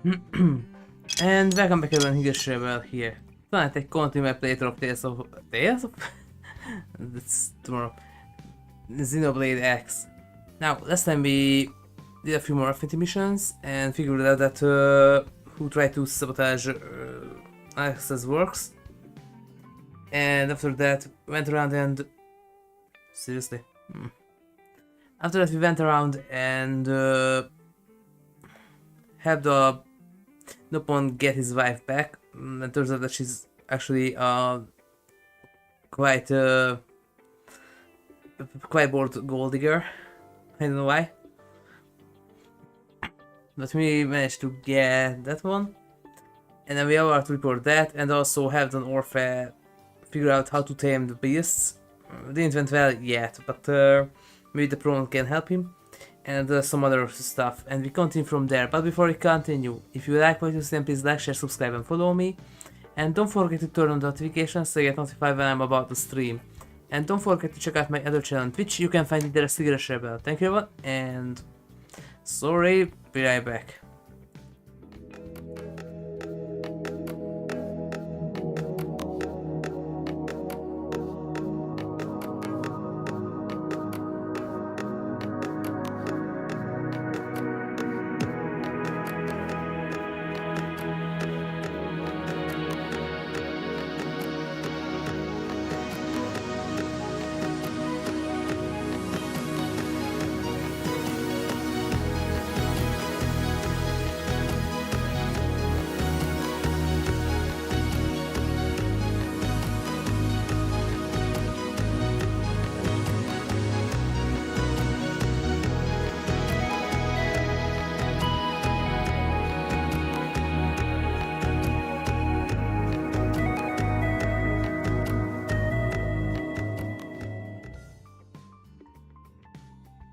And welcome back everyone, HigurashiRebel here. Tonight I continue my playthrough of Tales of? That's tomorrow. Xenoblade X. Now, last time we did a few more Affinity missions and figured out that who tried to sabotage Alex's works. And after that, went around and... Seriously? After that we went around and helped the Nopon get his wife back. And turns out that she's actually quite bored gold digger. I don't know why. But we managed to get that one. And then we are to report that and also have an Orphe figure out how to tame the beasts. Didn't went well yet, but maybe the Prawn can help him. And some other stuff, and we continue from there. But before we continue, if you like what you see, please like, share, subscribe and follow me. And don't forget to turn on notifications so you get notified when I'm about to stream. And don't forget to check out my other channel on Twitch. You can find it there as HigurashiRebel. Thank you everyone, and sorry, be right back.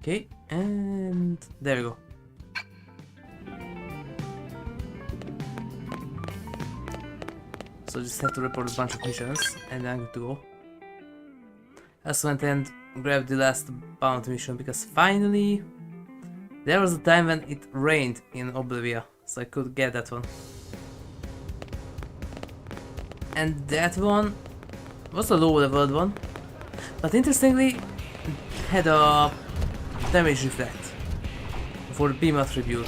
Okay, and there we go. So just have to report a bunch of missions and then I'm good to go. I also went and grabbed the last bounty mission because finally there was a time when it rained in Oblivia, so I could get that one. And that one was a low leveled one, but interestingly had a damage reflect for the beam attribute.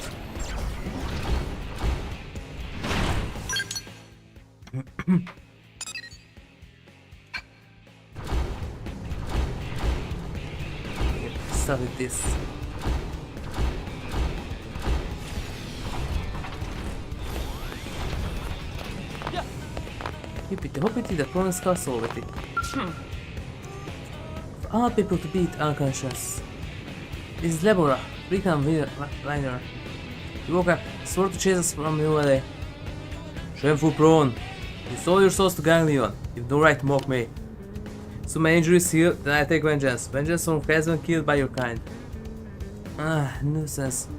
Start with this. Hippity hoppity, the promise castle with it. All people to beat unconscious. This is Lebora, recon liner. You woke up, swore to chase us from New LA. Shameful Prawn, you sold your souls to Ganglion. You've no right to mock me. So my injury is healed, then I take vengeance. Vengeance on who has been killed by your kind. Ah, nuisance.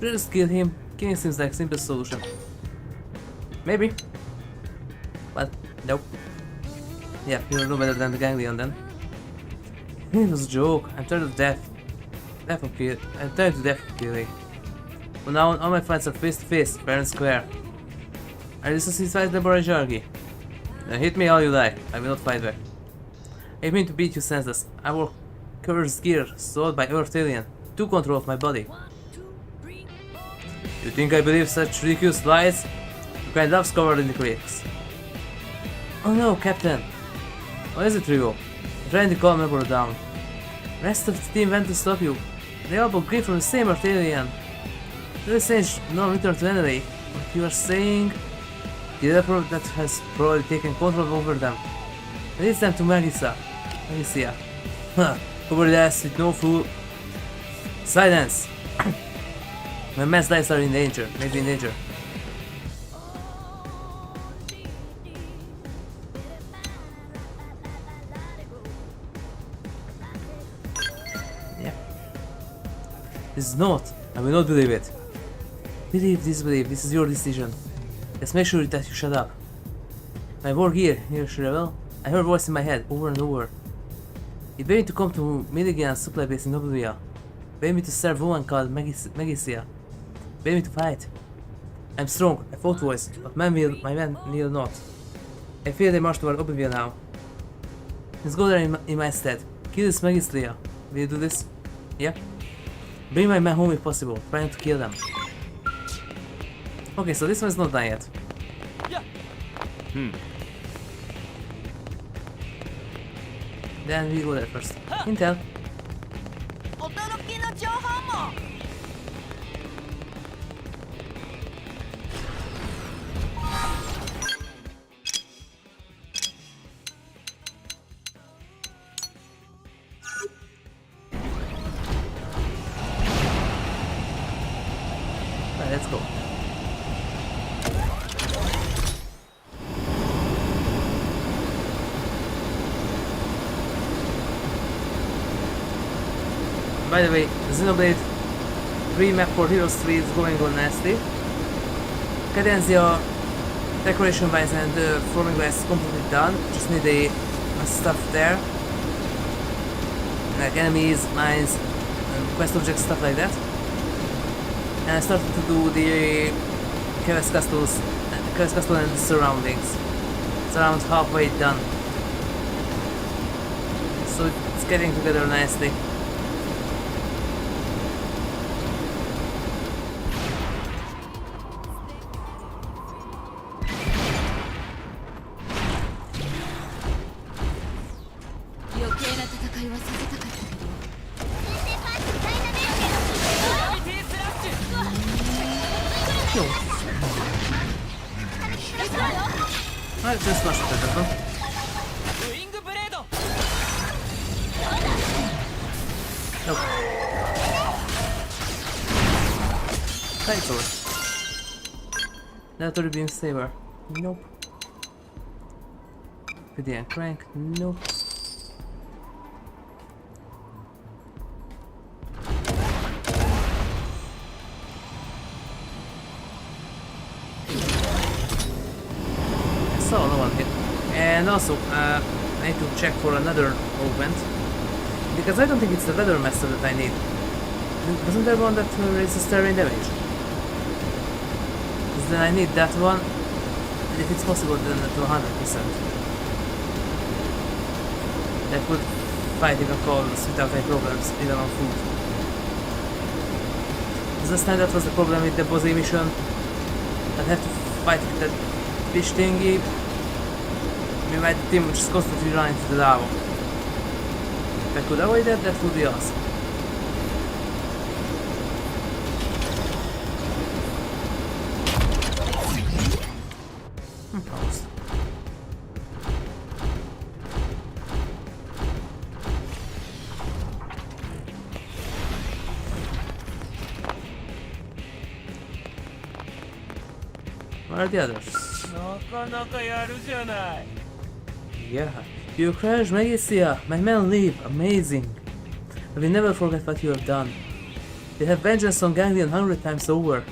Just kill him. Killing seems like simple solution. Maybe. But, nope. Yeah, you're no better than the Ganglion then. It was a joke. I'm tired of death. I'm tired to death of killing. From now on, all my fights are face to face, fair and square. Are you satisfied, Deborah Jargi? Now hit me all you like, I will not fight back. I mean to beat you senseless. I wore cursed gear, sold by Wrothian, to control my body. You think I believe such ridiculous lies? You kind love's covered in the critics. Oh no, Captain! What is it, Trigo? I'm trying to calm Deborah down. Rest of the team went to stop you. They all came from the same Wrothian. They say no return to enemy. What you are saying? The other that has probably taken control over them. Leads them to Magisia. Huh, cover the ass with no fool. Silence! My man's lives are in danger, maybe in danger. This is not. I will not believe it. Believe, this is your decision. Just make sure that you shut up. My war here, HigurashiRebel. I heard a voice in my head, over and over. It bade me to come to Milligan's supply base in Oblivia. Bade me to serve a woman called Magisia. Bade me to fight. I'm strong, I fought voice, but my men will not. I fear they march toward Oblivion now. Let's go there in my stead. Kill this Magistria. Will you do this? Yeah? Bring my men home if possible, trying to kill them. Okay, so this one's not done yet. Then we go there first. Intel. Right, let's go. By the way, Xenoblade remap for Heroes 3 is going on nicely. Cadenzia, decoration wise and forming wise completely done. Just need a stuff there. Like enemies, mines, quest objects, stuff like that. And I started to do the Chaos Castle and the surroundings. It's around halfway done. So it's getting together nicely. Alright, just smash it that one. Nope. Right sword. Lateral beam saber. Nope. Wrothian crank. Nope. So no one hit. And also, I need to check for another augment. Because I don't think it's the Weather Master that I need. Isn't there one that raises terrain damage? Because then I need that one. And if it's possible, then to 100%. That would fight even colds without any problems, even on food. Because last time that was the problem with the boss mission. I'd have to fight with that fish thingy. My team would just constantly run into the lava. If I could avoid that, that would be awesome. Almost. Where are the others? Yeah. You crashed Magistria. My men leave. Amazing. I will never forget what you have done. They have vengeance on Ganglion 100 times over.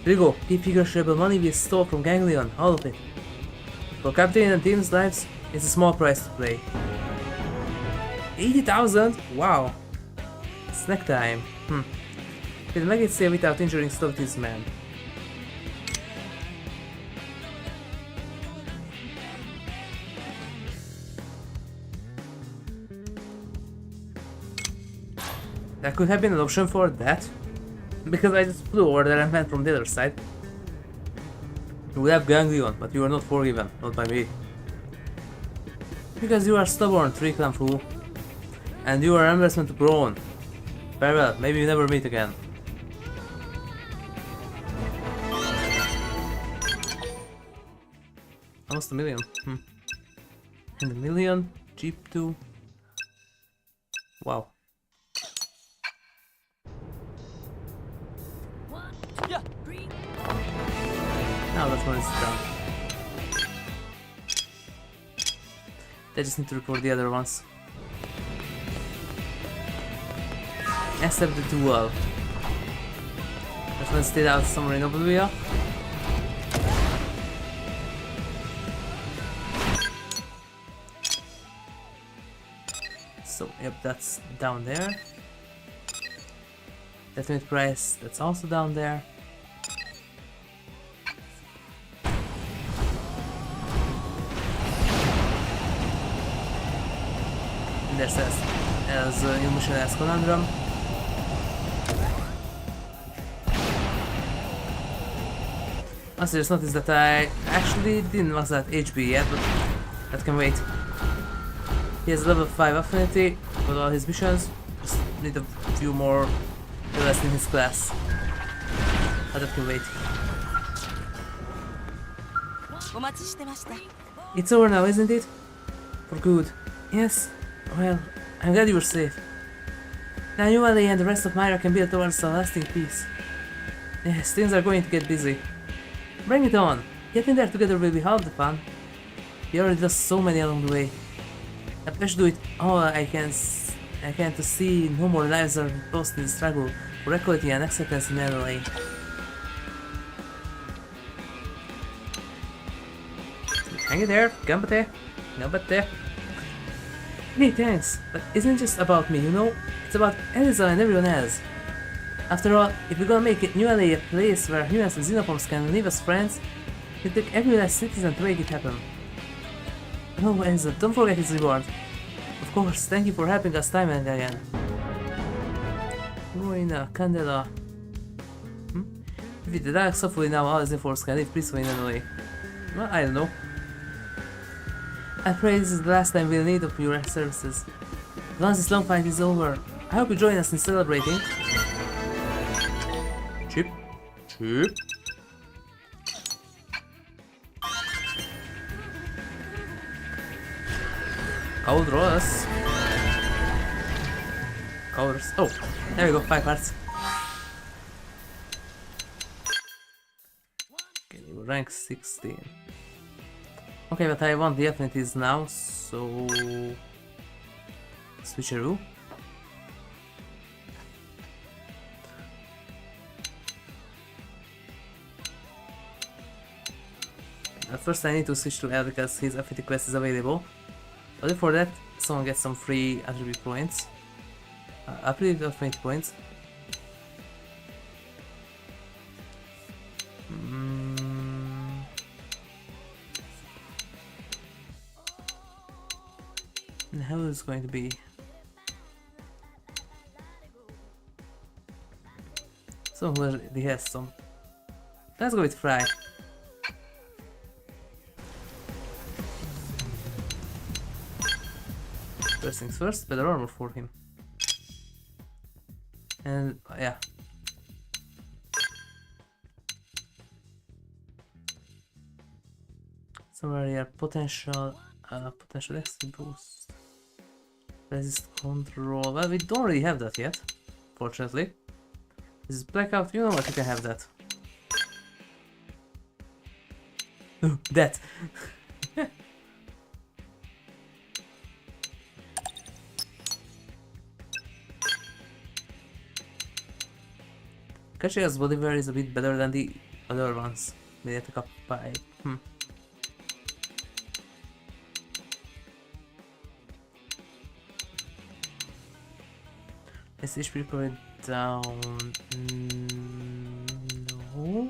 Here you go. Keep HigurashiRebel money we stole from Ganglion. All of it. For Captain and team's lives, it's a small price to pay. 80,000? Wow. Snack time. Kill Magistria without injuring Stoviti's men. There could have been an option for that, because I just flew over there and went from the other side. You would have Ganglion, but you are not forgiven, not by me. Because you are stubborn, Tricklam fool. And you are an embarrassment to Braun. Farewell, maybe we never meet again. Almost a million. And a million, cheap too. Wow. Now that one is done. They just need to report the other ones. Except the duel. That one stayed out somewhere in Oblivion. So, yep, that's down there. Definite price, that's also down there. There's as new mission as conundrum. Also, just noticed that I actually didn't max that HB yet, but that can wait. He has level 5 affinity with all his missions. Just need a few more less in his class. But that can wait. It's over now, isn't it? For good. Yes. Well, I'm glad you were safe. Now you and the rest of Myra can build towards a lasting peace. Yes, things are going to get busy. Bring it on! Getting there together will be half the fun. We already lost so many along the way. I pledge to do it all I can to see no more lives are lost in the struggle for equality and acceptance in LA. Hang it there, gambate, nobate. Hey, thanks, but isn't it just about me, you know? It's about Elisa and everyone else. After all, if we're gonna make it New LA a place where humans and xenoforms can live as friends, it take every last citizen to make it happen. Oh, Elsa, don't forget his reward. Of course, thank you for helping us time and again. Ruina, Candela. With the dark softly now all xenoforms can live peacefully in LA. Well, I don't know. I pray this is the last time we'll need of your services. Once this long fight is over, I hope you join us in celebrating. Chip. Chip. Cold Ross. Cold Ross. Oh, there we go, 5 hearts. Okay, rank 16. Okay, but I want the Affinities now, so... Switcheroo. At first I need to switch to L because his Affinity quest is available. But before that, someone gets some free attribute points. Attribute Affinity points. And how is it going to be? So who already has some. Let's go with Frye. First things first, better armor for him. And yeah. Somewhere here, potential XP boost. Resist control. Well, we don't really have that yet, fortunately. This is blackout, you know what, you can have that. That! Kashiya's Bolivar is a bit better than the other ones. They attack up by... Is HP recovery down? No.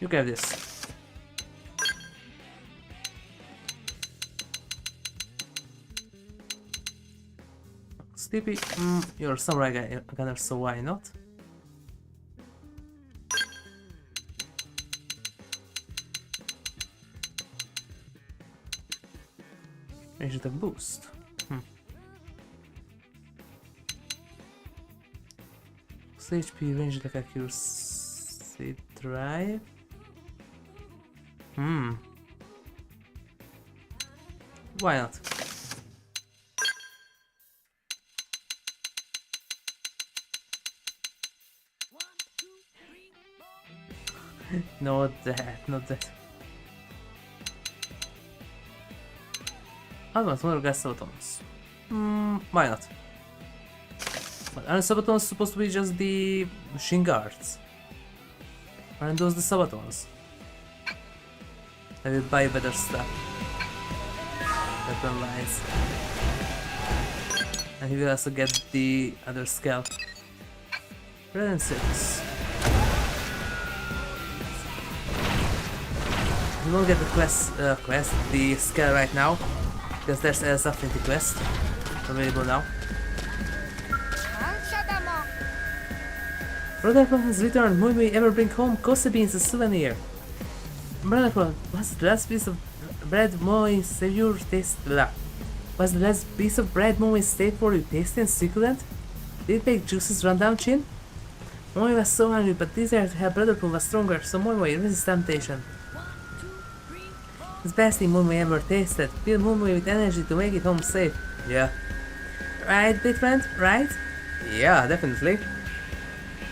You can have this. Sleepy, you're a samurai gunner, so why not? Range attack boost. HP, range attack accuracy drive. Why not? Not that, not that. Advanced Motor Gas Sabatons. Why not? But aren't Sabatons supposed to be just the machine guards? Aren't those the Sabatons? I will buy better stuff. Weapon wise. And he will also get the other scalp. Red and 6. We won't get the the scale right now, because there's a Affinity quest available now. Brothercon has returned. Will we ever bring home coffee beans as a souvenir? Brothercon, was the last piece of bread Moe Savior Was the last piece of bread Moe stayed for you tasty and succulent? Did bake juices run down chin? Moe was so hungry, but desire to have Brothercon was stronger, so Moe resisted temptation. It's the best thing Moe ever tasted. Fill Moe with energy to make it home safe. Yeah. Right, big friend? Right? Yeah, definitely.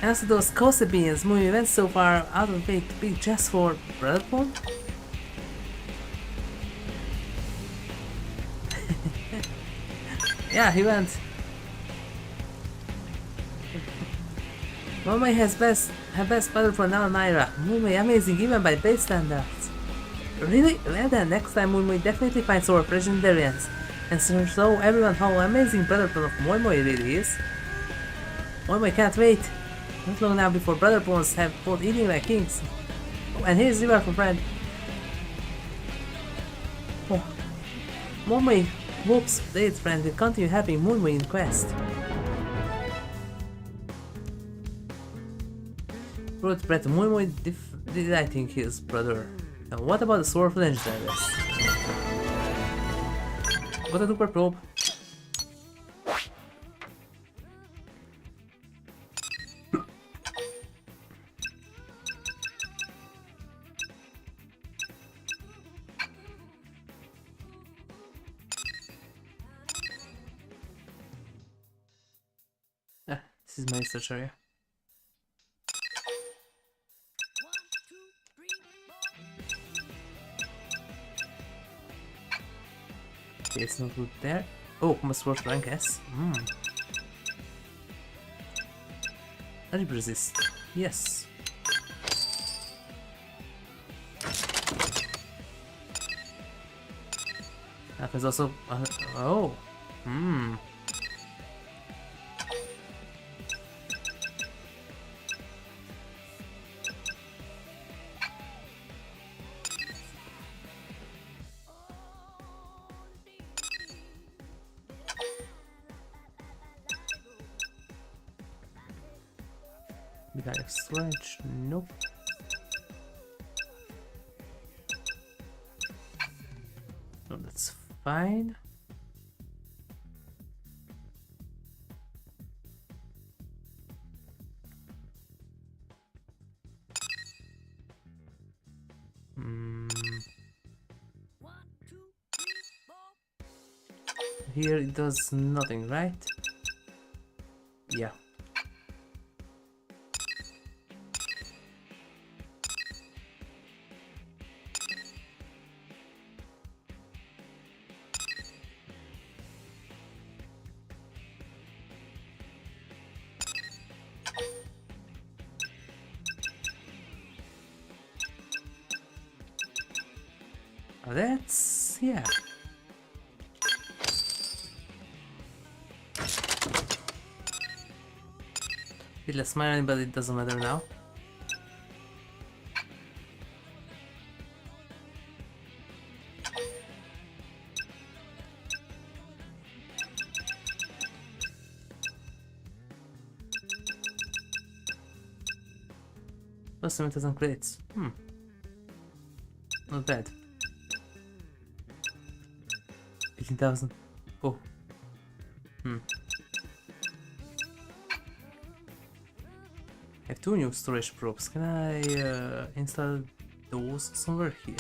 And also those coffee beans, Moe went so far out of way to be just for Brothercon? Yeah, he went. Moe has best Brothercon now, Naira. Moe amazing even by base standards. Really? Well then, next time Moe definitely finds our legendarians and show everyone how amazing Brothercon of Moe really is. Moe can't wait. Not long now before Brothercons have both eating like kings. Oh, and here's the for friend. Oh. Moe hopes Blade's friend will continue helping Moe in quest. Brought bread to Moe delighting his brother. Now what about the sword of legendaries? Got a super probe. This is my research area. Okay, it's not good there. Oh, must work rank S. Let resist. Yes. Happens also. Oh. Direct storage, nope. No, that's fine. Here it does nothing, right? Yeah. That's, yeah. Bit less smiling, but it doesn't matter now. Plus 7,000 credits. Not bad. 18,000. Oh. I have 2 new storage probes. Can I install those somewhere here?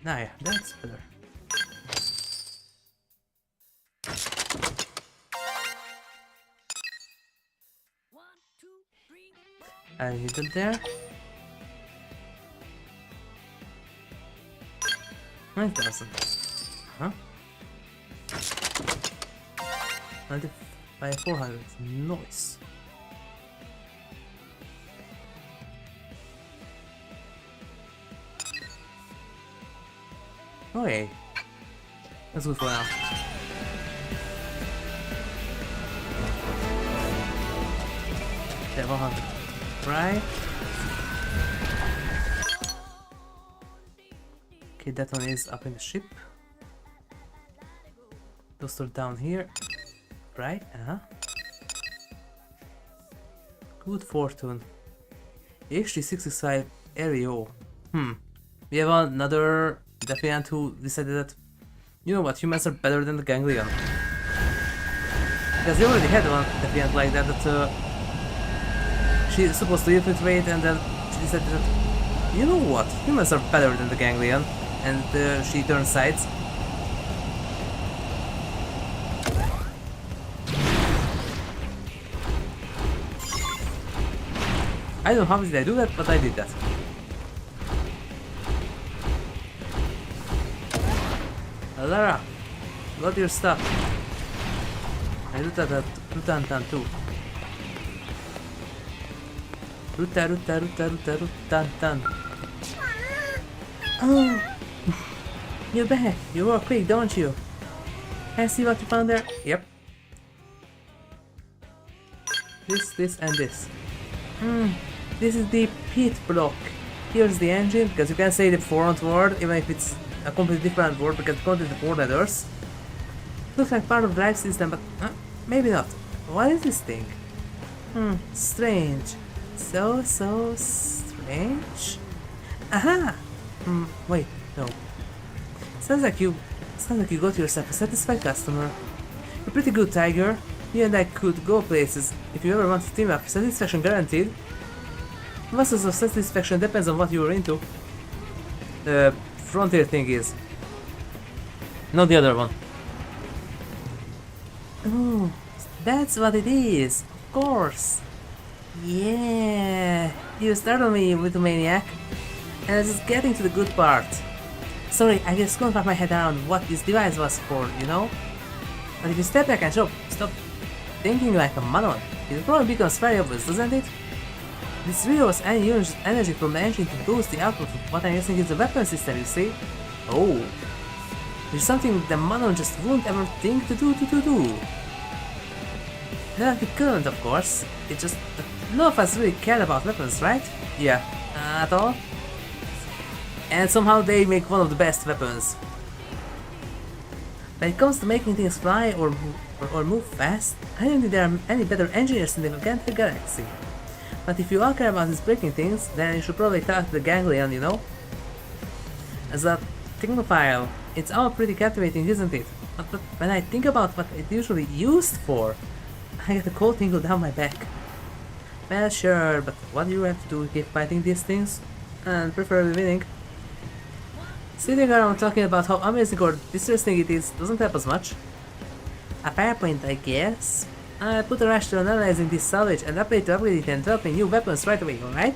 Nah, yeah, that's better. I hit it there. 9,000. Huh? 95,400. Nice. Okay. That's good for now. There, 100. Right. Okay, that one is up in the ship. Those are down here. Right, Good fortune. HD65 Aereo. We have another defiant who decided that, you know what, humans are better than the ganglion. Because they already had one defiant like that, she's supposed to infiltrate, and then she decided that, you know what, humans are better than the ganglion, and she turned sides. I don't know how did I do that, but I did that. Lara, got your stuff. I looked at that Rutantan too. Rutantan. Oh, you're back. You were quick, don't you? Can I see what you found there? Yep. This, and this. This is the pit block. Here's the engine, because you can say the front word, even if it's a completely different word, because it contains the 4 letters. Looks like part of the drive system, but maybe not. What is this thing? Strange. So strange. Aha! Wait, no. Sounds like you got yourself a satisfied customer. You're pretty good, Tiger. You and I could go places if you ever want to team up. Satisfaction guaranteed. Muscles of satisfaction depends on what you were into. The frontier thing is. Not the other one. Oh, that's what it is. Of course. Yeah. You startled me, little maniac. And I was just getting to the good part. Sorry, I just couldn't wrap my head around what this device was for, you know? But if you step back and stop thinking like a moron, it probably becomes very obvious, doesn't it? This reels energy from the engine to boost the output of what I'm guessing is the weapon system, you see? Oh. There's something the moron just won't ever think to do. Not the current, of course. It's just that none of us really care about weapons, right? Yeah. At all? And somehow they make one of the best weapons. When it comes to making things fly or move fast, I don't think there are any better engineers in the entire galaxy. But if you all care about these breaking things, then you should probably talk to the ganglion, you know? As a technophile, it's all pretty captivating, isn't it? But when I think about what it's usually used for, I get a cold tingle down my back. Well, sure, but what do you have to do to keep fighting these things? And preferably winning. Sitting around talking about how amazing or distressing it is doesn't help us much. A fair point, I guess. I put a rush to analyzing this salvage and upgrade to upgrade it and developing new weapons right away, alright?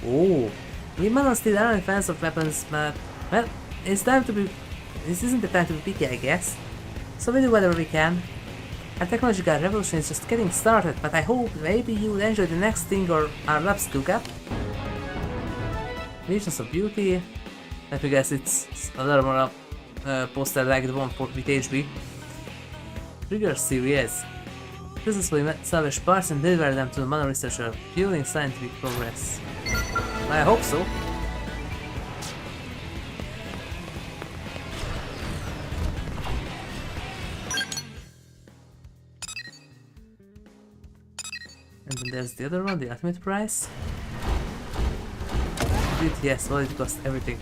Oh, we might still aren't fans of weapons, but, well, it's time to be... This isn't the time to be picky, I guess. So we do whatever we can. Our technological revolution is just getting started, but I hope maybe you will enjoy the next thing or our labs cook up. Visions of Beauty. Let me guess, it's another more poster like the one with HB. Trigger series. Successfully salvage parts and deliver them to the Mana researcher, fueling scientific progress. I hope so. And then there's the other one, the ultimate prize. Yes, well, it cost everything.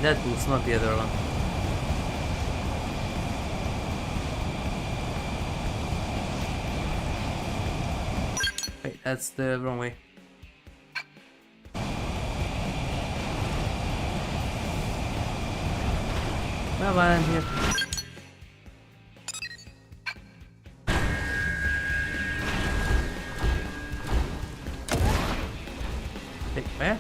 That boost, not the other one. Wait, that's the wrong way. Well, while I'm here. Wait, where?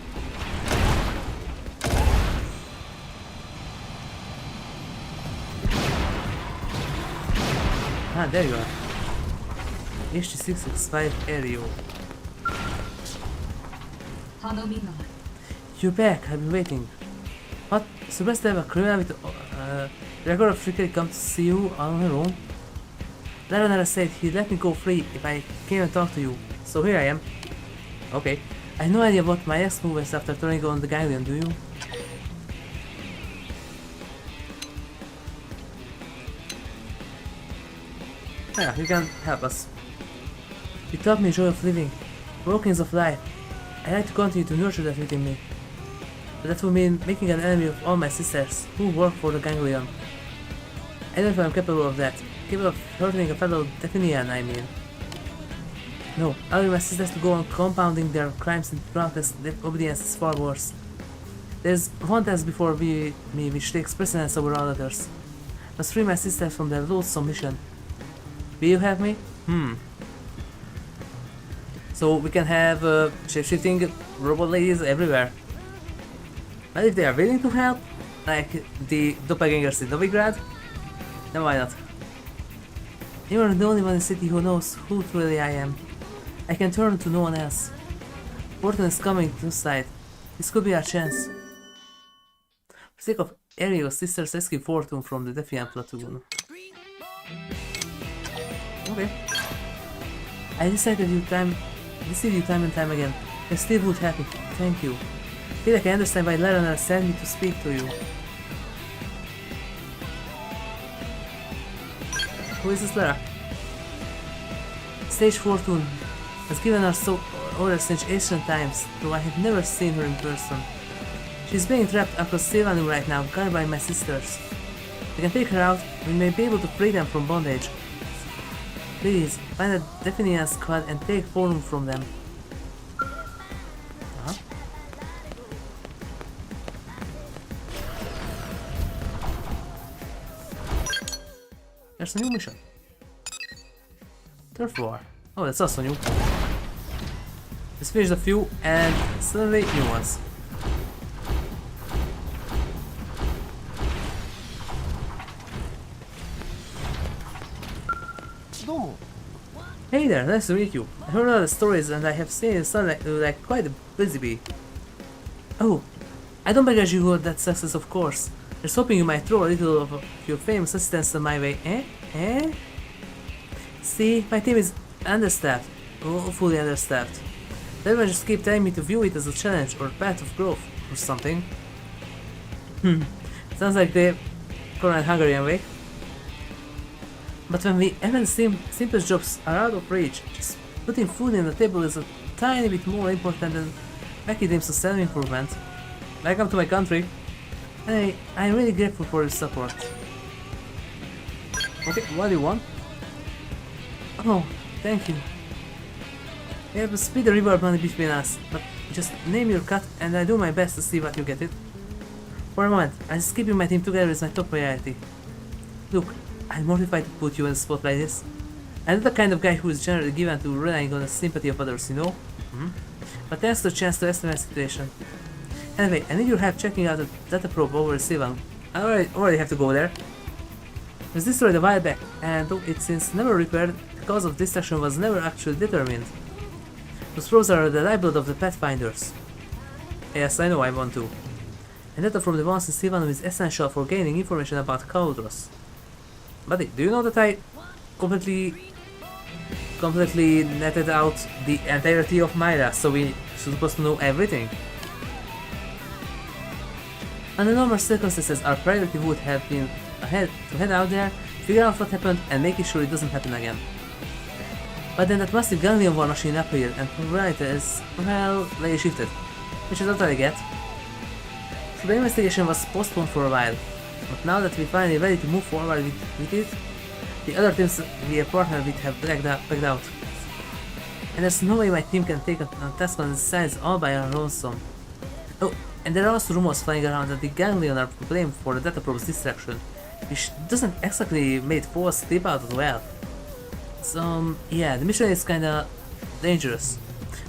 Ah, there you are. HD665 Aereo. You're back, I've been waiting. What Supposed to have a criminal with record of trickery come to see you on her own. Laranara said he'd let me go free if I came and talked to you, so here I am. Okay. I have no idea what my next move is after turning on the ganglion, do you? Yeah, you can help us. You taught me joy of living, workings of life. I like to continue to nurture that within me. But that would mean making an enemy of all my sisters, who work for the ganglion. I don't know if I'm capable of that. Capable of hurting a fellow Affinian, I mean. No, allowing my sisters to go on compounding their crimes and practice obedience is far worse. There's one task before me which takes precedence over all others. Must free my sisters from their loathsome mission. Will you help me? So we can have shape-shifting robot ladies everywhere. But if they are willing to help, like the doppelgangers in Novigrad, then why not? You are the only one in the city who knows who truly I am. I can turn to no one else. Fortune is coming to side. This could be our chance. For the sake of Ariel's sisters, rescue Fortune from the Defiant platoon. Okay. I decided you time and time again. I still would help me. Thank you. I feel like I understand why Lerner sent me to speak to you. Who is this Lara? Sage Fortune has given her orders since ancient times, though I have never seen her in person. She's being trapped across Silvanu right now, guarded by my sisters. I can take her out, and we may be able to free them from bondage. Please, find a Definian squad and take Fortune from them. There's a new mission. Turf War. Oh, that's also new. Let's finish a few and suddenly new ones. Hey there, nice to meet you. I heard all the stories and I have seen you sound like quite a busy bee. Oh, I don't begrudge you that success, of course. Just hoping you might throw a little of your famous assistance my way, eh? See, my team is understaffed. Oh, fully understaffed. Everyone just keep telling me to view it as a challenge or a path of growth or something. Sounds like the current Hungarian way. But when we even simplest jobs are out of reach, just putting food on the table is a tiny bit more important than making them self-improvement. Welcome to my country. And I'm really grateful for your support. Okay, what do you want? Oh, thank you. We have a split the reward money between us, but just name your cut and I do my best to see what you get it. For a moment, I just keeping my team together is my top priority. Look, I'm mortified to put you in a spot like this. I'm not the kind of guy who is generally given to relying on the sympathy of others, you know? But thanks to the chance to estimate the situation. Anyway, I need your help checking out the data probe over Sivan. I already have to go there. It was destroyed a while back, and though it's since never repaired, the cause of destruction was never actually determined. Those probes are the lifeblood of the Pathfinders. Yes, I know I want to. And data from the ones in Sivan is essential for gaining information about Kaudros. Buddy, do you know that I completely netted out the entirety of Myra, so we're supposed to know everything? Under normal circumstances, our priority would have been to head out there, figure out what happened, and making sure it doesn't happen again. But then that massive ganglion war machine appeared, and priority is, well, they shifted, which is what I get. So the investigation was postponed for a while, but now that we're finally ready to move forward with it, the other teams we have partnered with have backed out. And there's no way my team can take a task on the sides all by our lonesome. Oh, and there are also rumors flying around that the ganglion are blamed for the data probe's distraction, which doesn't exactly make Force slip out as well. So yeah, the mission is kinda dangerous.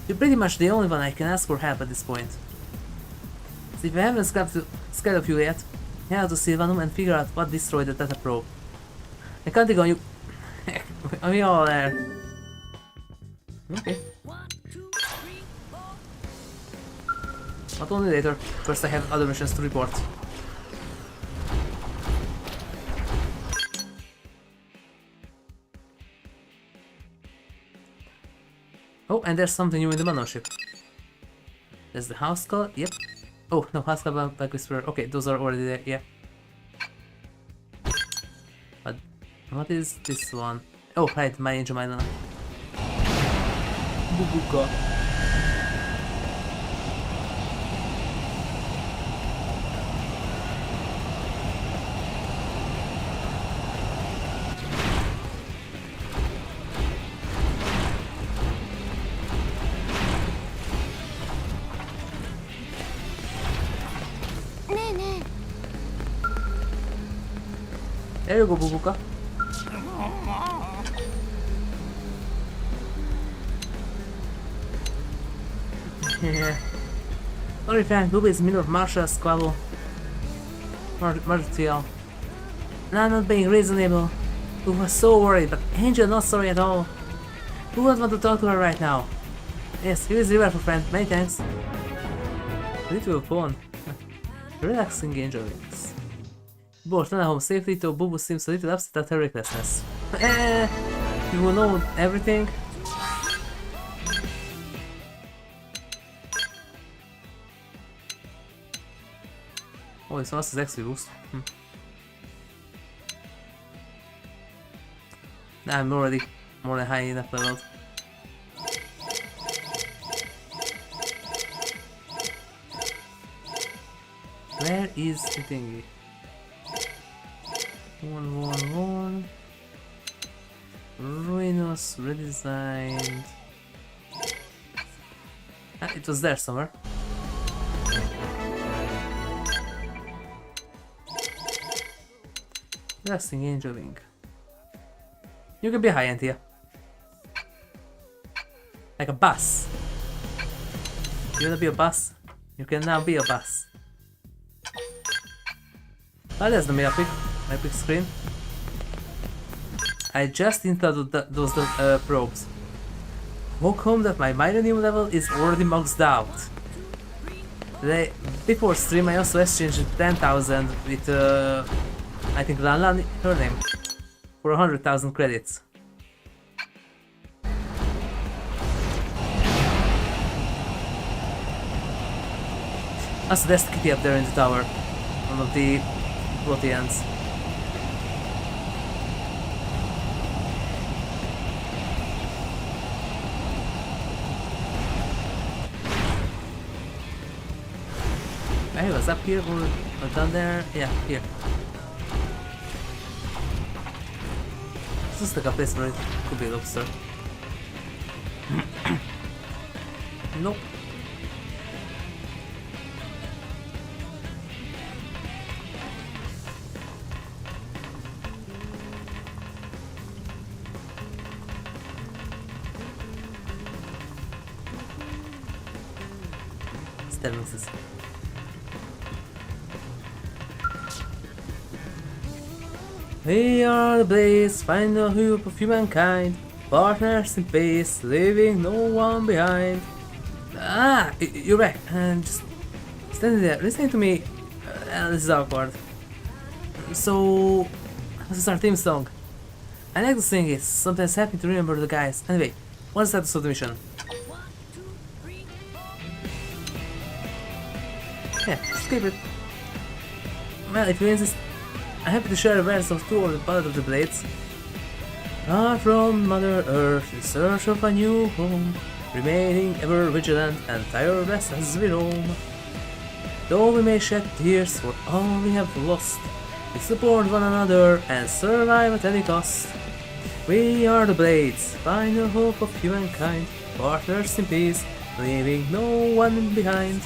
You're pretty much the only one I can ask for help at this point. So if I haven't scared of you yet, head out to Silvanum and figure out what destroyed the data probe. I can't take on you. Are we all there? Okay. But only later. First I have other missions to report. Oh, and there's something new in the battleship. There's the house call, yep. Oh, no, house call back whisperer. Okay, those are already there, yeah. But what is this one? Oh, right, my angel island. Bubuka. There you go, Bubuka. Yeah. Sorry, friend, Bubu is in the middle of martial squabble. Wrothian. Now not being reasonable. Bubu was so worried, but Angel not sorry at all. Who would want to talk to her right now? Yes, here is the river, friend. Many thanks. Little pawn. Relaxing Angel wings. Bubu returned home safely, though Bubu seems a little upset at her recklessness. You will know everything. Oh, this one is actually boost. I'm already more than high enough leveled. Where is the thingy? 111. Ruinous, redesigned. Ah, it was there somewhere. Resting Angel Wing. You can be high end here. Like a bus. You wanna be a bus? You can now be a bus. Oh, there's the my big screen. I just installed those probes. Woke home that my millennium level is already maxed out. Before stream I also exchanged 10,000 with I think Lan, her name, for 100,000 credits. Also, there's Kitty up there in the tower, one of the Wrothians. I was up here or down there? Yeah, here. This is like a place where it could be a lobster. Nope. Stairmaces. We are the blaze, find the hope of humankind, partners in peace, leaving no one behind. Ah, you're back, and just standing there, listening to me. This is awkward. So, this is our theme song. I like to sing it, sometimes happy to remember the guys. Anyway, what's the status of the mission? Yeah, skip it. Well, if you insist, I'm happy to share events of two of the Ballad of the Blades. Far from Mother Earth in search of a new home, remaining ever vigilant and tireless as we roam. Though we may shed tears for all we have lost, we support one another and survive at any cost. We are the Blades, final hope of humankind, partners in peace, leaving no one behind.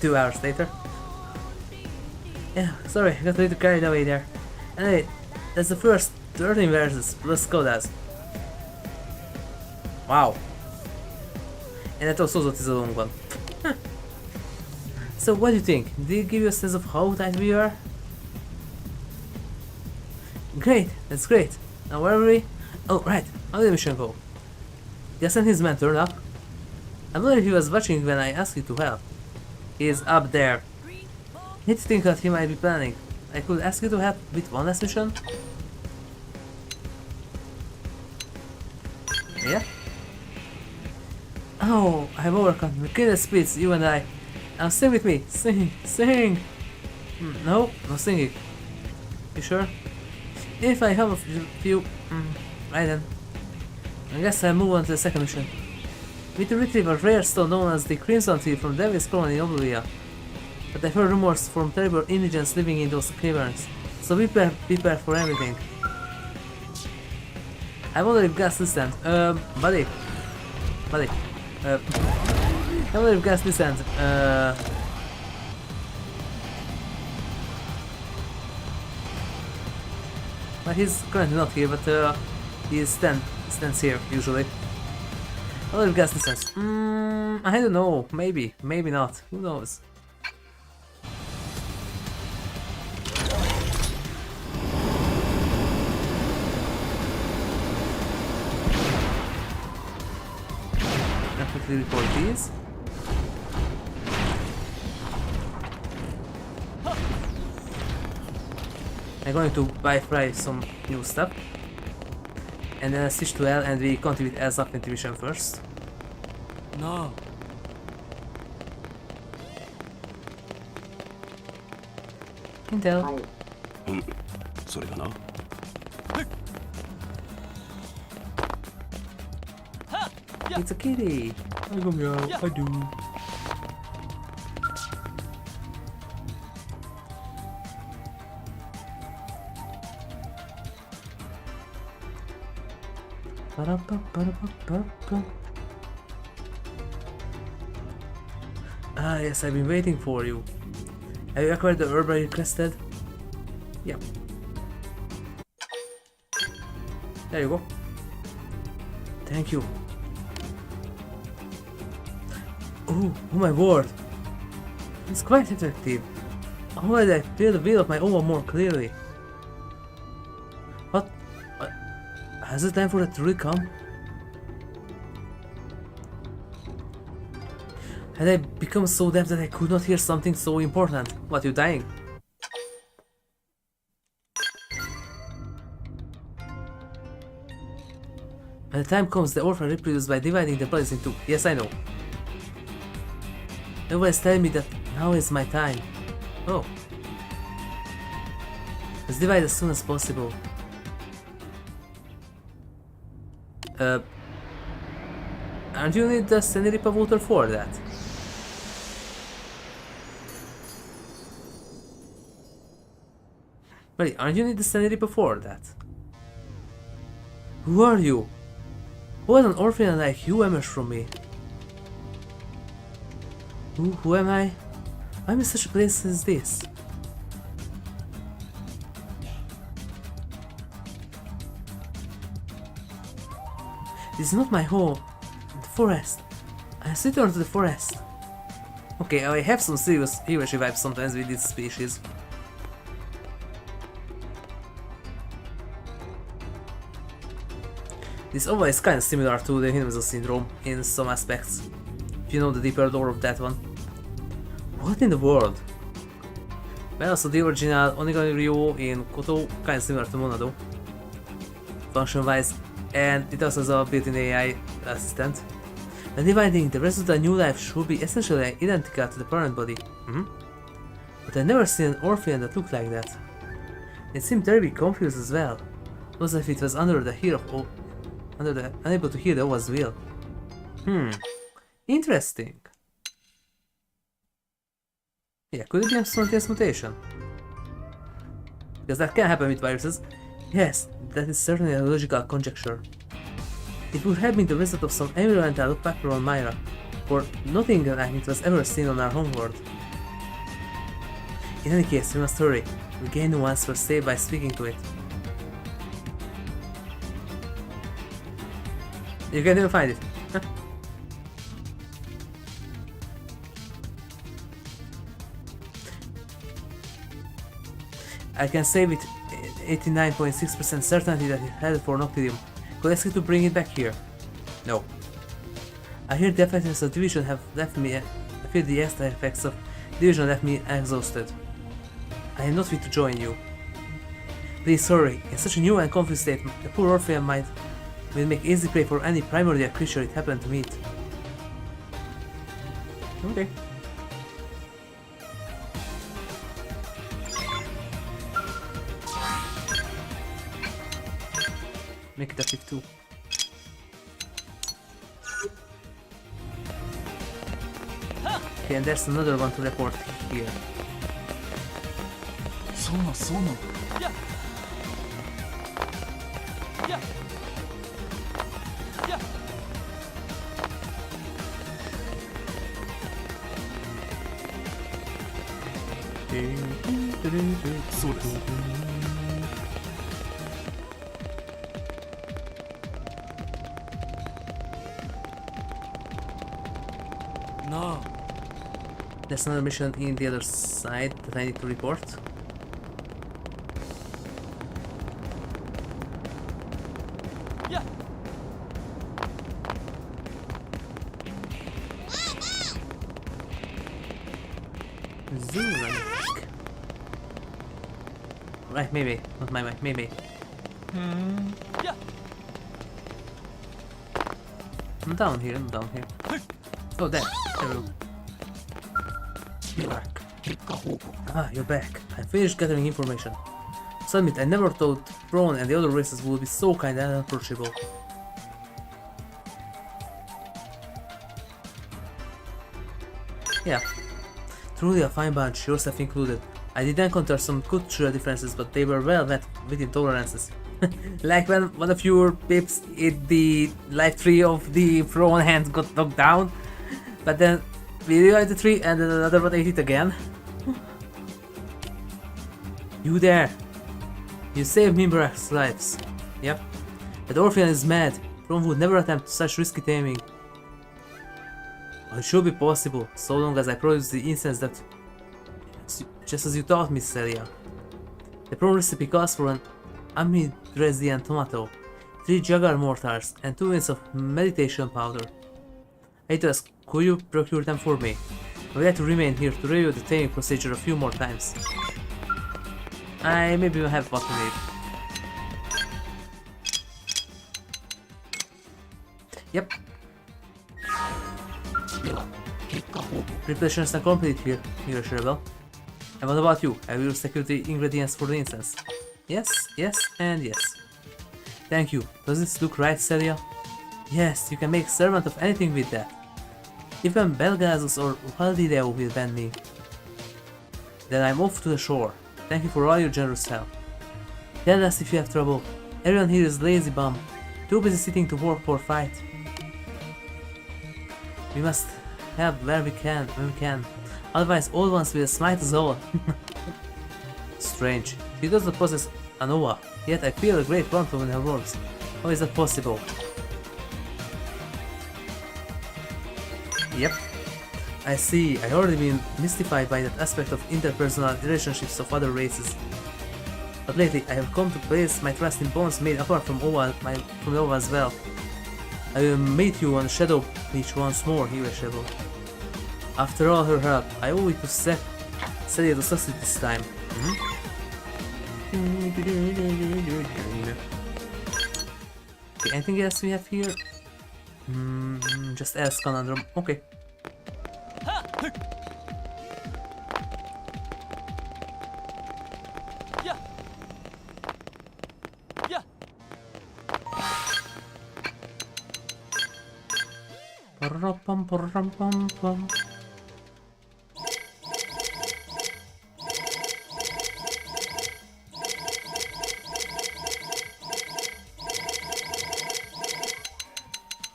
2 hours later. Yeah, sorry, I got a little carried away there. Anyway, that's the first 13 verses plus Kodas. Wow. And that also is a long one. Huh. So what do you think? Did it give you a sense of how tight we are? Great, that's great. Now where are we? Oh right, how did the mission go? Just and his man turned up. I wonder if he was watching when I asked you to help. He is up there. Need to think what he might be planning. I could ask you to help with one last mission? Yeah? Oh, I have overcome the greatest spirits, you and I. Now sing with me. Sing, sing. No, no singing. You sure? If I have a few... right then. I guess I'll move on to the second mission. We need to retrieve a rare stone known as the Crimson Tree from Devil's Colony in Oblivion. But I've heard rumors from terrible indigents living in those caverns, so be prepared for everything. I wonder if gas listened. Buddy. I wonder if gas listened. Well, he's currently not here, but he stands here usually. I wonder if gas listens. I don't know. Maybe not. Who knows? Quickly report these. I'm going to buy Frye some new stuff. And then I switch to L and we continue with L's Affinity mission first. No. Intel. それかな It's a kitty. I go meow. I do. Ah yes, I've been waiting for you. Have you acquired the herb I requested? Yep. There you go. Thank you. Oh my word! It's quite effective. How did I feel the wheel of my own more clearly? What? Has it time for that to really come? Had I become so deaf that I could not hear something so important? What, you dying? When the time comes, the orphan reproduces by dividing the bodies in two. Yes, I know. Nobody's telling me that now is my time. Oh. Let's divide as soon as possible. Aren't you need the sanity water for that? Wait, aren't you need the sanity before that? Who are you? What an orphan like you emerged from me? Who am I? I'm in such a place as this. This is not my home. The forest. I have returned to the forest. Okay, I have some serious Higashi vibes sometimes with this species. This OVA is kinda similar to the Hinamizo syndrome in some aspects, if you know the deeper lore of that one. What in the world? Well, also the original Onigami Ryo in Koto, kinda similar to Monado, function wise, and it also has a built-in AI assistant. And dividing the rest of the new life should be essentially identical to the parent body. But I've never seen an Orphean that looked like that. It seemed terribly confused as well, as if it was unable to hear the OVA's will. Interesting. Yeah, could it be a spontaneous mutation? Because that can happen with viruses. Yes, that is certainly a logical conjecture. It would have been the result of some environmental factor on Myra, for nothing like it was ever seen on our homeworld. In any case, we must hurry. We gain no answer save by speaking to it. You can't even find it. Huh? I can say with 89.6% certainty that it headed for Noctidium. Could I ask you to bring it back here? No. I hear the effects of division have left me. I feel the extra effects of division left me exhausted. I am not fit to join you. Please hurry. In such a new and confused state, the poor Orphean will make easy prey for any primordial creature it happened to meet. Okay. Make it a 52. Okay, and there's another one to report here. Sono. So desu. No. There's another mission in the other side that I need to report. Xenoblade. Right, maybe. Not my way, maybe. I'm down here. Oh, there. There we go. You're back. Ah, you're back. I finished gathering information. So admit, I never thought Braun and the other races would be so kind and approachable. Yeah. Truly a fine bunch, yourself included. I did encounter some cultural differences, but they were well met within tolerances. Like when one of your pips hit the life tree of the Braun hand got knocked down, but then we revived the tree and then another one ate it again. You there! You saved Mimbra's lives. Yep. That Wrothian is mad. Braun would never attempt such risky taming. It should be possible, so long as I produce the incense that... just as you taught me, Celia. The Braun recipe calls for an Affinities tomato, 3 Jagar mortars, and 2 units of meditation powder. I hate to ask, could you procure them for me? I would like to remain here to review the taming procedure a few more times. I maybe have what we need. Yep. Preparations are complete here, HigurashiRebel. And what about you? I will secure the ingredients for the incense. Yes, and yes. Thank you. Does this look right, Celia? Yes, you can make servant of anything with that. Even Belgazos or Valdideo will bend me. Then I'm off to the shore. Thank you for all your generous help. Tell us if you have trouble. Everyone here is lazy bum. Too busy sitting to work or fight. We must help where we can, when we can. Otherwise old ones will smite us all. Strange. She does not possess an Oa, yet I feel a great warmth in her words. How is that possible? Yep. I see. I already been mystified by that aspect of interpersonal relationships of other races. But lately I have come to place my trust in bonds made apart from Oa as well. I will meet you on Shadow Beach once more, HigurashiRebel. After all her help, I owe it to Celia to succeed this time. Okay, anything else we have here? Just else conundrum. Okay. Pum.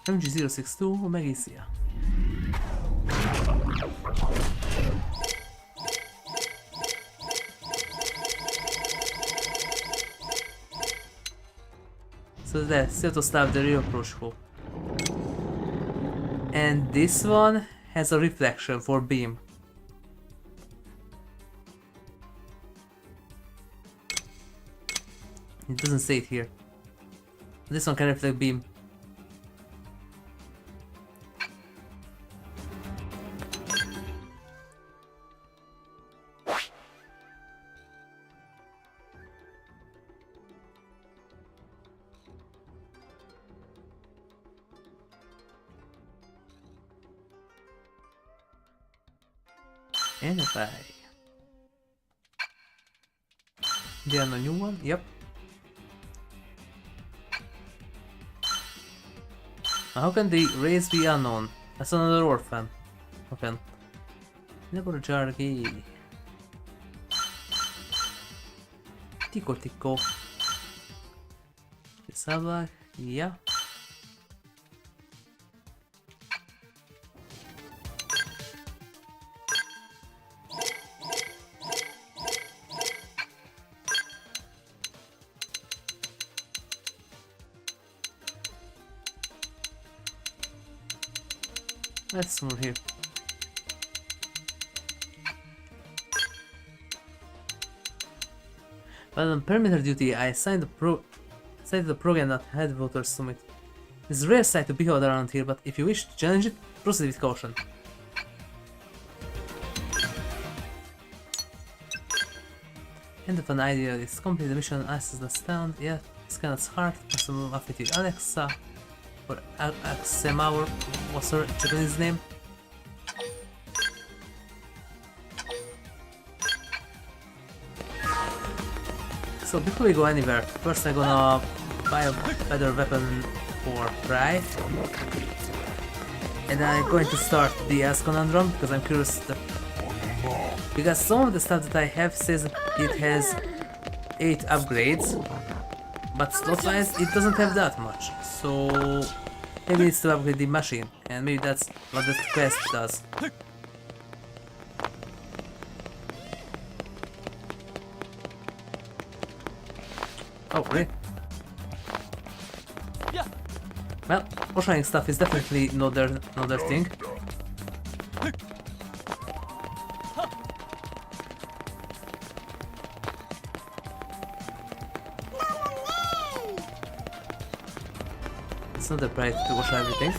MG062 Megisia. So that's still to stop the real approachable. And this one has a reflection for beam. It doesn't say it here. This one can reflect beam. Anyway. They are no new one? Yep. How can they raise the unknown? That's another orphan. Okay. Laboratory. Tico. Sabak, yeah. Let's move here. While on perimeter duty, I assigned the program that headquarters summit. It's a rare sight to behold around here, but if you wish to challenge it, proceed with caution. End of an idea is complete the mission, access the stand, yeah, Scanner's heart, possible affinity Alexa, or Axemaur, what's her Japanese name? So before we go anywhere, first I'm gonna buy a better weapon for Frye. And then I'm going to start the S conundrum because I'm curious because some of the stuff that I have says it has 8 upgrades, but slot wise it doesn't have that much. So maybe it's to upgrade the machine, and maybe that's what the quest does. Oh, really? Well, oceanic stuff is definitely not their thing. It's not their pride to wash everything.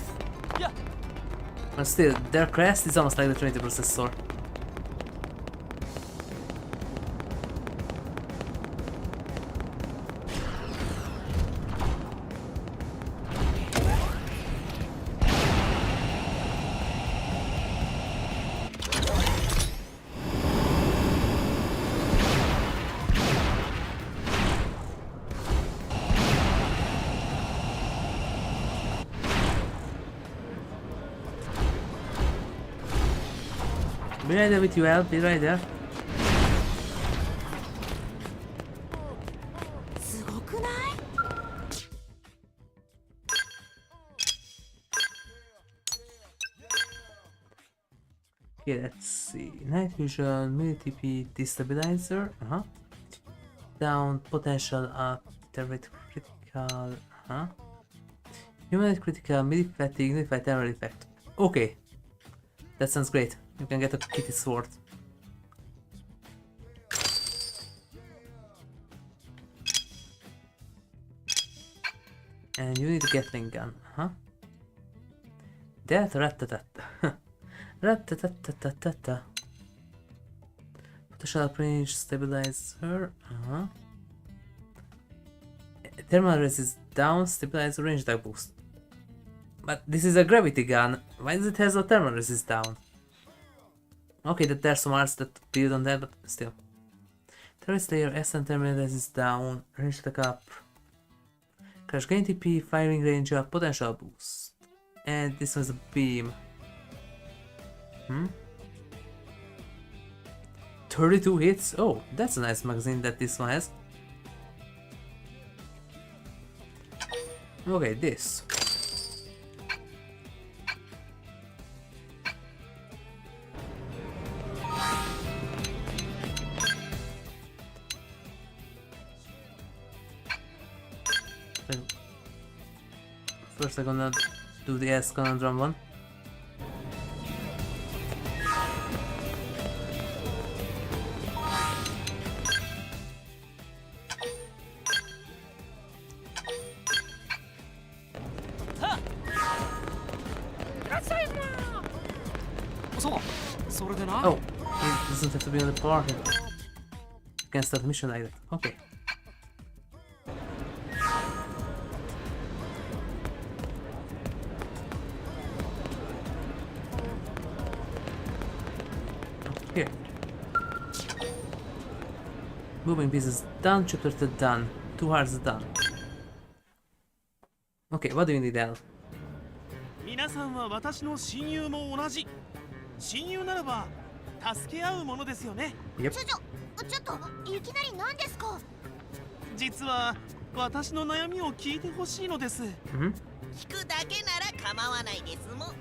But still, their crest is almost like the Trinity processor. Be right there with you, Al. Be right there. Okay, let's see. Night vision, melee TP, destabilizer. Down, potential up, terrorate critical. Humanite critical, melee fatigue, notified terror effect. Okay, that sounds great. You can get a kitty sword. And you need a Gatling gun, That rat-ta-tat. Rat-ta-tat-ta-ta-ta. Potential range stabilizer. Thermal resist down, stabilizer range attack boost. But this is a gravity gun. Why does it have a thermal resist down? Okay, that there's some arts that build on that, but still. Terrorist layer, S and thermal resist down, range attack up. Crash gain TP, firing range up, potential boost. And this one's a beam. 32 hits? Oh, that's a nice magazine that this one has. Okay, this. First I'm gonna do the S conundrum one. Oh, it doesn't have to be on the party. You can start a mission like that. Okay. Here. Moving pieces done, chapter done. 2 hearts done. Okay, what do you need, Al? 皆さんは私の親友も同じ。親友ならば助け合うものですよね。Yep. ちょっといきなり何ですか？実は私の悩みを聞いてほしいのです。Mm-hmm. 聞くだけなら構わないですもん。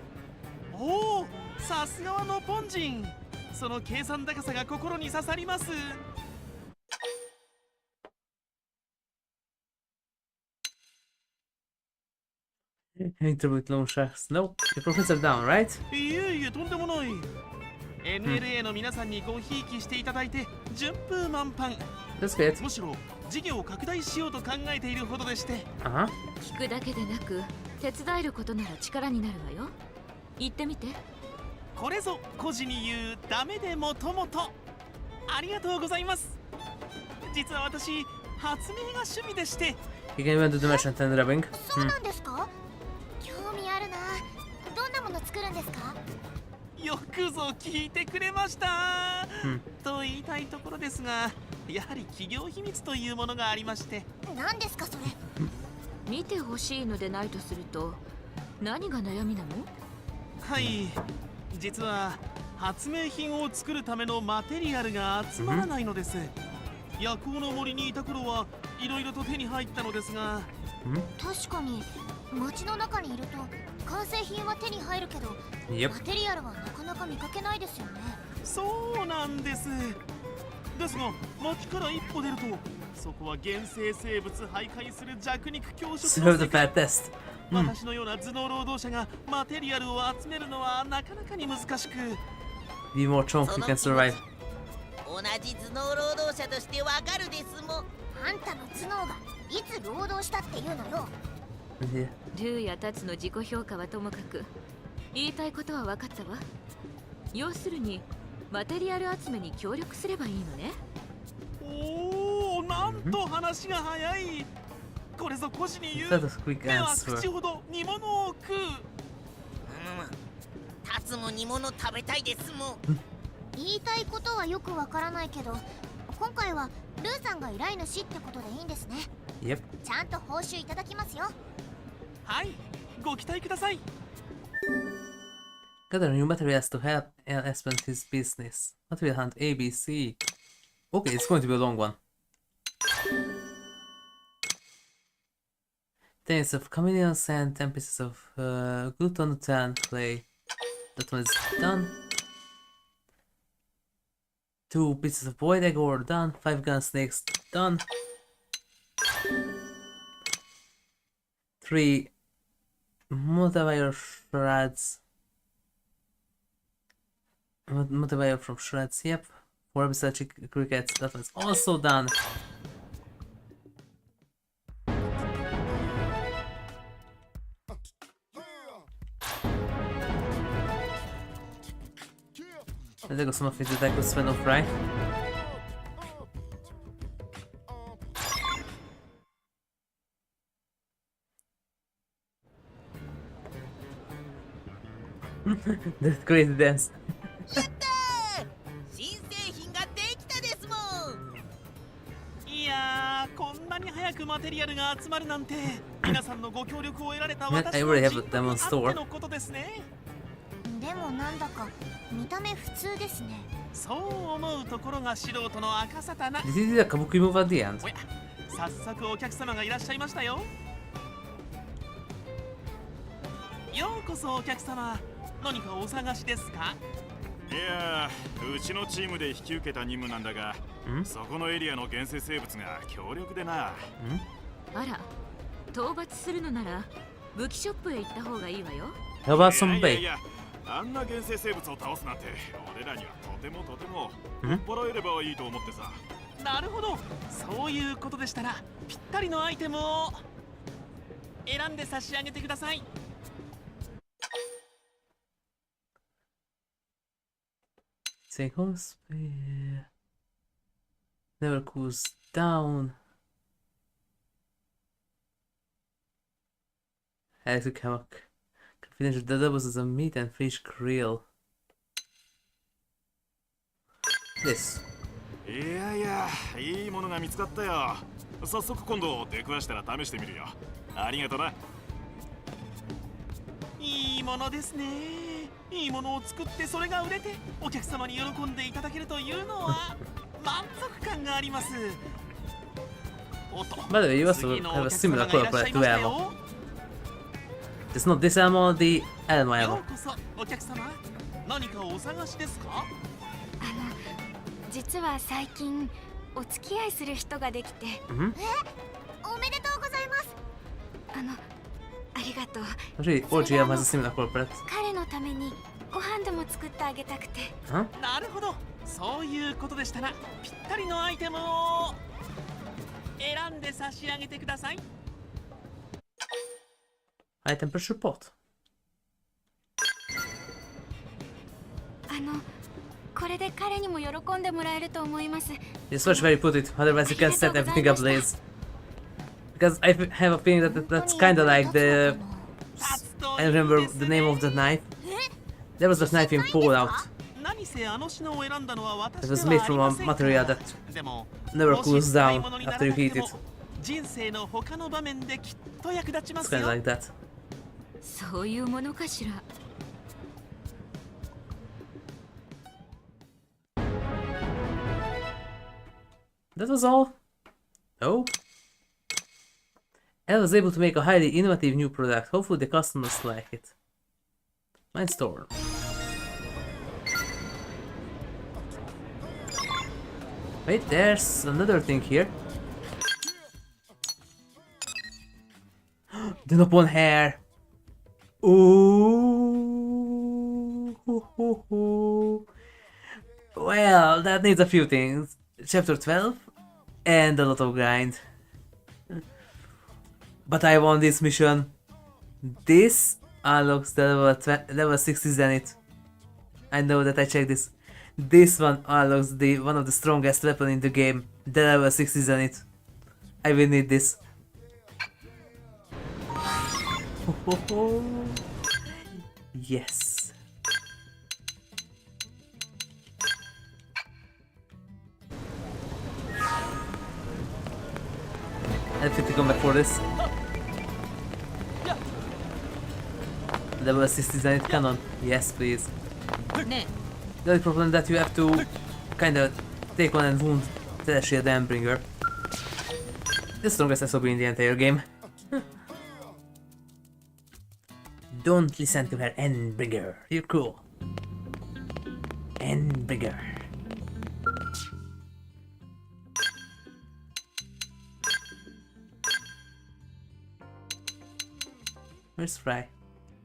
おお、さすがはのポンジン。その計算高さが心に刺さります。Interpret loan sharks. No, your profits are down, right? いえいえ、とんでもない。NLA の皆さんにごひいきしていただいて順風満帆。 That's good. むしろ事業を拡大しようと考えているほどでして。Uh-huh. 聞くだけでなく手伝えることなら力になるわよ。言ってみて。これぞ孤児に言うダメでもともと。ありがとうございます。実は私発明が趣味でして。 You can even do the merchant and rubbing. そうなんですか？興味あるな。どんなもの作るんですか？よくぞ聞いてくれました、と言いたいところですが、やはり企業秘密というものがありまして。何ですかそれ？見てほしいのでないとすると何が悩みなの？はい、実は発明品を作るためのマテリアルが集まらないのです。夜行の森にいた頃はいろいろと手に入ったのですが、確かに街の中にいると完成品は手に入るけど、Yep. マテリアルはなかなか見かけないですよね。そうなんです。ですが街から一歩出ると、そこは原生生物徘徊する弱肉強食 So の the 世界。 fat test. 私のような頭脳労働者がマテリアルを集めるのはなかなかに難しく。 Be more chunk, you can survive. 同じ頭脳労働者としてわかるですもん。あんたの頭脳がいつ労働したっていうのよ。Yeah. ルーやタツの自己評価はともかく言いたいことは分かったわ。要するにマテリアル集めに協力すればいいのね。おお、なんと話が早い。これぞ孤児に言う That was a quick 目は answer. 口ほど煮物を食う。タツも煮物食べたいですもん。言いたいことはよくわからないけど、今回はルーさんが依頼主ってことでいいんですね。 Yep. ちゃんと報酬いただきますよ。はい、ご期待ください。 Gather new materials to help expand his business. Material hunt ABC. Okay, it's going to be a long one. 10 pieces of chameleon sand, 10 pieces of gluten, 10 clay. That one is done. 2 pieces of void egg ore done. 5 gun snakes done. 3 multiwire shreds. Multiwire from shreds, yep. 4 research crickets, that one's also done. Dlatego są ofiary tego Sven of Frye. That crazy dance. 新製品ができたですもん。いやー、こんなに早くマテリアルが集まるなんて、皆さんのご協力を得られた I 私の already 人 have a 格 demon にあっ store. てのことですね。でもなんだか見た目普通ですね。そう思うところが素人の赤さだな。 Did he do a kabuki move at the end? おや、早速お客様がいらっしゃいましたよ。ようこそお客様。何かお探しですか？いやー、うちのチームで引き受けた任務なんだが、そこのエリアの原生生物が強力でな。あら、討伐するのなら武器ショップへ行った方がいいわよ。 How about some いや bait? いや、あんな原生生物を倒すなんて俺らにはとても取っ払えればいいと思ってさ。なるほど、そういうことでしたらぴったりのアイテムを選んで差し上げてください。Take home spear. Never cools down. Electric hammock. Can finish the doubles as a meat and fish grill. This. いやいや、いいものが見つかったよ。早速今度出くわしたら試してみるよ。ありがとな。いいものですね。いいものを作ってそれが売れてお客様に喜んでいただけるというのは満足感があります。おっと、 By the way, you also 次の have お a 客様 similar がいらっ color しゃい palette ま to した Emo. よ。 It's not this Emo, the Elmo よ Emo. うこそお客様、何かお探しですか？実は最近お付き合いする人ができて、 Mm-hmm. おめでとうございます。ありがとう。 Actually, all GM has a similar color palette. 彼のためにご飯でも作ってあげたくて。 Huh? なるほど、そういうことでしたらぴったりのアイテムを選んで差し上げてください。 High temperature pot. これで彼にも喜んでもらえると思います。 Just watch where you put it, otherwise you can't set everything ablaze. Because I have a feeling that that's kind of like the... I don't remember the name of the knife. There was that knife in Fallout. 何せあの品を選んだのは私 It で was は made あり from ま a せんから。 material that でも never もし cools 使い down 物になら after な you くて heat も it. 人生の他の場面できっと役立ちま It's す kind よ。 of like that. そういうものかしら。 That was all? Oh? I was able to make a highly innovative new product. Hopefully the customers like it. Mindstorm. Wait, there's another thing here. The Nopon hair! Ooh! Well, that needs a few things. Chapter 12 and a lot of grind. But I won this mission. This unlocks the level 60 Zenith. I know that I checked this. This one unlocks one of the strongest weapon in the game, the level 60 Zenith. I will need this. Yes. I have to come back for this. Level 60 Zenith cannon. Yes, please. ね The only problem that you have to kinda take on and wound the shield Endbringer. The strongest SOB in the entire game. Don't listen to her, Endbringer. You're cool. Endbringer. Where's Frye?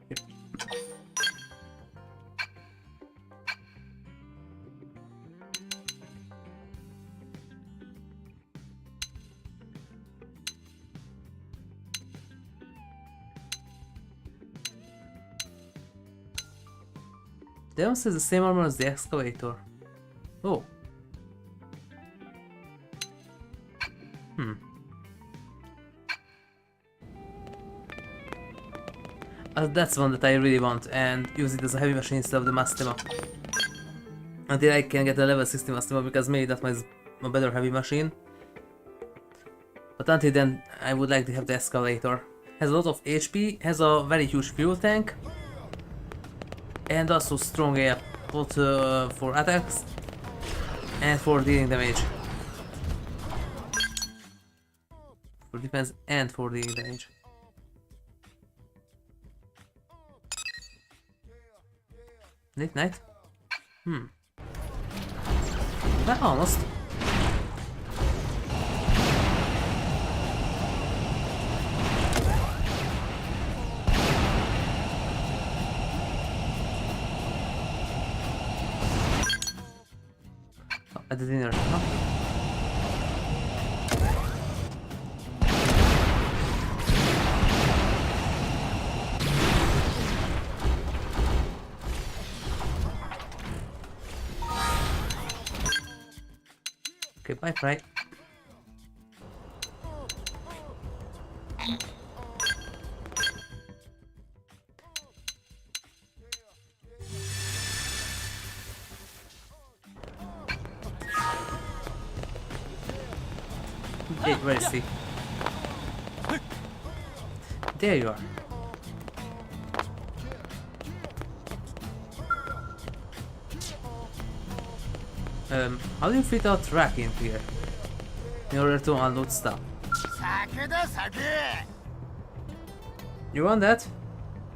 Here. They almost has the same armor as the excavator. Oh. That's one that I really want and use it as a heavy machine instead of the Mastema. Until I can get a level 60 Mastema, because maybe that is a better heavy machine. But until then, I would like to have the excavator. Has a lot of HP, has a very huge fuel tank, and also strong AF, both for attacks and for dealing damage. For defense and for dealing damage. Late night? Well, almost. Oh, at the dinner, huh? Okay, bye, Frye. Where is he? There you are. How do you fit a track in here? In order to unload stuff. You want that?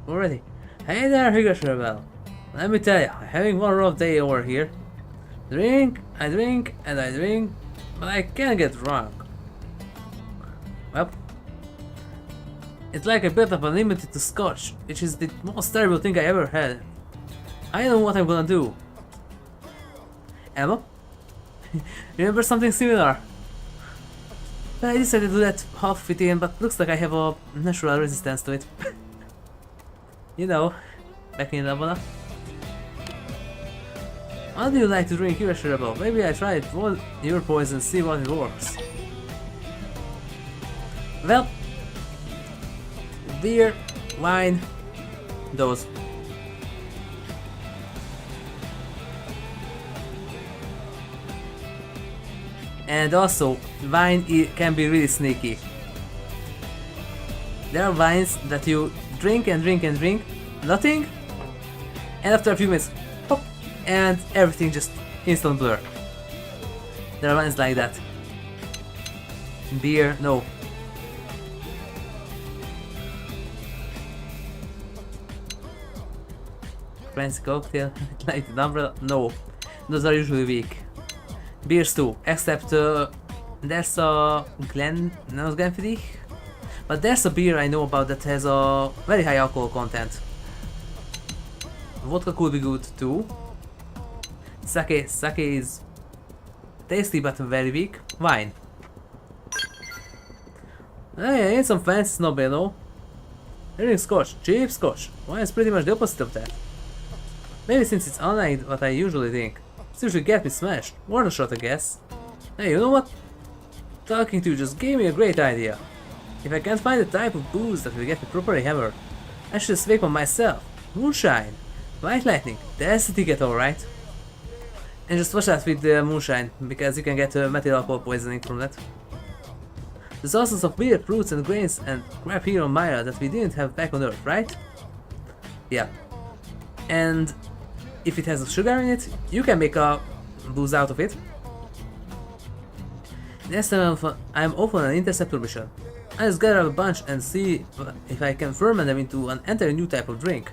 Already. Hey there, HigurashiRebel. Let me tell you, I'm having one rough day over here. I drink, and I drink, but I can't get drunk. Well, it's like I built up unlimited to scotch, which is the most terrible thing I ever had. I don't know what I'm gonna do. Emma? Remember something similar? I decided to do that half fit in, but looks like I have a natural resistance to it. You know, back in Lavola. How do you like to drink, HigurashiRebel? Maybe I try it all your poison, see what it works. Well, beer, wine, those. And also, wine can be really sneaky. There are wines that you drink and drink and drink, nothing, and after a few minutes, pop, and everything just instant blur. There are wines like that. Beer, no. Fancy cocktail, like the umbrella, no. Those are usually weak. Beers too, except there's a Glenfiddich, but there's a beer I know about that has a very high alcohol content. Vodka could be good too. Sake is tasty but very weak. Wine. Hey, I need some fancy snob, you know. Drinking scotch, cheap scotch. Wine is pretty much the opposite of that. Maybe since it's unlike what I usually think. It usually gets me smashed. More than shot, I guess. Hey, you know what? Talking to you just gave me a great idea. If I can't find the type of booze that will get me properly hammered, I should just make one myself. Moonshine. White lightning. That's the ticket, alright. And just watch out with the moonshine, because you can get methyl alcohol poisoning from that. There's also some weird fruits and grains and crap here on Myra that we didn't have back on Earth, right? Yeah. And if it has sugar in it, you can make a booze out of it. Next time I'm off on an interceptor mission. I just gather up a bunch and see if I can ferment them into an entirely new type of drink.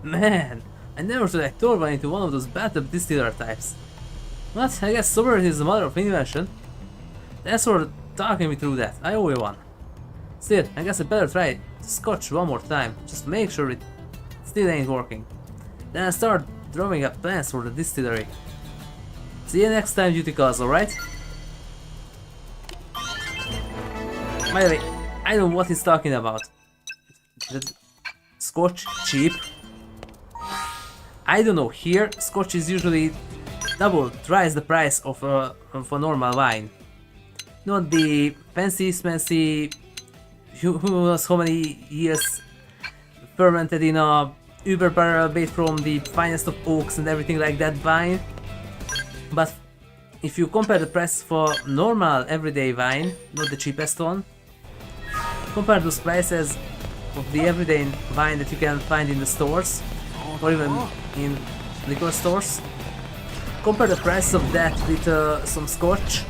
Man, I never thought I turned one into one of those bathtub distiller types. But I guess sobriety is the mother of invention. Thanks for talking me through that, I owe you one. Still, I guess I better try scotch one more time, just to make sure it still ain't working. Then I start drawing up plans for the distillery. See you next time, duty calls, alright? By the way, I don't know what he's talking about. The scotch cheap? I don't know, here scotch is usually double, thrice the price of a normal wine. Not the fancy smancy, who knows how many years fermented in a Uber barrel made from the finest of oaks and everything like that wine. But if you compare the price for normal everyday wine, not the cheapest one, compare those prices of the everyday wine that you can find in the stores, or even in liquor stores, compare the price of that with some scotch.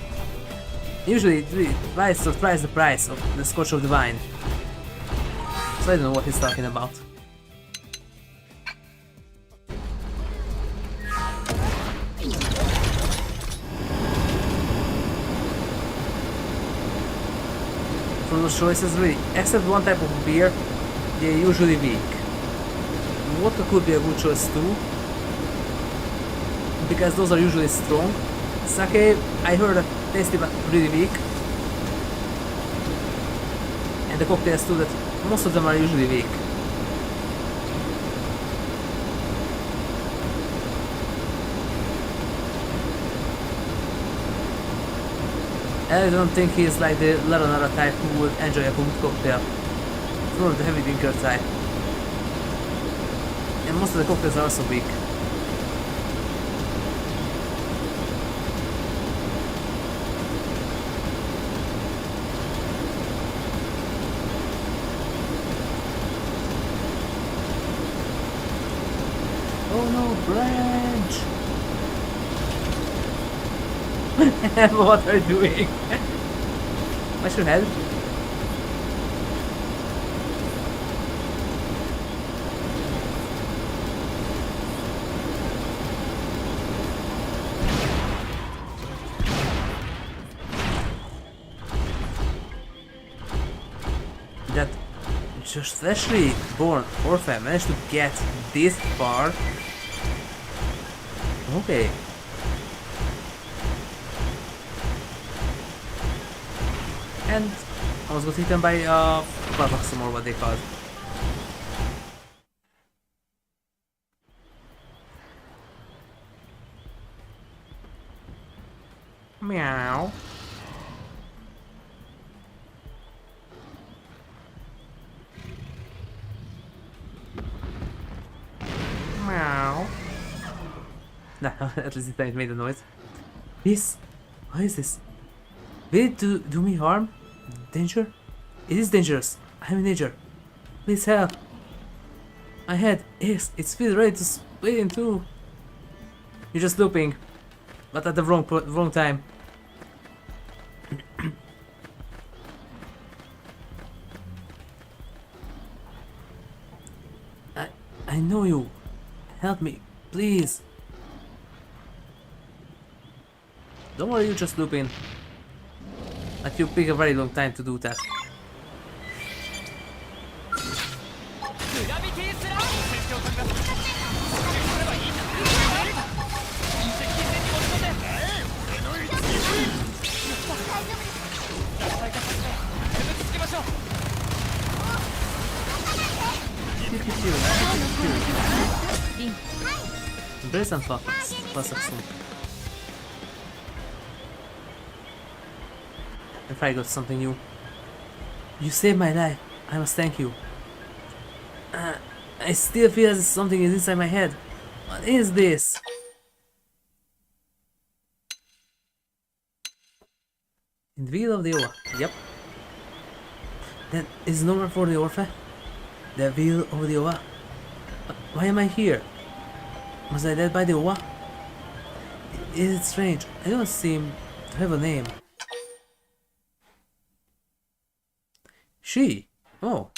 Usually twice or thrice the price of the scotch of the wine. So I don't know what he's talking about. From those choices, really, except one type of beer, they're usually weak. Vodka could be a good choice too, because those are usually strong. Sake, I heard that tasty but really weak. And the cocktails too, that most of them are usually weak. I don't think he's like the Laranara type who would enjoy a good cocktail. He's more of the heavy drinker type. And most of the cocktails are also weak. Oh no, branch! What are you doing? I should help. That just freshly born orphan managed to get this far. Okay. And I was got eaten by Buttocks or what they called. Meow. Meow. Nah, at least it made a noise. This? What is this? Will it do me harm? Danger? It is dangerous. I'm in danger. Please help. My head, yes, it's feels ready to split in two. You're just looping, but at the wrong time. I know you. Help me, please. Don't worry, you're just looping. Like you pick a very long time to do that. Embrace and focus. If I got something new. You saved my life. I must thank you. I still feel as if something is inside my head. What is this? In the wheel of the Oa. Yep. That is nowhere for the Orphan. The wheel of the Oa. Why am I here? Was I led by the Oa? Is it strange? I don't seem to have a name. She? Oh.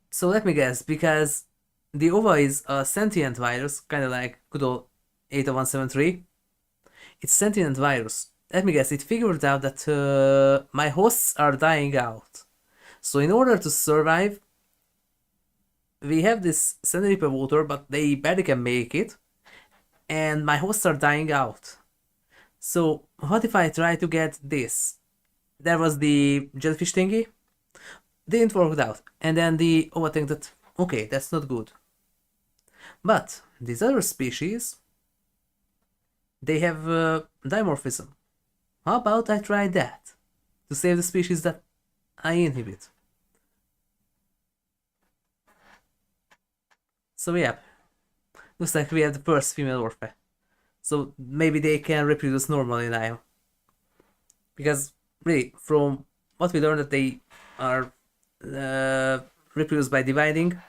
So let me guess, because the OVA is a sentient virus, kinda like good old 80173. It's sentient virus. Let me guess, it figured out that my hosts are dying out. So in order to survive, we have this sanity per water, but they barely can make it. And my hosts are dying out. So what if I try to get this? There was the jellyfish thingy. Didn't work out. And then the overthink that, okay, that's not good. But these other species, they have dimorphism. How about I try that? To save the species that I inhibit. So yeah, looks like we have the first female Orphe. So maybe they can reproduce normally now. Because really, from what we learned, that they are reproduced by dividing,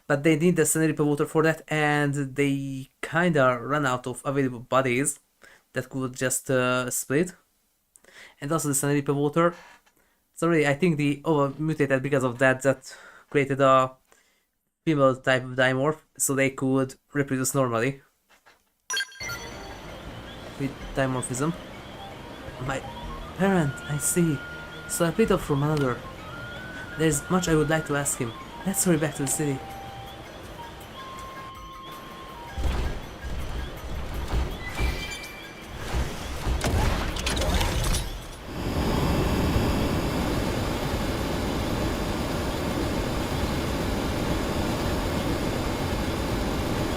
but they need the sanity per water for that, and they kinda run out of available bodies that could just split. And also the sanity per water. So really, I think the over mutated because of that, that created a female type of dimorph, so they could reproduce normally. With dimorphism. My parent, I see. So I picked up from another. There's much I would like to ask him. Let's hurry back to the city.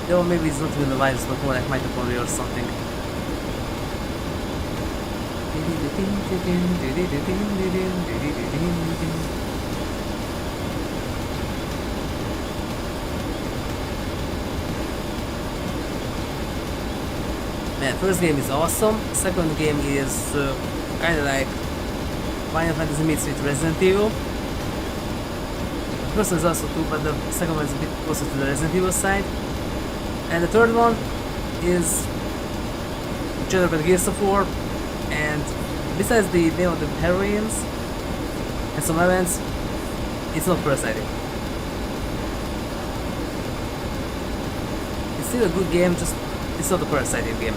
Though maybe it's not even a virus, but more like mitochondria or something. Man, first game is awesome. Second game is kinda like Final Fantasy meets with Resident Evil. first one is also 2, but the second one is a bit closer to the Resident Evil side. And the third one is general Gears of War, and besides the name of the heroines and some events, it's not parasitic. It's still a good game, just it's not a parasitic game.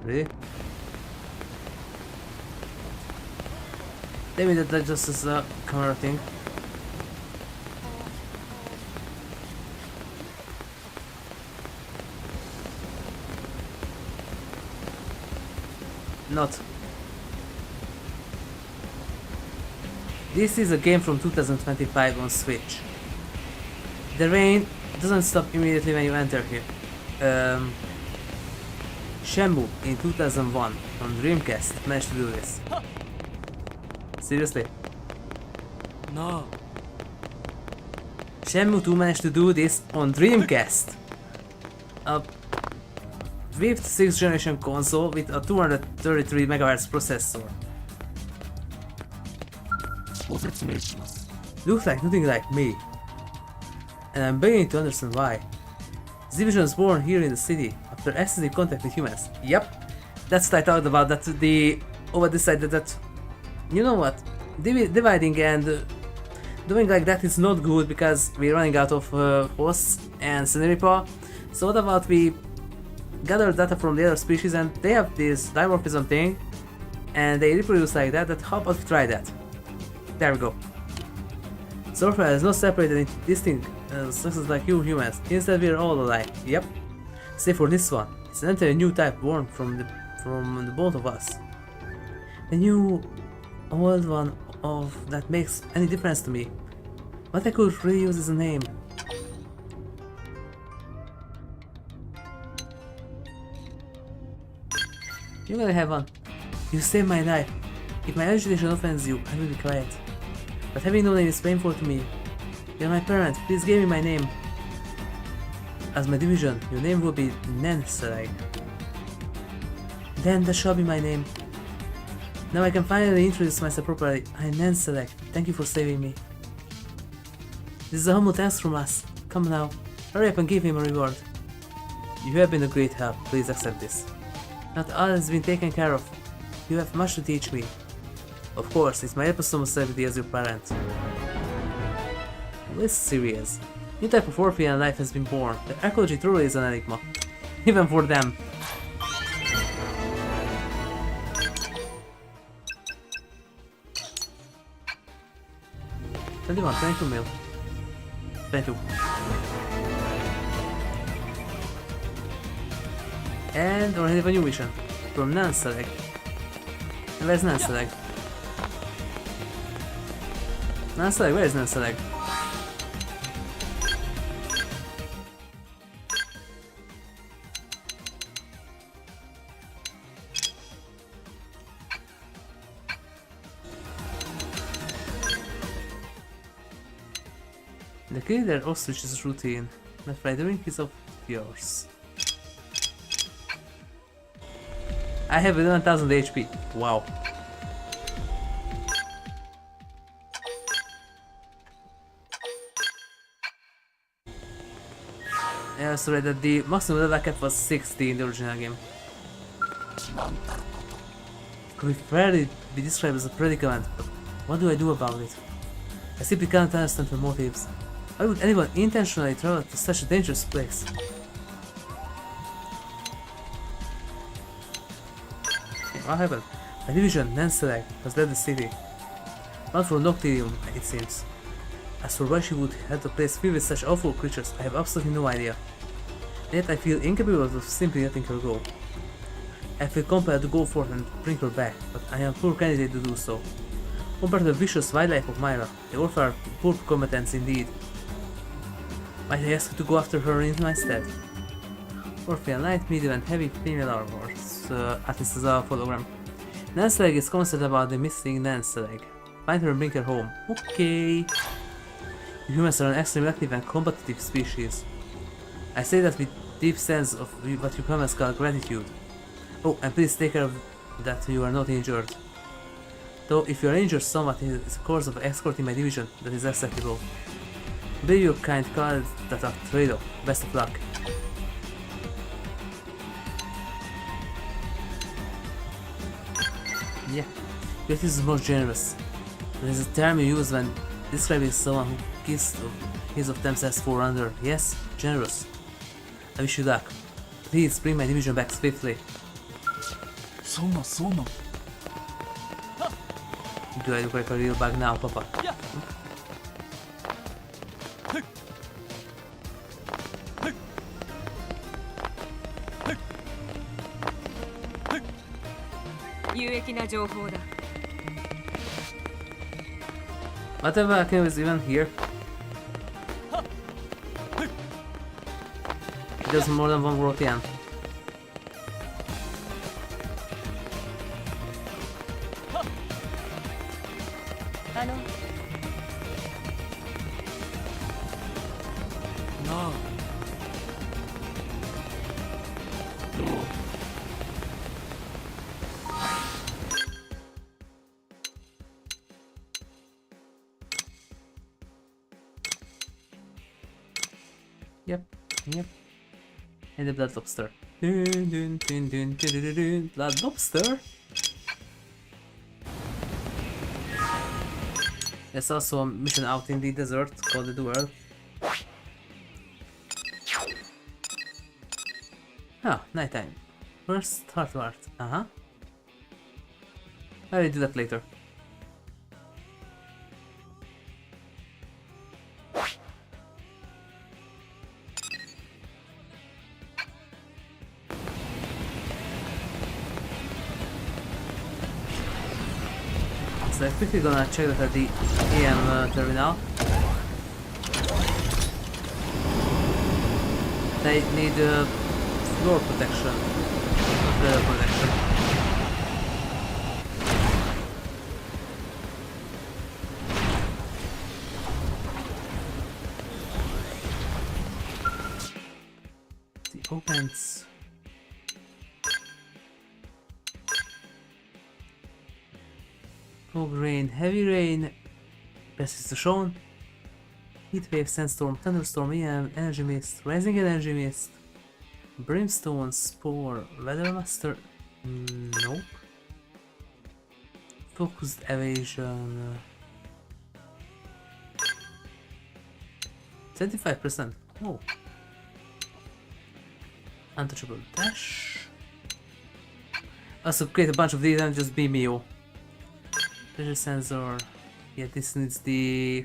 Really? Maybe that just is a camera thing. Not. This is a game from 2025 on Switch. The rain doesn't stop immediately when you enter here. Shenmue in 2001 on Dreamcast managed to do this. Seriously? No. Shenmue 2 managed to do this on Dreamcast. A 5th, 6th generation console with a 233 MHz processor. Looks like nothing like me. And I'm beginning to understand why. This division was born here in the city after extensive contact with humans. Yep, that's what I talked about. That the over decided that, you know what, dividing and doing like that is not good because we're running out of hosts and scenario. So what about we gather data from the other species and they have this dimorphism thing and they reproduce like that. That how about we try that? There we go. Surfer is not separated into distinct sexes like you humans. Instead, we're all alike. Yep. Save for this one. It's an entirely new type born from the both of us. The new old one of that makes any difference to me. What I could really use is a name. You're gonna have one. You saved my life. If my agitation offends you, I will be quiet. But having no name is painful to me. You're my parent, please give me my name. As my division, your name will be Nenseleg. Then that shall be my name. Now I can finally introduce myself properly. I'm Nenseleg. Thank you for saving me. This is a humble thanks from us. Come now, hurry up and give him a reward. You have been a great help, please accept this. Not all has been taken care of. You have much to teach me. Of course, it's my responsibility as your parent. Let's serious. New type of Wrothian life has been born. The ecology truly is an enigma. Even for them. $21, 22 mil. 22. And already have a new mission. From Nenseleg. And where's Nenseleg? Nenseleg, where is Nenseleg? The killer ostrich is Wrothian. That frightening is of yours. I have 11,000 HP. Wow. Yeah, sorry that the maximum level cap was 60 in the original game. Could fairly be described as a predicament, but what do I do about it? I simply can't understand her motives. Why would anyone intentionally travel to such a dangerous place? Okay, what happened? My division, Nenseleg, has left the city. Not for Noctirium, it seems. As for why she would have to place filled with such awful creatures, I have absolutely no idea. Yet I feel incapable of simply letting her go. I feel compelled to go forth and bring her back, but I am a poor candidate to do so. Compared to the vicious wildlife of Myra, the Orph are poor combatants indeed. Might I ask you to go after her in my stead? Wrothian light, medium and heavy female armor. At least as a hologram. Nanceleg is concerned about the missing Nanceleg. Find her and bring her home. Okay. You humans are an extremely active and combative species. I say that with deep sense of what you humans call gratitude. Oh, and please take care of that you are not injured. Though if you are injured somewhat in the course of escorting my division, that is acceptable. Be your kind call that a trade-off. Best of luck. Yeah, but this is more generous. There is a term you use when describing someone who gives of themselves for under. Yes, generous. I wish you luck. Please bring my division back swiftly. Do I look like a real bug now, Papa? Whatever I can is even here. There's more than one Wrothian. No. Yep. And the blood lobster. Blood lobster? There's also a mission out in the desert called the duel. Ah, nighttime. First heart to heart. I will do that later. So I'm quickly gonna check that at the AM terminal. They need floor protection, not weather protection. The opens. Fog, rain, heavy rain, best is shown. Heat wave, sandstorm, thunderstorm, EM, energy mist, rising energy mist, brimstone, spore, weathermaster, nope. Focused evasion, 25%. Oh. Untouchable dash. Also create a bunch of these and just be Mio. Pressure sensor. Yeah, this needs the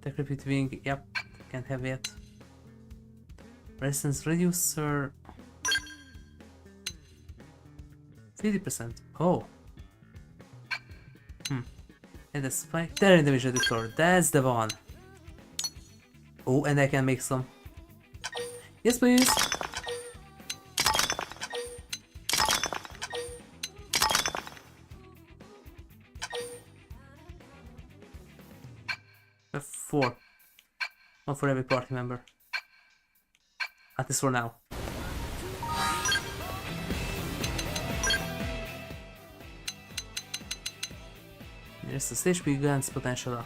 decrepit wing. Yep, can't have it. Resistance reducer. 50%. Oh. And the spike. Terror damage reductor. That's the one. Oh, and I can make some. Yes, please. Four. One for every party member. At least for now. There's the stage guns potential up.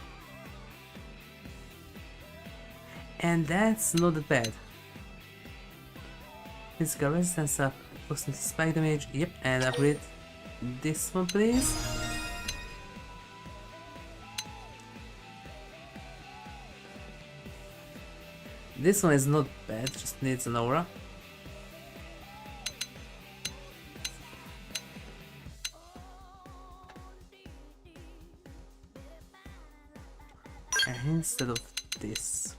And that's not that bad. Physical resistance up, constant spike damage, yep, and upgrade this one please. This one is not bad, just needs an aura. instead of this.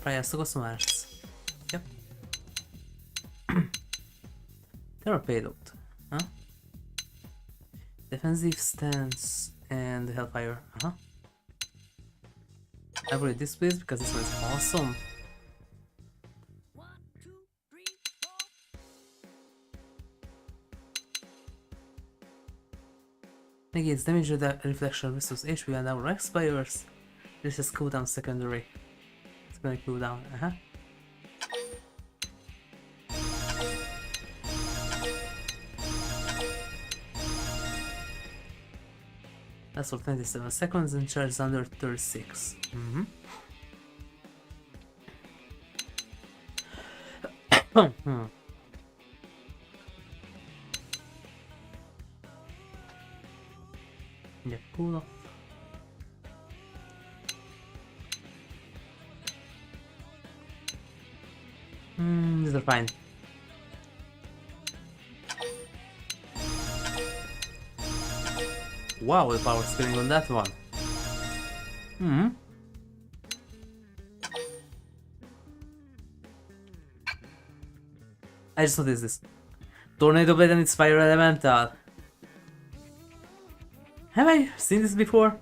Frye still got some arts. Yep. Terror payload. Huh? Defensive stance and Hellfire. I upgrade this please because this one is awesome. Negates damage reflection, restores HP when hour expires. This is cooldown secondary. It's gonna cool down. That's for 27 seconds and charges under 36. Yeah, cool off. These are fine. Wow, the power scaling on that one. I just noticed this. Tornado Blade and its Fire Elemental. Have I seen this before?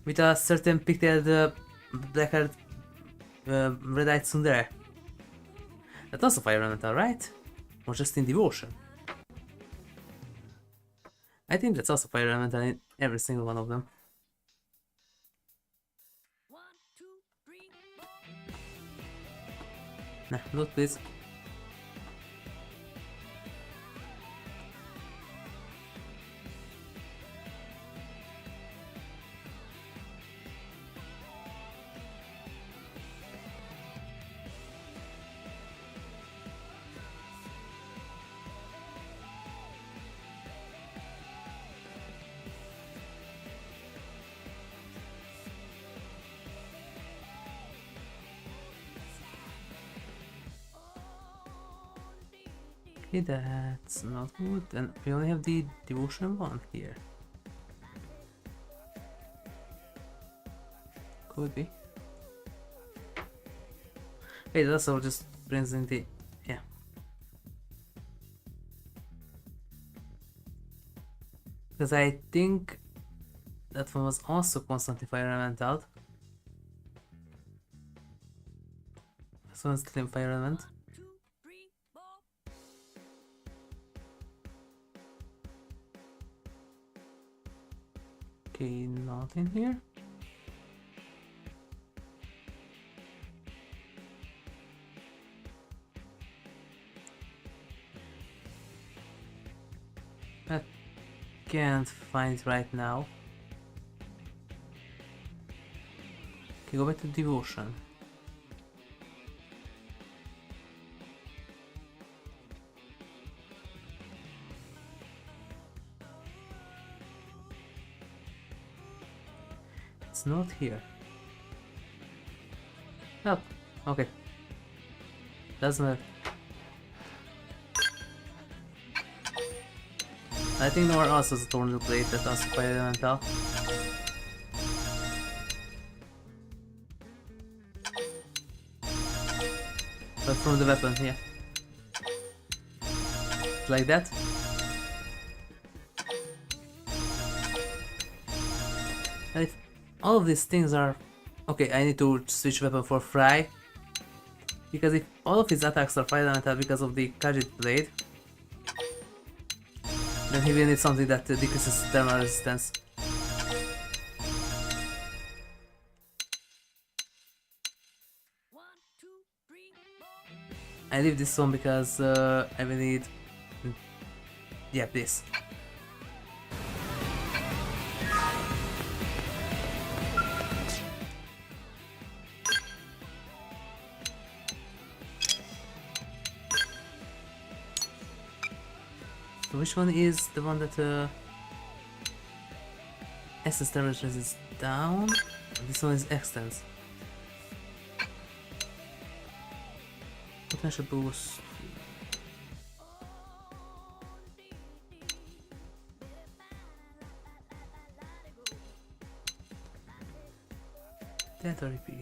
With a certain pigtailed black-haired red-eyed tsundere. That's also Fire Elemental, right? Or just in Devotion? I think that's also Fire Elemental in every single one of them. Nah, loot please. Okay, that's not good. And we only have the devotion one here. Could be. Wait, that also just brings in the... yeah. Because I think that one was also constantly Fire Elemental. This one's still Fire Element. Okay, not in here. I can't find it right now. Okay, go back to Devotion. It's not here. Oh, okay. Doesn't matter. I think there also is a Tornado Blade that also Fire Elemental. But from the weapon, yeah. Like that. And if all of these things are... okay, I need to switch weapon for Frye. Because if all of his attacks are Fire Elemental because of the Khajiit Blade, then he will need something that decreases thermal resistance. I leave this one because I will need... yeah, this. So which one is the one that essence damage is down? This one is extends. Potential boost. Territory P.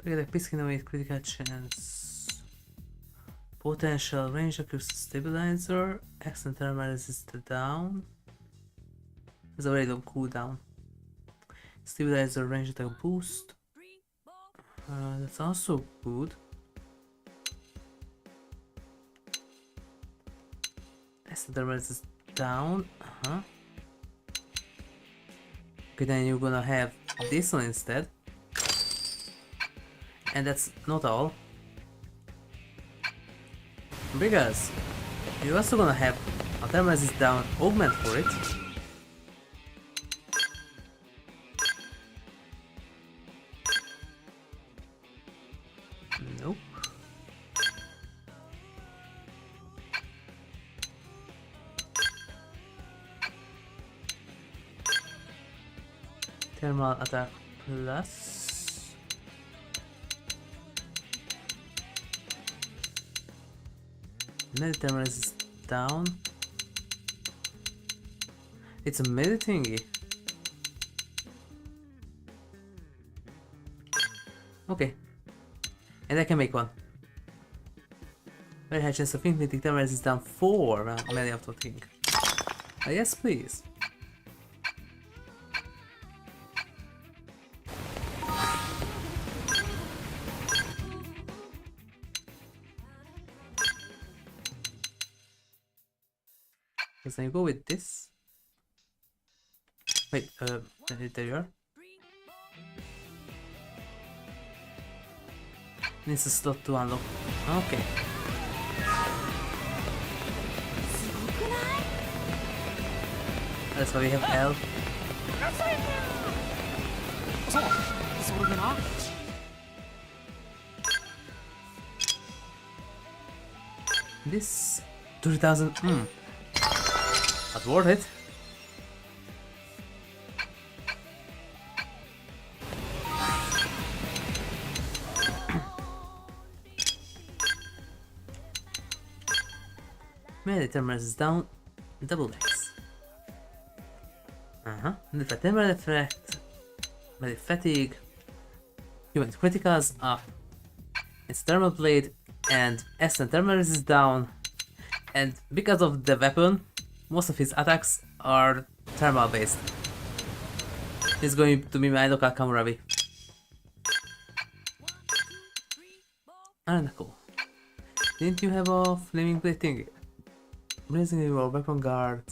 Target Piscinate critical chance. Potential range accuracy stabilizer. Excellent thermal resistor down. It's a very low cooldown. Stabilizer range attack boost. That's also good. Excellent thermal resist down. Okay, then you're gonna have this one instead. And that's not all. Because you're also gonna have a thermal resist down augment for it. Nope. Thermal attack plus. Thermal resist down. It's a medi thingy. Okay. And I can make one. Very high chance of inflicting thermal resist down 4 many auto thing. Yes, please. Then you go with this. Wait, there you are. Needs a slot to unlock. Okay. That's why we have L. This 3000. That's worth it. Melee thermal is down, double X. The thermal effect, melee fatigue, human criticals up. It's thermal blade and S and thermal is down. And because of the weapon, most of his attacks are thermal based. He's going to be my local Kamurabi. And cool. Didn't you have a flaming blade thingy? Blazing your weapon guard.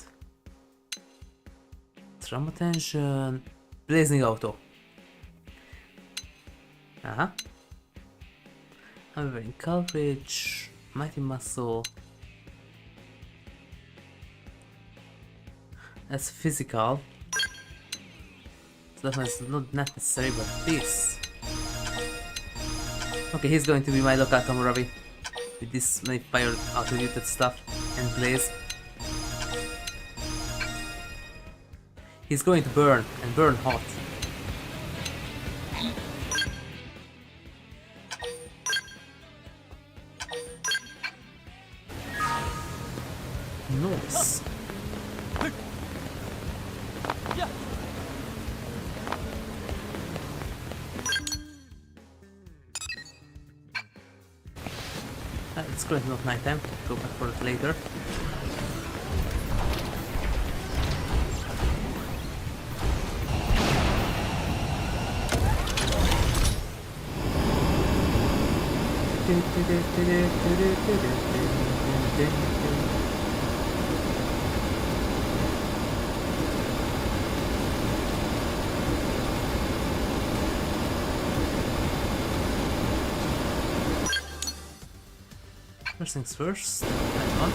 Trauma tension. Blazing auto. I'm wearing coverage. Mighty muscle. That's physical. So that one's not necessary, but this. Okay, he's going to be my local Kamurabi. With this many fire attributed stuff and blaze. He's going to burn and burn hot. Nice. It's currently not nighttime. Go back for it later. First things first, hang on.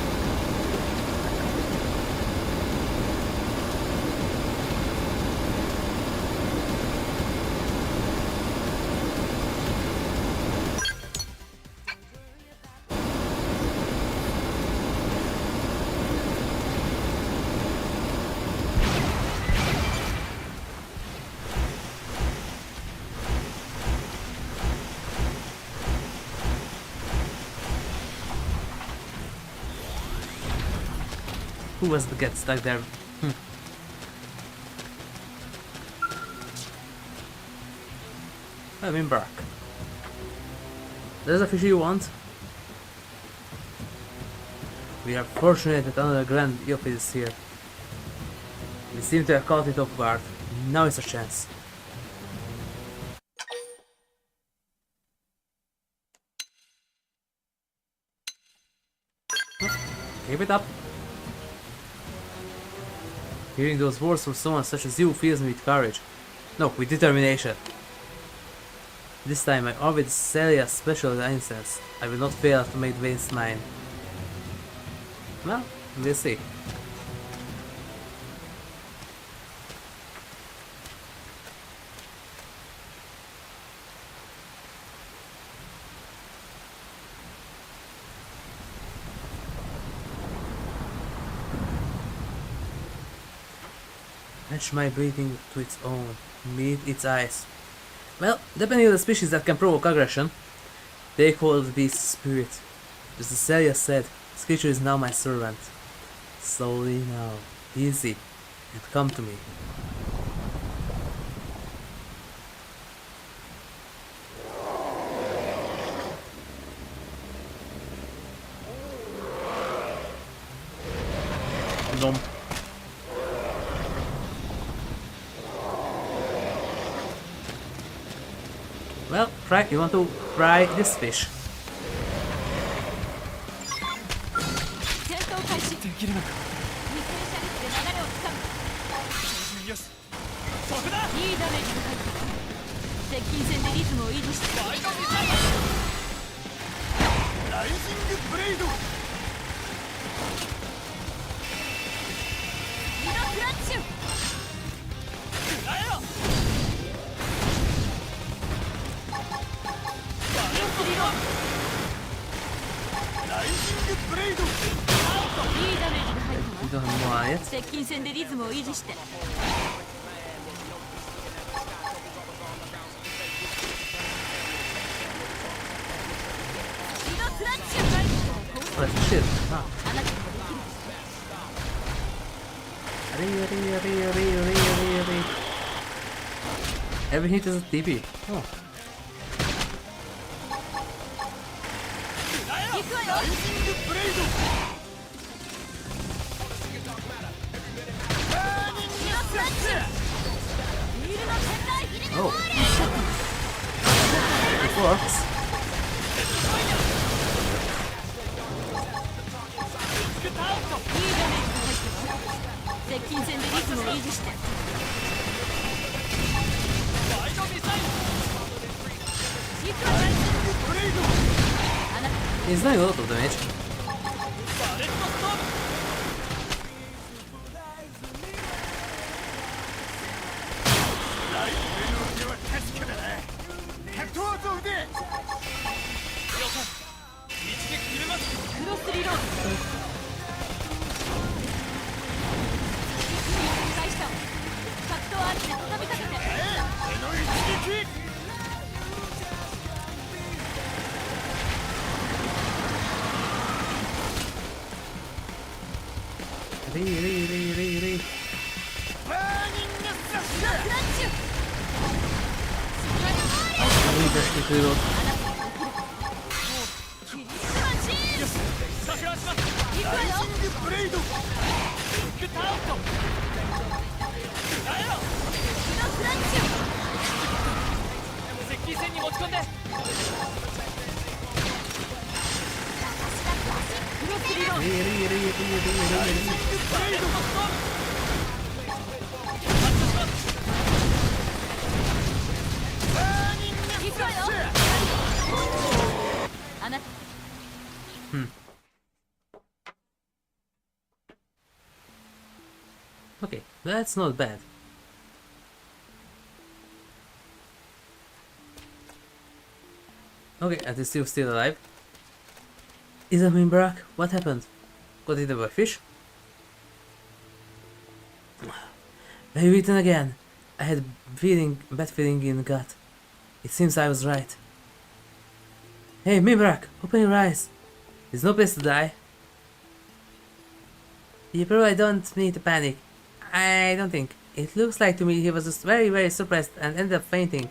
Who was the get stuck there? I'm in Brock. There's a fish you want? We are fortunate that another grand Yop is here. We seem to have caught it off guard. Now is a chance. Keep it up. Hearing those words from someone such as you fills me with courage. No, with determination. This time I arm with Celia's special incense. I will not fail to make waste mine. Well, we'll see. Match my breathing to its own. Meet its eyes. Well, depending on the species that can provoke aggression, they call the beast spirit. Just as Celia said, this creature is now my servant. Slowly now, easy, and come to me. Nom. Well, Frank, you want to fry this fish? 戦闘開始。できるのか。二戦車列で流れをつかむ。よし。そこだ。いいダメージが入ったわ。接近戦でリズムを維持して。ワイドミサイル。ライジングブレイド。ミドクラッシュ。くらえろ。ライジングブレイド。いいダメージが入ったわ。 We don't have more yet. 接近戦でリズムを維持して。ミドクラッシュ。 Oh, that's shit. Ah. あなたにもできる。 Every hit is a TP. Oh. 行くわよ。ライジングブレイド。バーニングスラッシュ。ヒールの天台。 Oh. It works. スクタウト。いいダメージが入ったわ。接近戦でリズムを維持して。ワイドミサイル。行くわよ。ライジングブレイド。あなた。 He's doing a lot of damage. バレットストーム。ライフへの腕は確かだな。格闘と腕。了解。一撃入れます。クロスリロード。一気に返したわ。格闘アーチで畳みかけて。手の一撃。 Re. バーニングスラッシュ。クラッシュ。 I need just to reload. キリスマシーン。よし、錯乱します。行くわよ。ライジングブレイド。スクタウト。くらえろ。ミドクラッシュ。接近戦に持ち込んで。クロスリロード。バレットストーム。発射します。バーニングスラッシュ。行くわよ。あなた。 Okay, that's not bad. Okay, and he's still alive. Is that Mimbarak? What happened? Got eaten by fish? Maybe eaten again. I had bad feeling in the gut. It seems I was right. Hey, Mimbarak, open your eyes. There's no place to die. You probably don't need to panic. I don't think. It looks like to me he was just very surprised and ended up fainting.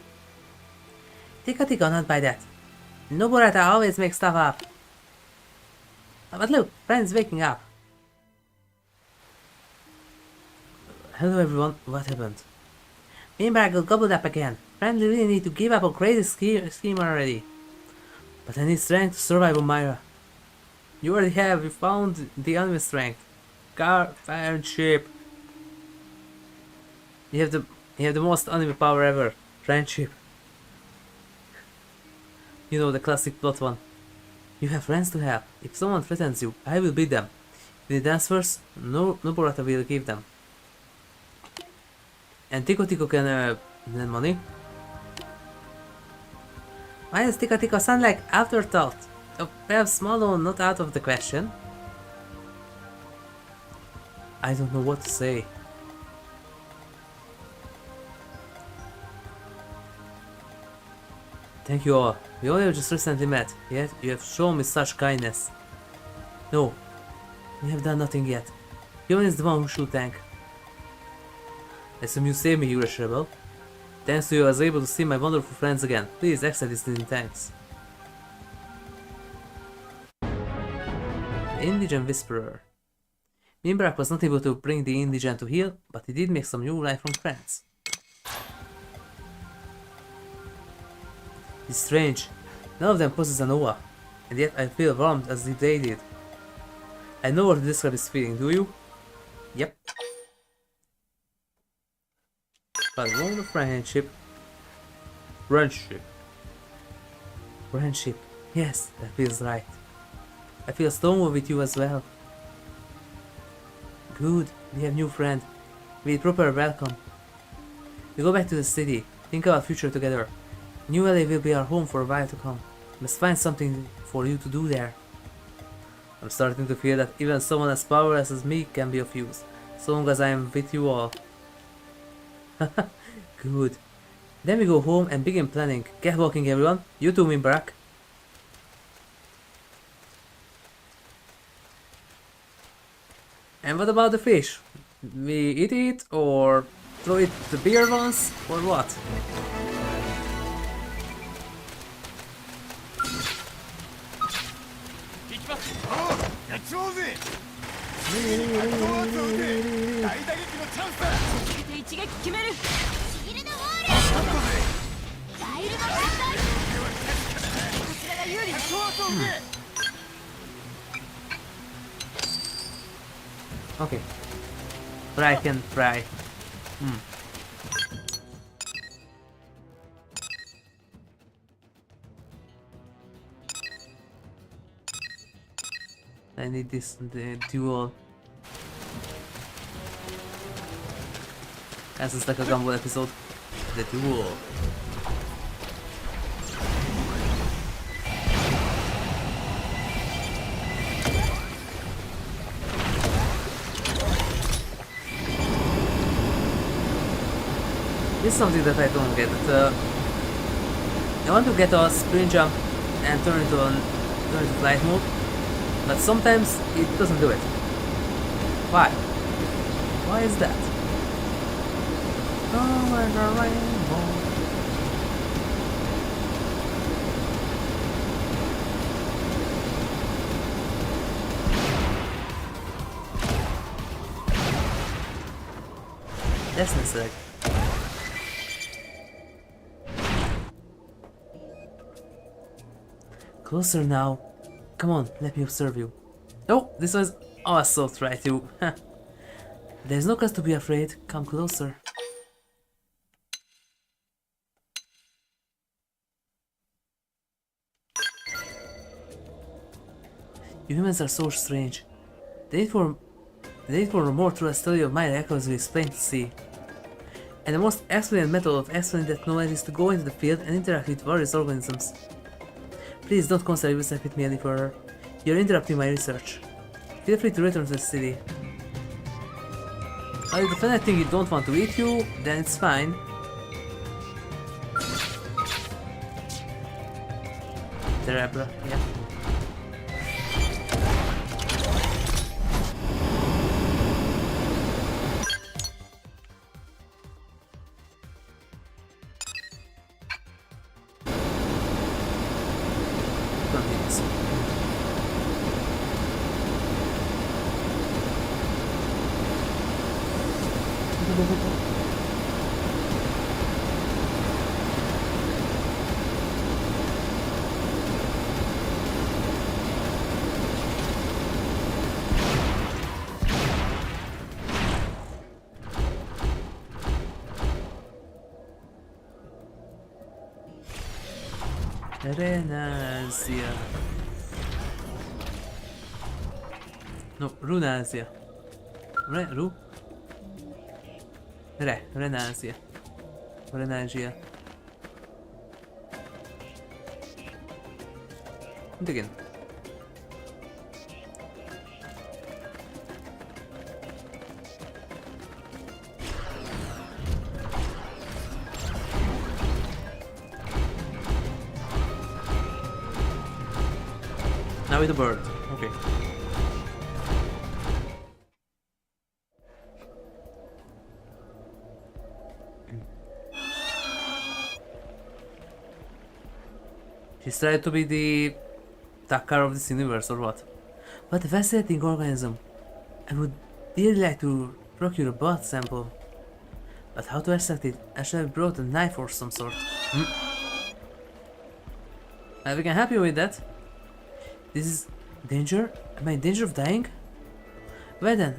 Tika, not by that. Noborata always makes stuff up. But look, friend's waking up. Hello everyone, what happened? Meanwhile, got gobbled up again. Friend really need to give up a crazy scheme already. But I need strength to survive on Myra. You already have, we found the enemy strength. Car, fire and ship. You have the most enemy power ever. Friendship. You know the classic plot one. You have friends to help. If someone threatens you, I will beat them. If you need answers, no Borata will give them. And Tico can lend money. Why does Tico sound like afterthought? Perhaps Small not out of the question. I don't know what to say. Thank you all. We only have just recently met, yet you have shown me such kindness. No, we have done nothing yet. Yoon is the one who should thank. I assume you saved me, HigurashiRebel. Thanks to you I was able to see my wonderful friends again. Please accept this in thanks. The Indigent Whisperer. Mimbarak was not able to bring the indigent to heal, but he did make some new lifelong friends. It's strange. None of them possess an aura, and yet I feel warmed as if they did. I know what to describe this feeling, do you? Yep. But one of friendship. Friendship. Yes, that feels right. I feel stonewall with you as well. Good, we have new friend. We need proper welcome. We go back to the city, think about future together. New LA will be our home for a while to come. Must find something for you to do there. I'm starting to feel that even someone as powerless as me can be of use, so long as I am with you all. Good. Then we go home and begin planning. Get walking everyone. You too, Mimbarak. And what about the fish? We eat it or throw it to the beer once or what? Okay. Fry can fry. I need this the duel. This is like a Gumball episode. The duel. This is something that I don't get. I want to get a sprint jump and turn it to flight mode, but sometimes it doesn't do it. Why? Why is that? Oh my god, rainbow. That's necessary. Closer now. Come on, let me observe you. Oh, this was also try to. There's no cause to be afraid. Come closer. You humans are so strange. The need for more through a study of my records will explain to see. And the most excellent method of explaining that knowledge is to go into the field and interact with various organisms. Please don't concern yourself with me any further. You're interrupting my research. Feel free to return to the city. If the fan think you don't want to eat you, then it's fine. Cerebra, yeah. birds. Renazia. No, Runazia. Renazia. Renagia. Dig in. Now with the bird. Okay. She's tried to be the Takar of this universe or what? What a fascinating organism. I would dearly like to procure a blood sample. But how to extract it? I should have brought a knife or some sort. We can help you with that. This is danger? Am I in danger of dying? Well then,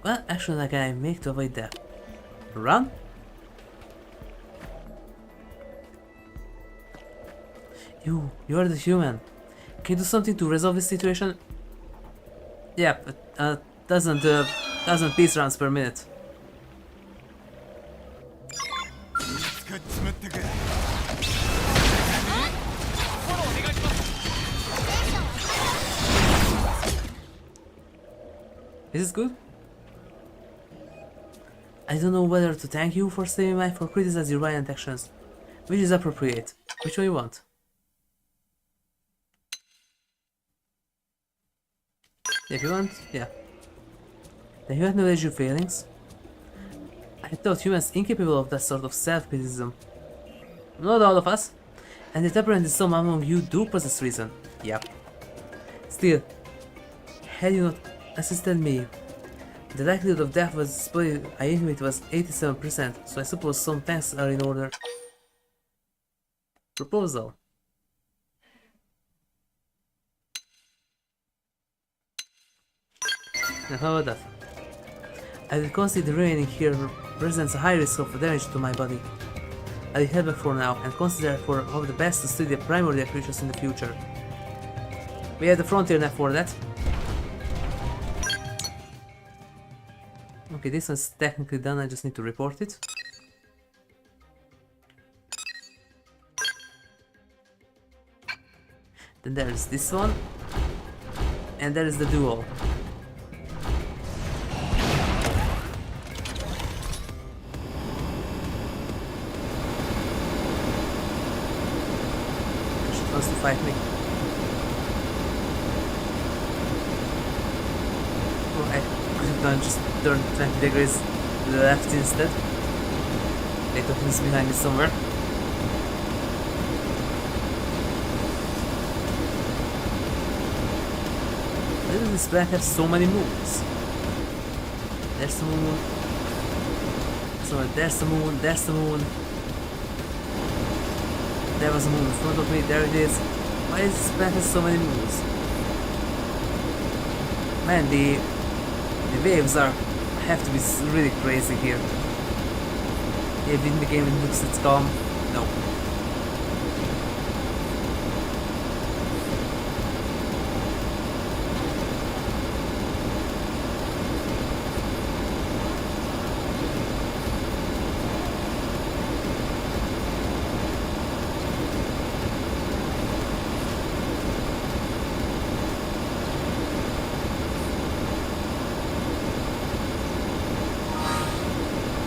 what action can I make to avoid that? Run? You are the human. Can you do something to resolve this situation? Yeah, doesn't peace rounds per minute. Is this good? I don't know whether to thank you for saving my life or criticize your violent actions. Which is appropriate? Which one you want? If you want, yeah. Then you acknowledge your failings. I thought humans incapable of that sort of self-criticism. Not all of us. And yet apparently some among you do possess reason. Yep. Still, had you not assisted me, the likelihood of death was split, I admit, was 87%, so I suppose some thanks are in order. Proposal. Now how about that? I will consider remaining here presents a high risk of damage to my body. I will head back for now and consider for how the best to study the primordial creatures in the future. We have the frontier now for that. Okay, this one's technically done, I just need to report it. Then there is this one. And there is the duel. She wants to fight me. Oh, I could have done just turn 20 degrees to the left instead. I thought he was behind me somewhere. Why does this plant have so many moons? There's the moon. So there's the moon, there's the moon. There was a moon in front of me, there it is. Why does this plant have so many moons? Man, the waves have to be really crazy here. If in the game it looks it's calm, no.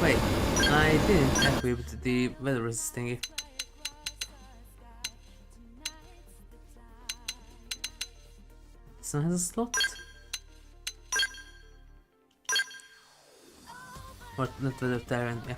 Wait, I didn't equip the weather resist thingy. This one has a slot? Or not weather tyrant, yeah.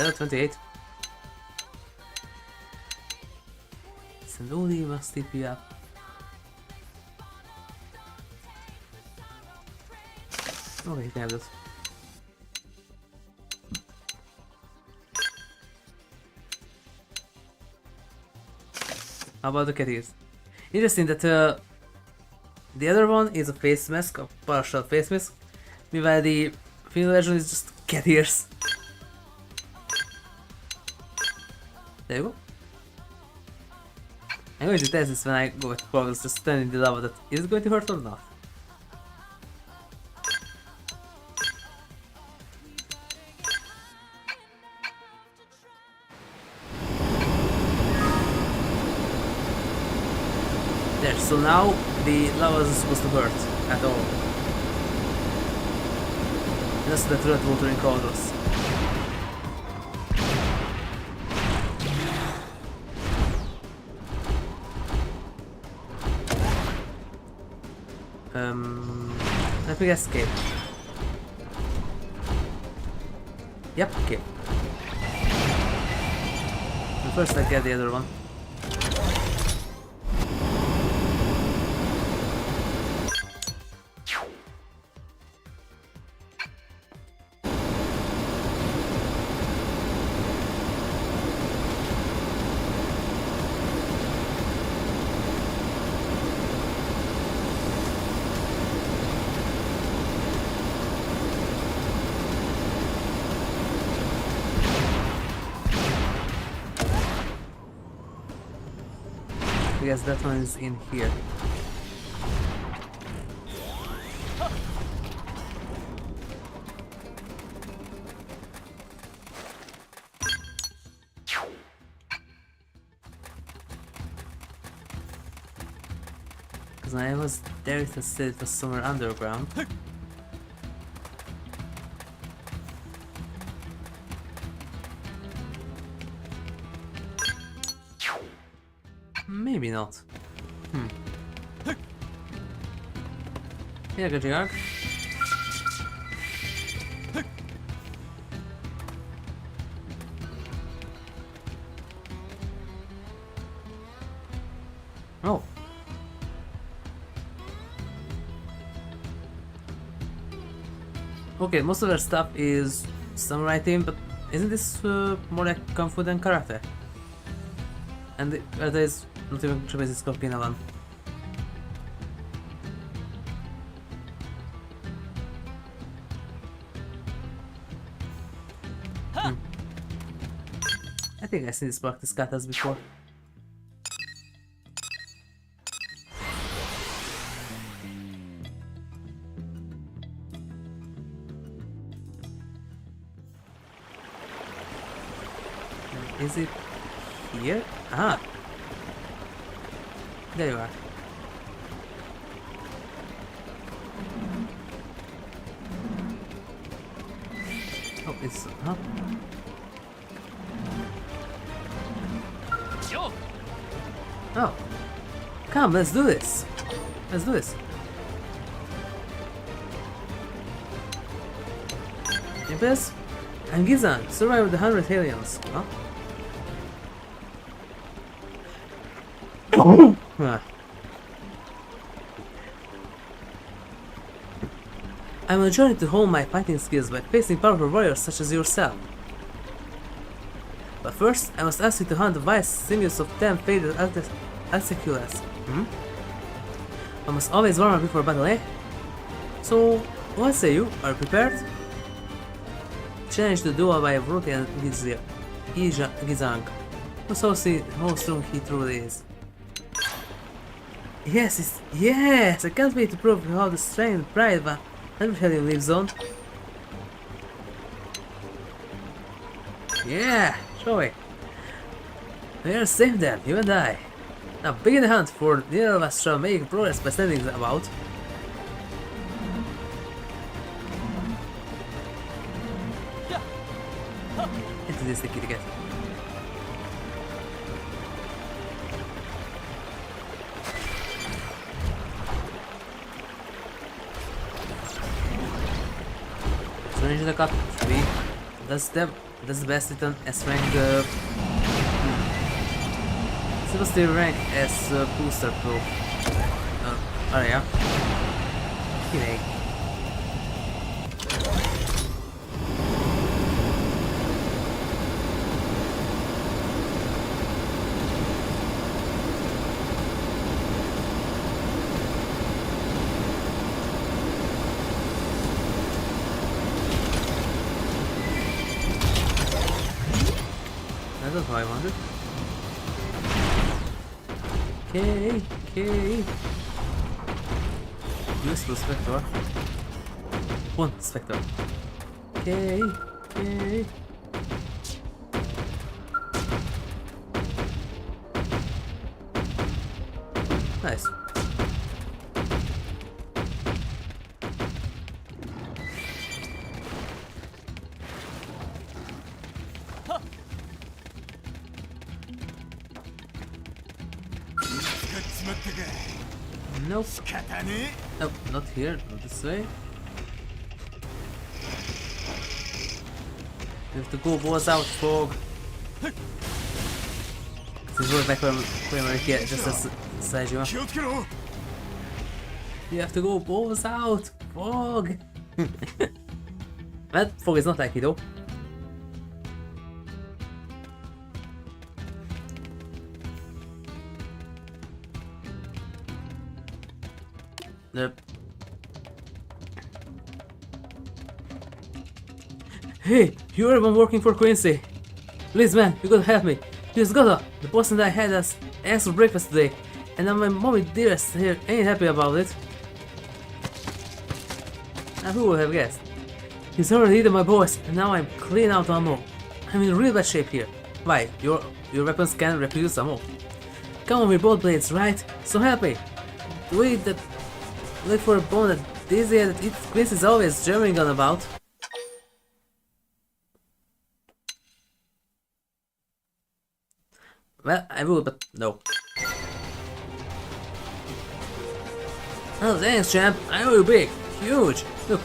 Level 28. Slowly must TP up. Okay, you can have this. How about the cat ears? Interesting that the other one is a face mask, a partial face mask, meanwhile the female version is just cat ears. There you go. I'm going to test this when I go with Poggles, just stand in the lava. That is it going to hurt or not? There, so now the lava isn't supposed to hurt at all. That's the threat water in colors. Let me escape. Yep, okay. But first I get the other one. Yes, that one is in here. Because when I was there, it said it was somewhere underground. Maybe not. Yeah, good job. Oh. Okay, most of their stuff is samurai theme, but isn't this more like kung fu than karate? And the karate is not even Japanese, it's called Pinawan. I think I've seen this practice katas before. Is it here? Ah! There you are. Oh, it's... huh? Oh. Come, let's do this. Let's do this. Nimbus? I'm Gizan, survivor of the 100 aliens. Huh? I'm on a journey to hone my fighting skills by facing powerful warriors such as yourself. But first, I must ask you to hunt the wise sinews of 10 faded Alseculas. I must always warm up before battle, eh? So, what say you? Are you prepared? Challenge the duel by Wrothian Gizang. Let's see how strong he truly is. Yes, yes! I can't wait to prove how the strength and pride of Affinities lives on. Yeah, show it. We are safe then, you and I. Now begin the hunt, for neither of us shall make progress by standing about. Into this sticky to get. Range the cut. 3. That's them. That's the best written as ranked. It was still ranked as booster pro. Area. Király. That's what I wanted. Okay. Useful Spectre. One Spectre. Okay. Nice. Nope. Nope, not here, not this way. You have to go balls out, Frog. This is back when we're here, just as side you. You have to go balls out, Frog. That Frog is not like it though. Yep. Hey, you're the one working for Quincy. Please man, you gotta help me. He's gotta. The boss and I had us extra breakfast today, and now my mommy dearest here ain't happy about it. Now who would have guessed? He's already eaten my boys, and now I'm clean out ammo. I'm in real bad shape here. Why? Your weapons can reproduce ammo. Come on, we're both blades, right? So help me. Wait that. Look for a bone that dizzy that Chris is always jamming on about. Well, I would, but no. Oh, thanks, champ. I know you're big, huge. Look,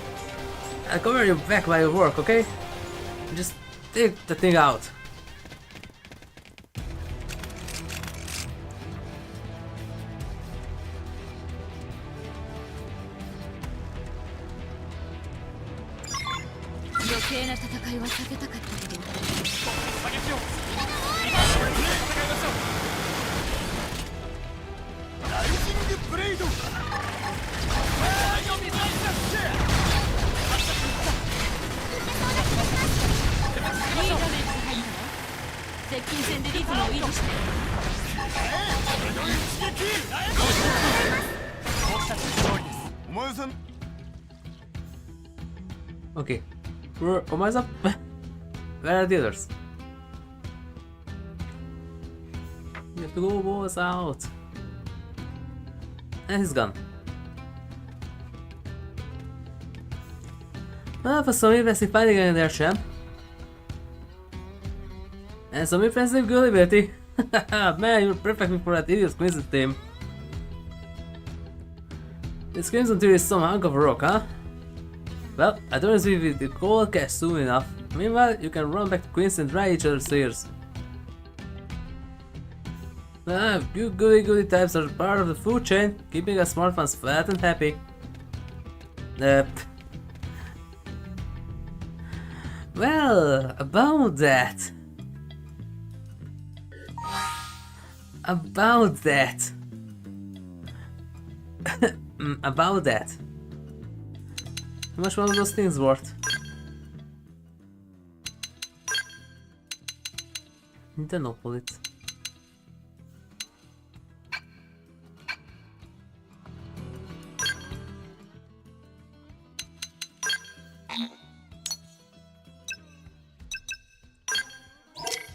I'll cover your back while you work, okay? Just take the thing out. Okay, where's up? Where are the others? You have to go balls out. And he's gone. Well, for some impressive fighting in there, champ. And some impressive gullibility. Man, you're perfect for that idiot Crimson team. This Crimson team is some hunk of rock, huh? Well, I don't see if the gold cash soon enough. Meanwhile, you can run back to Queens and dry each other's ears. You goody types are part of the food chain, keeping us smart fans fat and happy. Well, about that. About that. About that. How much one of those things worth? Nintendo pull it.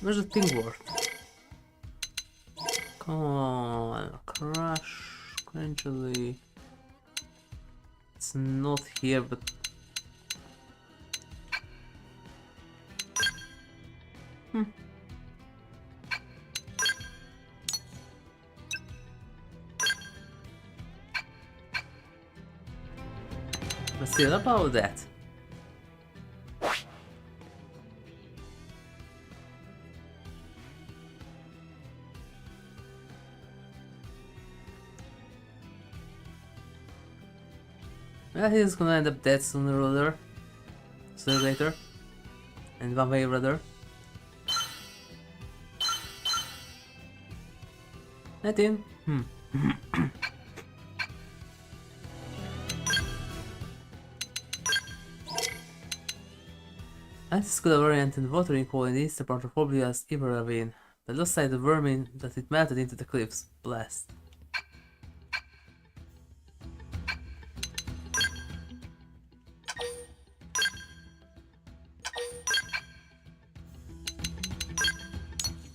Where's the thing worth? Come on, crush, gradually. It's not here, but but still about that. Well, he's gonna end up dead sooner or later. And one way or other. 19. Anti-school variant in the watering hole in the eastern part of Oblivious Ever Ravine. The lost side of vermin that it melted into the cliffs. Blast.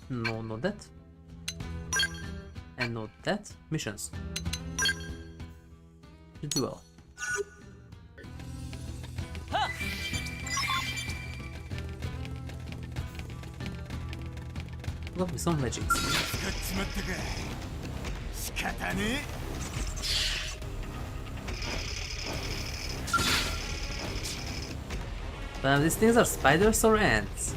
No, not that. And not that. Missions. The duel. Got me some magics. These things are spiders or ants?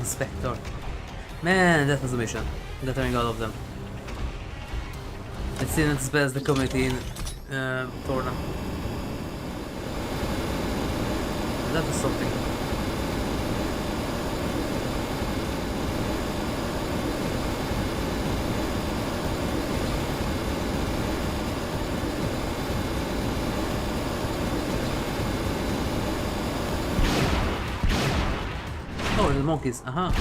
Spectre. Man, that was a mission. Gathering all of them. It's still not as bad as the community in Torna. That was something. Oh, the monkeys, aha.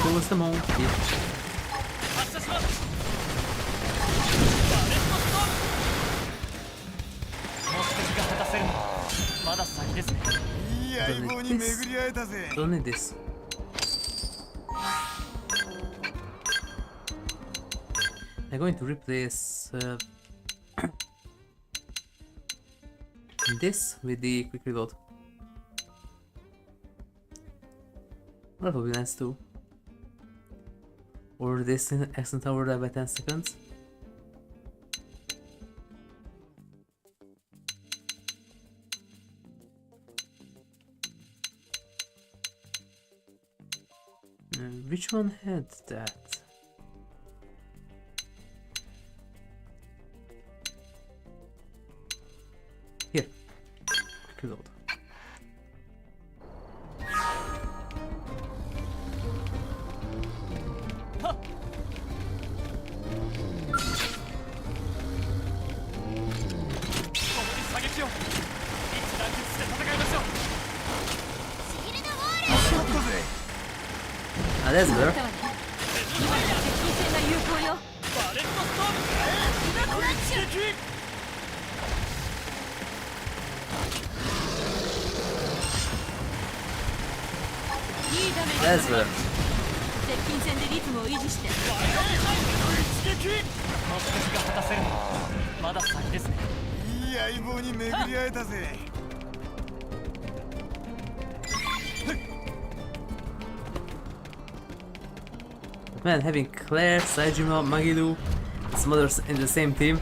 Who was the monkey? Don't need this. I'm going to replace this with the quick reload. That would be nice too. Or this accent overdrive by 10 seconds. Which one had that? Here. Quick reload. Ah, that's better. That's better. Man, having Claire, Saejima, Magilu, and some others in the same team.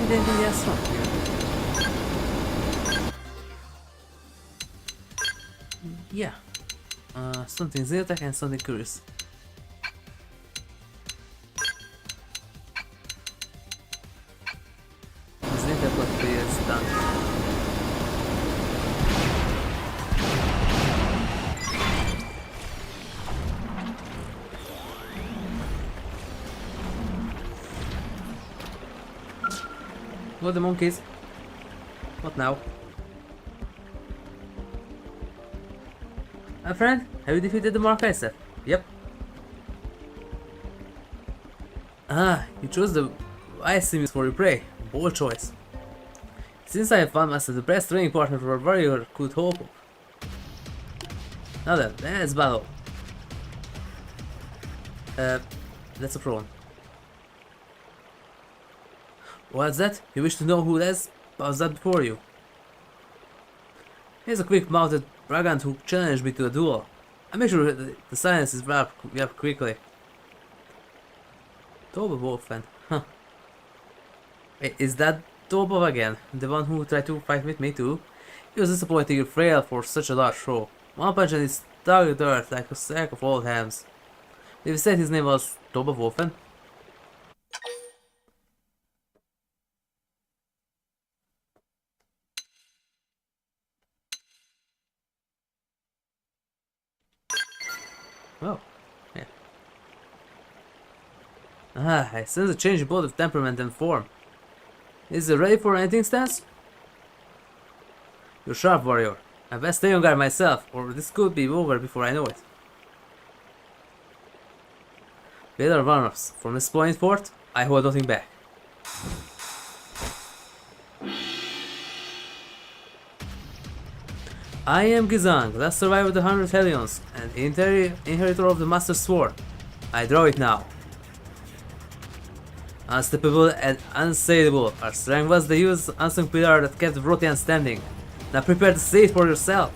need anything else from here. Yeah. Something Xenotech and something curious. Xenotech what is done. What the monkeys? What now? My friend, have you defeated the Marquesa? Yep. Ah, you chose the ice sims for your prey. Bold choice. Since I have found myself the best training partner for a warrior could hope of. Now then, let's battle. That's a prawn. What's that? You wish to know who that was that before you? Here's a quick-mouthed brigand who challenged me to a duel. I make sure that the silence is wrapped up quickly. Tobov Wolfen, huh. Wait, is that Tobov again? The one who tried to fight with me too? He was disappointingly frail for such a large show. One punch and he stuck the earth like a sack of old hams. Did you say his name was Tobov Wolfen? Oh, yeah. Ah, I sense a change in both of temperament and form. Is it ready for anything, Stance? You're sharp, warrior. I best stay on guard myself, or this could be over before I know it. Better runners, from this point forth, I hold nothing back. I am Gizang, last survivor of the 100 Hellions, and inheritor of the Master Sword. I draw it now. Unstoppable and unsayable, our strength was the huge unsung pillar that kept Wrothian standing. Now prepare to see it for yourself.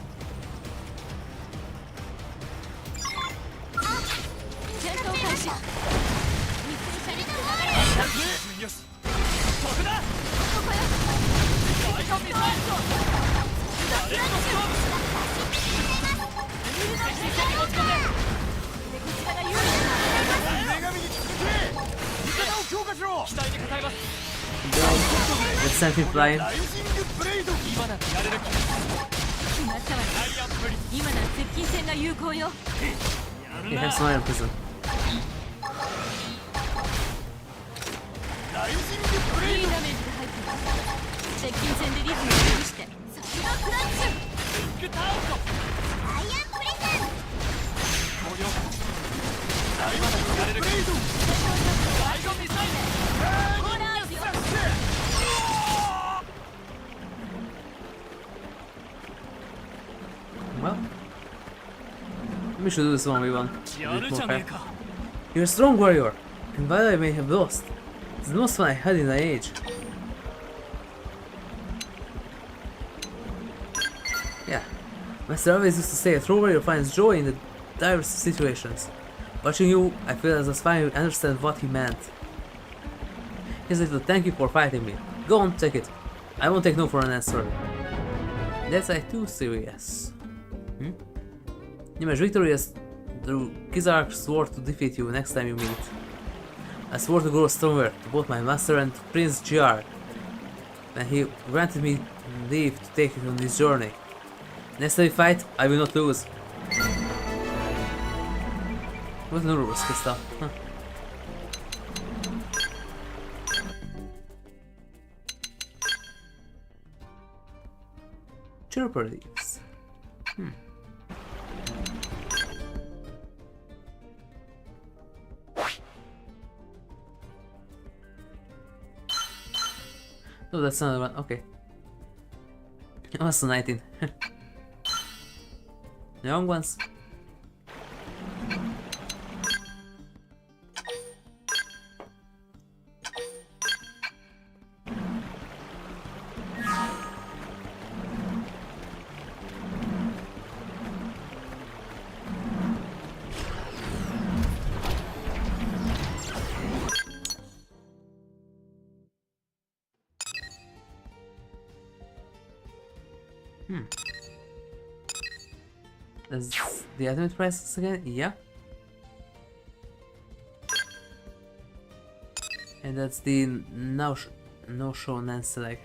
Let's send him flying. He has some iron prison. Well, we should do this 1v1. You're a strong warrior, and while I may have lost, it's the most fun I had in my age. Yeah, Master always used to say a true warrior finds joy in the direst situations. Watching you, I feel as if I understand what he meant. Here's a little thank you for fighting me. Go on, take it. I won't take no for an answer. That's like too serious. You must victorious through Kizark's sword to defeat you next time you meet. I swore to grow stronger to both my master and Prince Giar, and he granted me leave to take it on this journey. Next time we fight, I will not lose. What nervous stuff, huh? Chirper leaves. Oh, that's another one. Okay. Oh, that's 19. Young ones. That's the ultimate prices again? Yeah. And that's the no show non-select.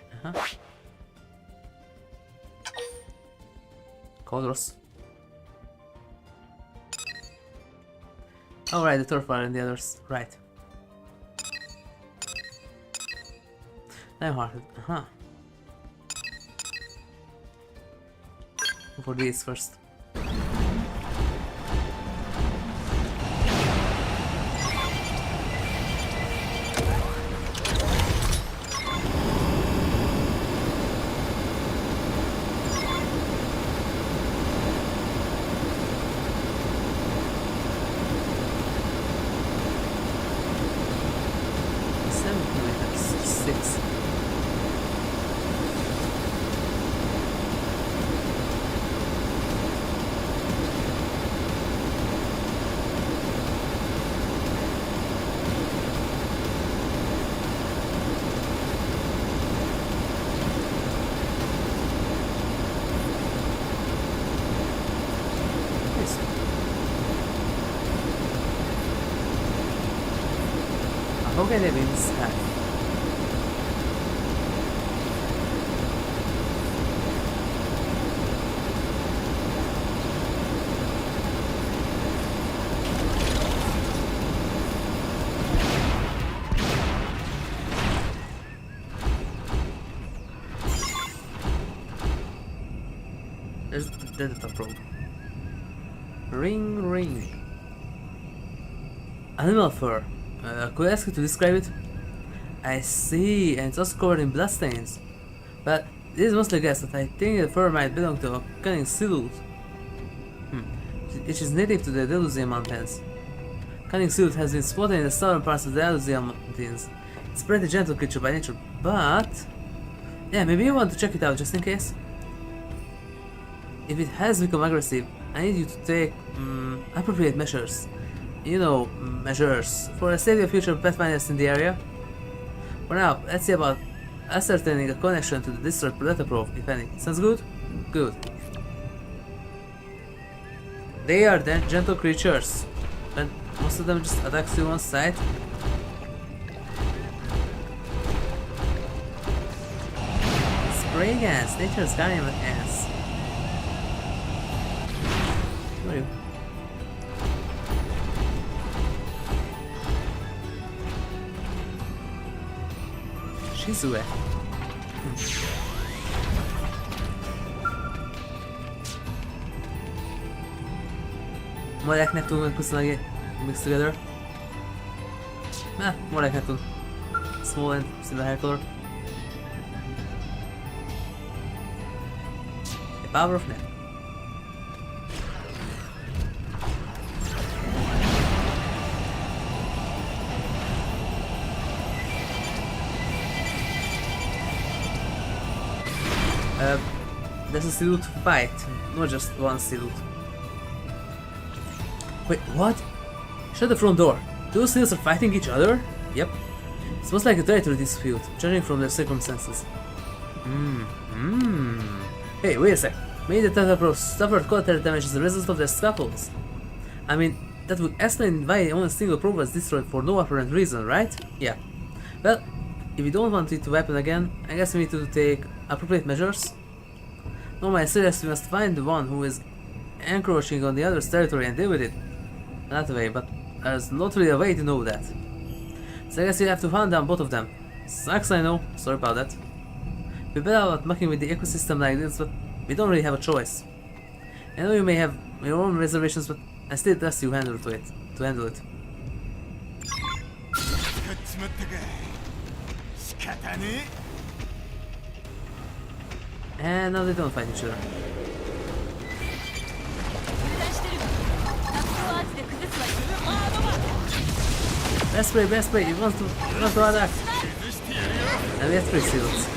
Colors. Oh right, the turf and the others. Right. Limehearted. For these first. How can I win this guy? There's the probe. Ring, ring. Animal fur. Could I ask you to describe it? I see, and it's also covered in bloodstains. But this is mostly a guess, but I think the fur might belong to a cunning silhouette. It is native to the Delusian Mountains. Cunning silhouette has been spotted in the southern parts of the Delusian Mountains. It's a pretty gentle creature by nature, but... yeah, maybe you want to check it out just in case. If it has become aggressive, I need you to take appropriate measures. You know, measures for the safety of future pathfinders in the area. For now, let's see about ascertaining a connection to the destroyed Predator probe, if any. Sounds good? Good. They are then gentle creatures, and most of them just attack you on sight. Spray gas, nature's guardian gas. Where are you? Shizue. More like Neptune and Kusanagi mixed together. More like Neptune. Small and similar hair color. The power of Neptune. There's a silhouette fight, not just one silhouette. Wait, what? Shut the front door. Those silhouettes are fighting each other? Yep. It's most like a territory dispute, judging from their circumstances. Hey, wait a sec. Maybe the Tetrapro suffered collateral damage as a result of their scuffles. I mean, that would explain why only a single probe was destroyed for no apparent reason, right? Yeah. Well, if you don't want it to happen again, I guess we need to take appropriate measures. Normally, I suggest we must find the one who is encroaching on the other's territory and deal with it that way, but there's not really a way to know that. So I guess you have to hunt down both of them. Sucks, I know, sorry about that. We're better at mucking with the ecosystem like this, but we don't really have a choice. I know you may have your own reservations, but I still trust you to handle it. And now they don't fight each other. Best spray, you want to attack. And we have 3 shields.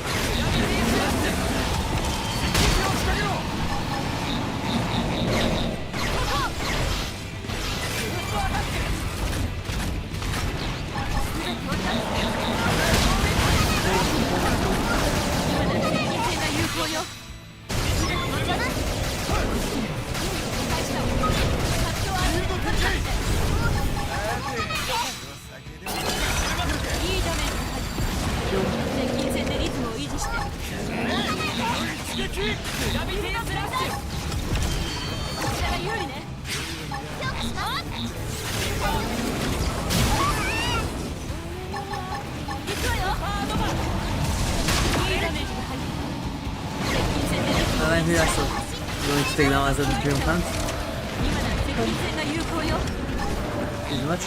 The line here, so going to take down as a dream hunt. Too much.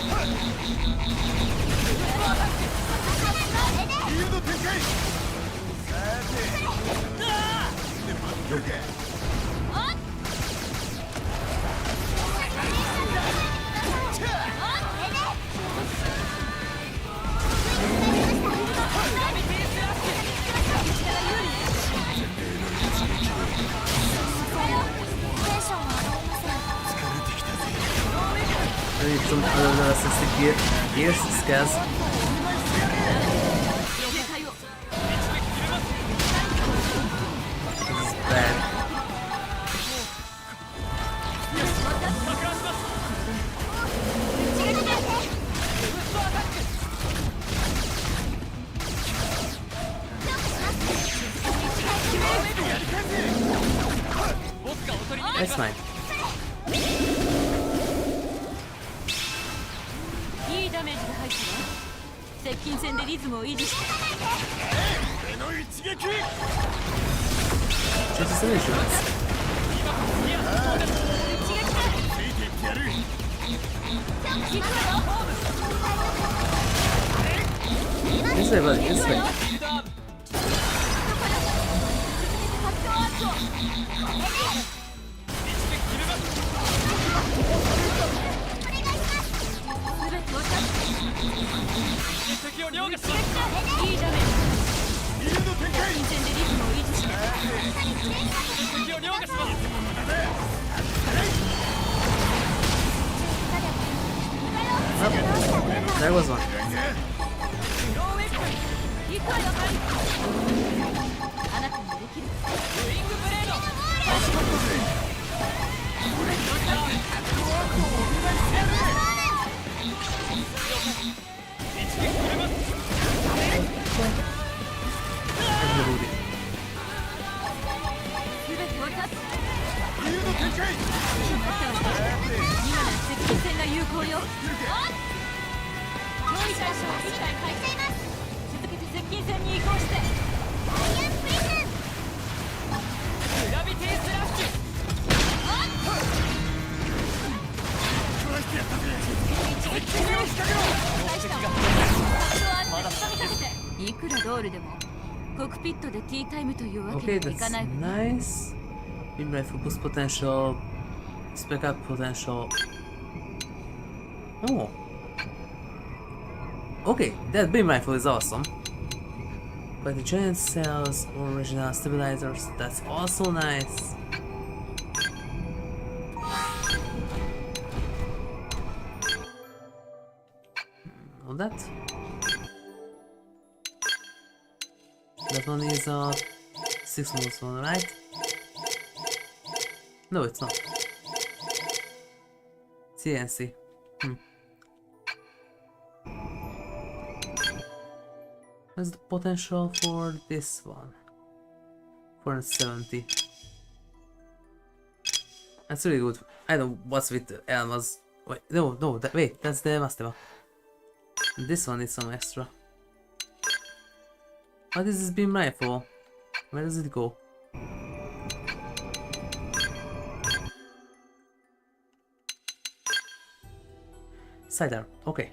I need some other assisted gears skills. This is bad. That's fine. いいダメージが入ったわ。接近戦でリズムを維持して。 Just some insurance. This way, buddy, this way. Oh, there was one. Okay, that's nice. Beam rifle boost potential, spec up potential. Oh. Okay, that beam rifle is awesome. But the giant cells, original stabilizers, that's also nice. All that. That one is 6 moves on the right. No, it's not. CNC. What's the potential for this one? 470. That's really good. I don't know what's with Elma's. Wait, no, wait, that's the Master. This one is some extra. What is this beam rifle? Where does it go? Sidearm, okay.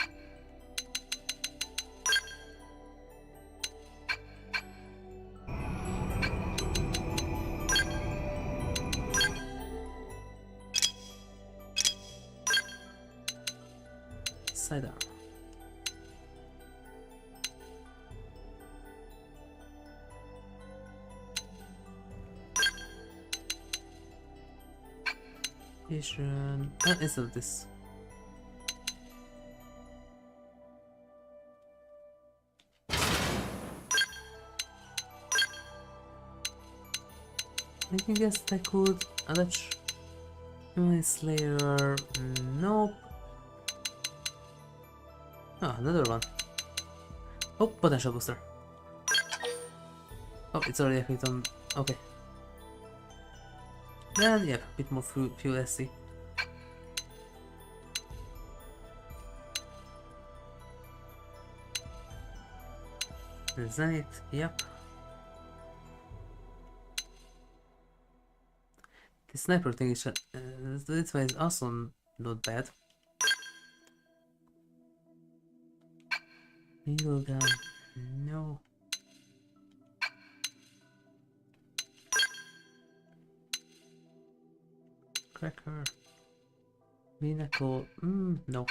Sidearm. Vision. Instead of this. I guess I could attach Human Slayer. Nope. Oh, another one. Oh, potential booster. Oh, it's already activated on. Okay. Then, yeah, a bit more fuel SC. Zenith, yep. The sniper thing is, this one is also not bad. Needle gun, no. Cracker. Vinacle, no.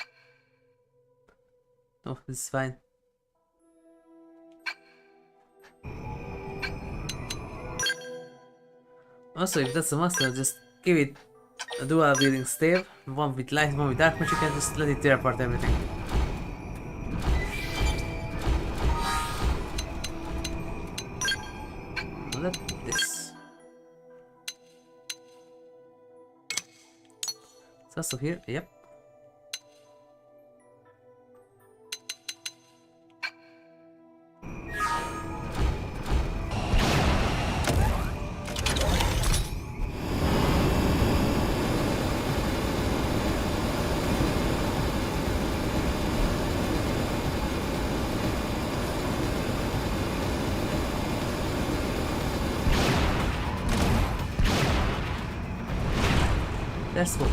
No, this is fine. Also, if that's a must, I'll just give it a dual wielding stave, one with light, one with dark magic, and just let it tear apart everything. Let this. It's also here, yep. That's what.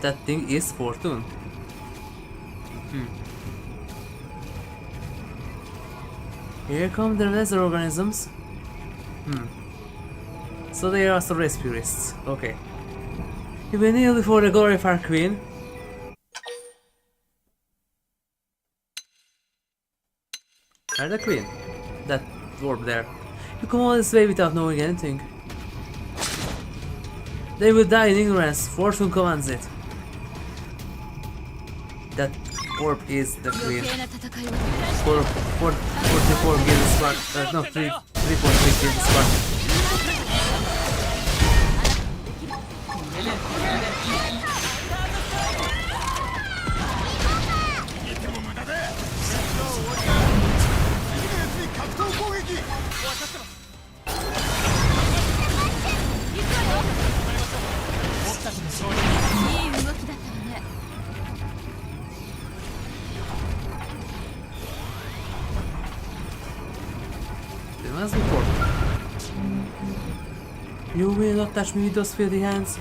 That thing is Fortune. Here come the lesser organisms. So they are also race purists. Okay. You will kneel before the glory of our queen. Are the queen? That dwarf there. You come all this way without knowing anything. They will die in ignorance. Fortune commands it. That orb is the queen. 44 guild spark. No, 3.3 guild spark. As before. You will not touch me with those filthy hands.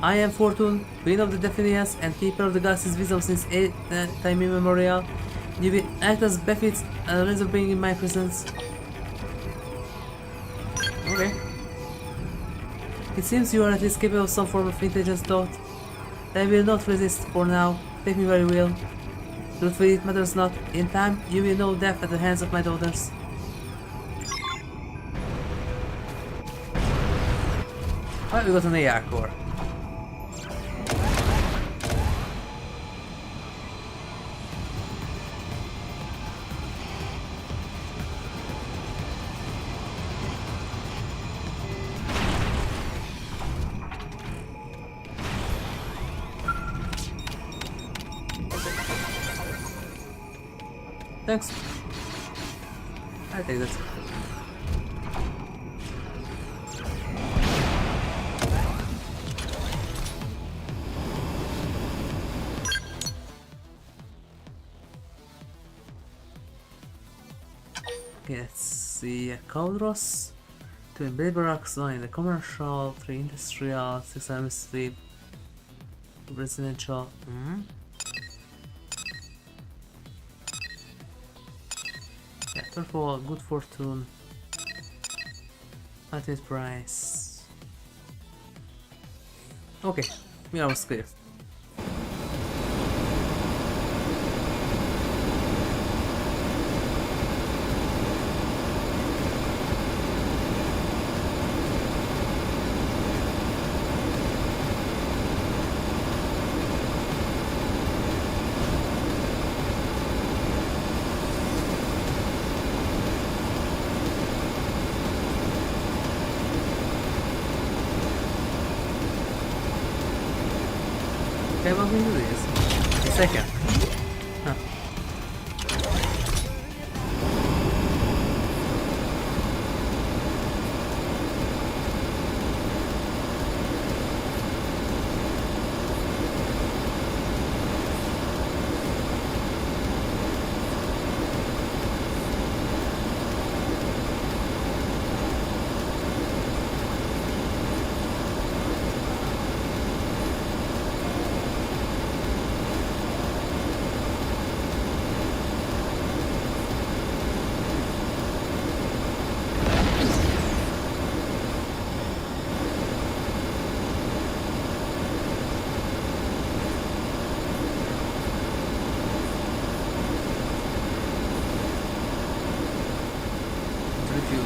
I am Fortune, Queen of the Affinities and Keeper of the Galaxy's wisdom since time immemorial. You will act as befits a razor being in my presence. Okay. It seems you are at least capable of some form of intelligence thought. I will not resist for now. Take me where you will. Truthfully, it matters not. In time, you will know death at the hands of my daughters. Oh, we got an AR core. Thanks. I'll take that. Okay, let's see. Cauldros, 2 Blade Barracks, 1 in the commercial, 3 industrial, 6 administrative, residential. Yeah, therefore, good fortune. Ultimate price. Okay, we are clear. Okay, what we do is the second. Huh.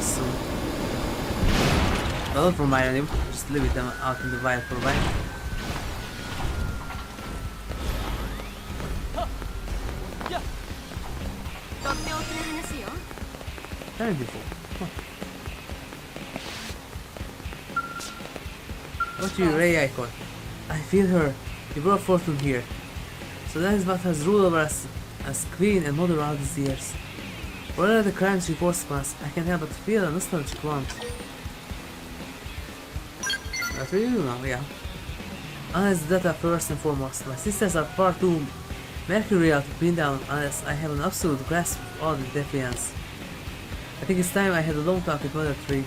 soon. But not for my anymore, just leave them out in the wild for a while. Very beautiful. Huh. What you, Ray Icon? I feel her. You brought fortune here. So that is what has ruled over us as queen and mother all these years. Whatever the crimes she forced upon us, I can't help but feel a nostalgic want. That's what you do now, yeah. Honest data first and foremost. My sisters are far too mercurial to pin down unless I have an absolute grasp of all the defiance. I think it's time I had a long talk with Mother Tree.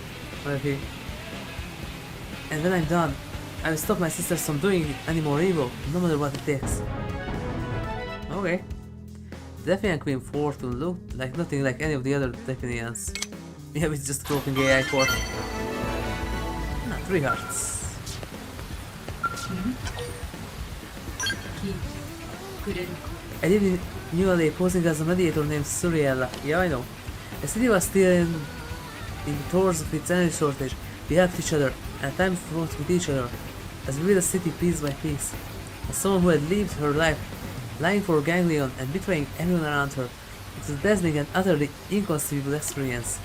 And when I'm done, I will stop my sisters from doing any more evil, no matter what it takes. Okay. Defiant Queen Fortune looked like nothing like any of the other Defiants. Yeah, it's just a broken AI core. Ah, 3 hearts. I lived in New LA posing as a mediator named Suriella. Yeah, I know. The city was still in the throes of its energy shortage. We helped each other, and time fought with each other, as we rebuilt the city piece by piece. As someone who had lived her life lying for Ganglion and betraying everyone around her, it was a dazzling and utterly inconceivable experience.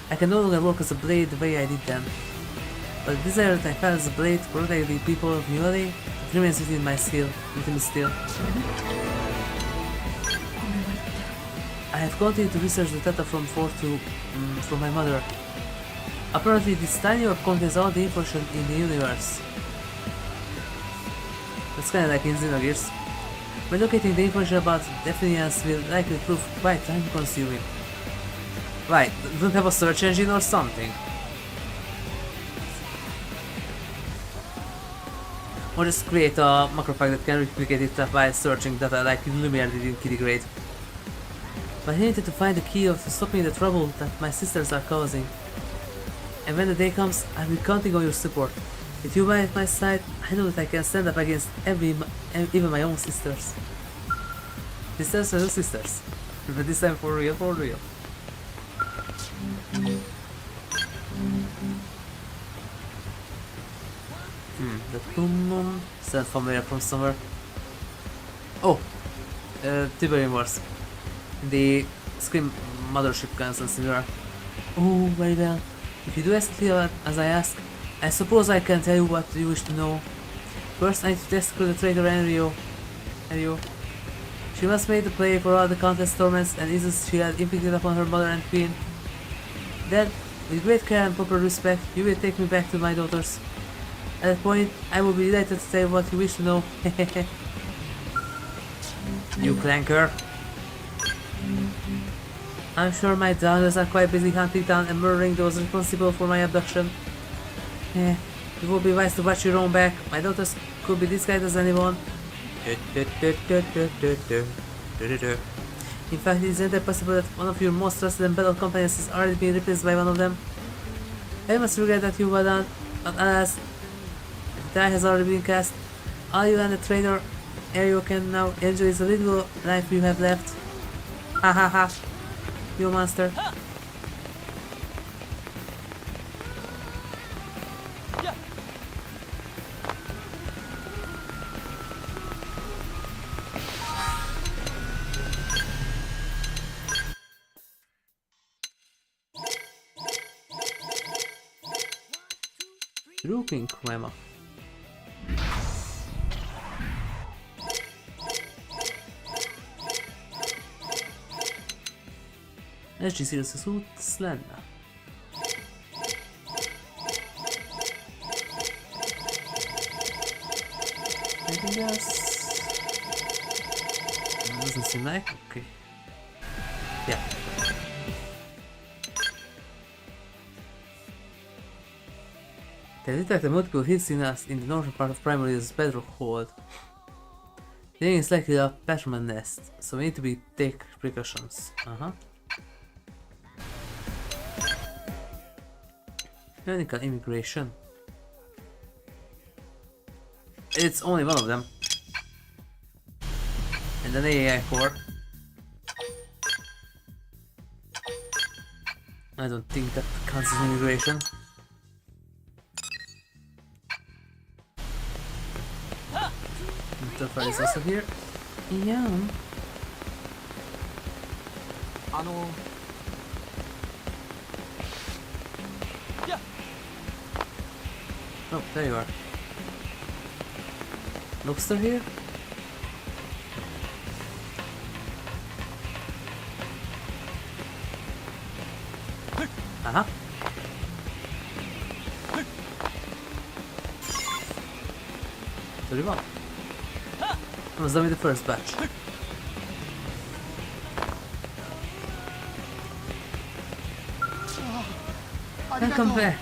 I can no longer work as a blade the way I did then, but the desire that I felt as a blade to protect the people of New LA remains within me still. I have continued to research the data from from my mother. Apparently this tiny orb contains all the information in the universe. That's kinda like in Xenogears. By locating the information about Affinities will likely prove quite time consuming. Right, don't have a search engine or something? Or just create a macrophage that can replicate it by searching data like Lumiere did in Killigrade. But I needed to find the key of stopping the trouble that my sisters are causing. And when the day comes, I will be counting on your support. With you by my side, I know that I can stand up against even my own sisters. Sisters are sisters. But this time for real, for real. That boom sound familiar from somewhere. Oh! Tiberium Wars. The Scream Mothership guns and similar. Oh, very well. If you do exactly as I ask, I suppose I can tell you what you wish to know. First, I need to test the traitor Enrio. She must pay to play for all the countless torments and ills she had inflicted upon her mother and queen. Then, with great care and proper respect, you will take me back to my daughters. At that point, I will be delighted to say what you wish to know. You clanker. I'm sure my daughters are quite busy hunting down and murdering those responsible for my abduction. It would be wise to watch your own back. My daughters could be disguised as anyone. In fact, isn't it possible that one of your most trusted and battle companions has already been replaced by one of them? I must regret that you were done, but alas, the die has already been cast. All you and the traitor Ario can now enjoy is the little life you have left. Ha ha ha. You monster. Looking Crema. SG Series suit Slender. Anything else? Doesn't seem like. Okay. Yeah. They detected multiple hits in the northern part of Primary's bedrock hold. The alien is likely a Patchman nest, so we need to take precautions. Clinical immigration. It's only one of them. And an AI core. I don't think that counts as immigration. The fire is also here. Yeah. Oh, there you are. Lobster here? Aha. Thirty-one. I was done with the first batch. Welcome back.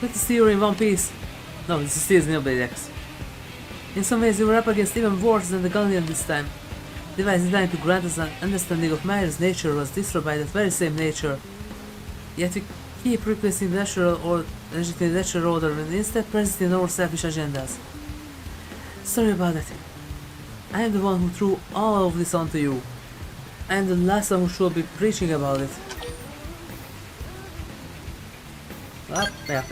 Good to see you in one piece. No, this is still Xenoblade X. In some ways, we were up against even worse than the Guardian this time. The device designed to grant us an understanding of Myra's nature was destroyed by that very same nature. Yet we keep replacing the natural or legitimate natural order and instead persisting in our selfish agendas. Sorry about that. I am the one who threw all of this onto you. I am the last one who should be preaching about it. Yeah.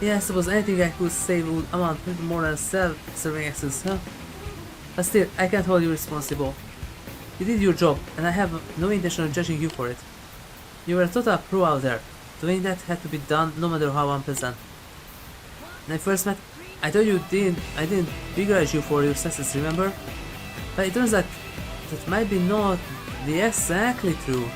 Yeah, I suppose anything I could say would amount to more than self-serving excess, huh? But still, I can't hold you responsible. You did your job, and I have no intention of judging you for it. You were a total pro out there. Doing that had to be done no matter how unpleasant. When I first met, I told you I didn't begrudge you for your success, remember? But it turns out that might be not the exactly true.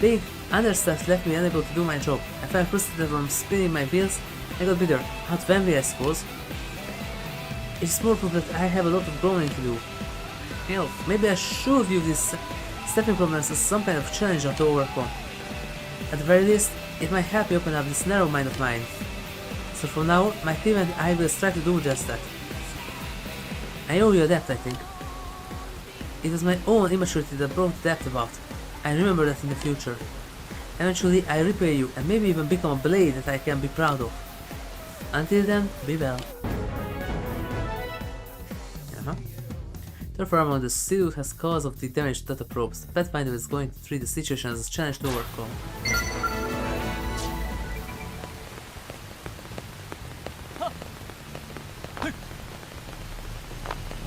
Being understaffed left me unable to do my job. I felt frustrated from spinning my wheels and got bitter. Out of envy, I suppose. It's more proof that I have a lot of growing to do. Hell, maybe I should view these stepping problems as some kind of challenge to overcome. At the very least, it might help me open up this narrow mind of mine. So from now, my team and I will strive to do just that. I owe you a debt, I think. It was my own immaturity that brought the debt about. I remember that in the future. Eventually, I repay you and maybe even become a blade that I can be proud of. Until then, be well. Therefore, among the Sidhu has cause of the damaged data probes. The Pathfinder is going to treat the situation as a challenge to overcome.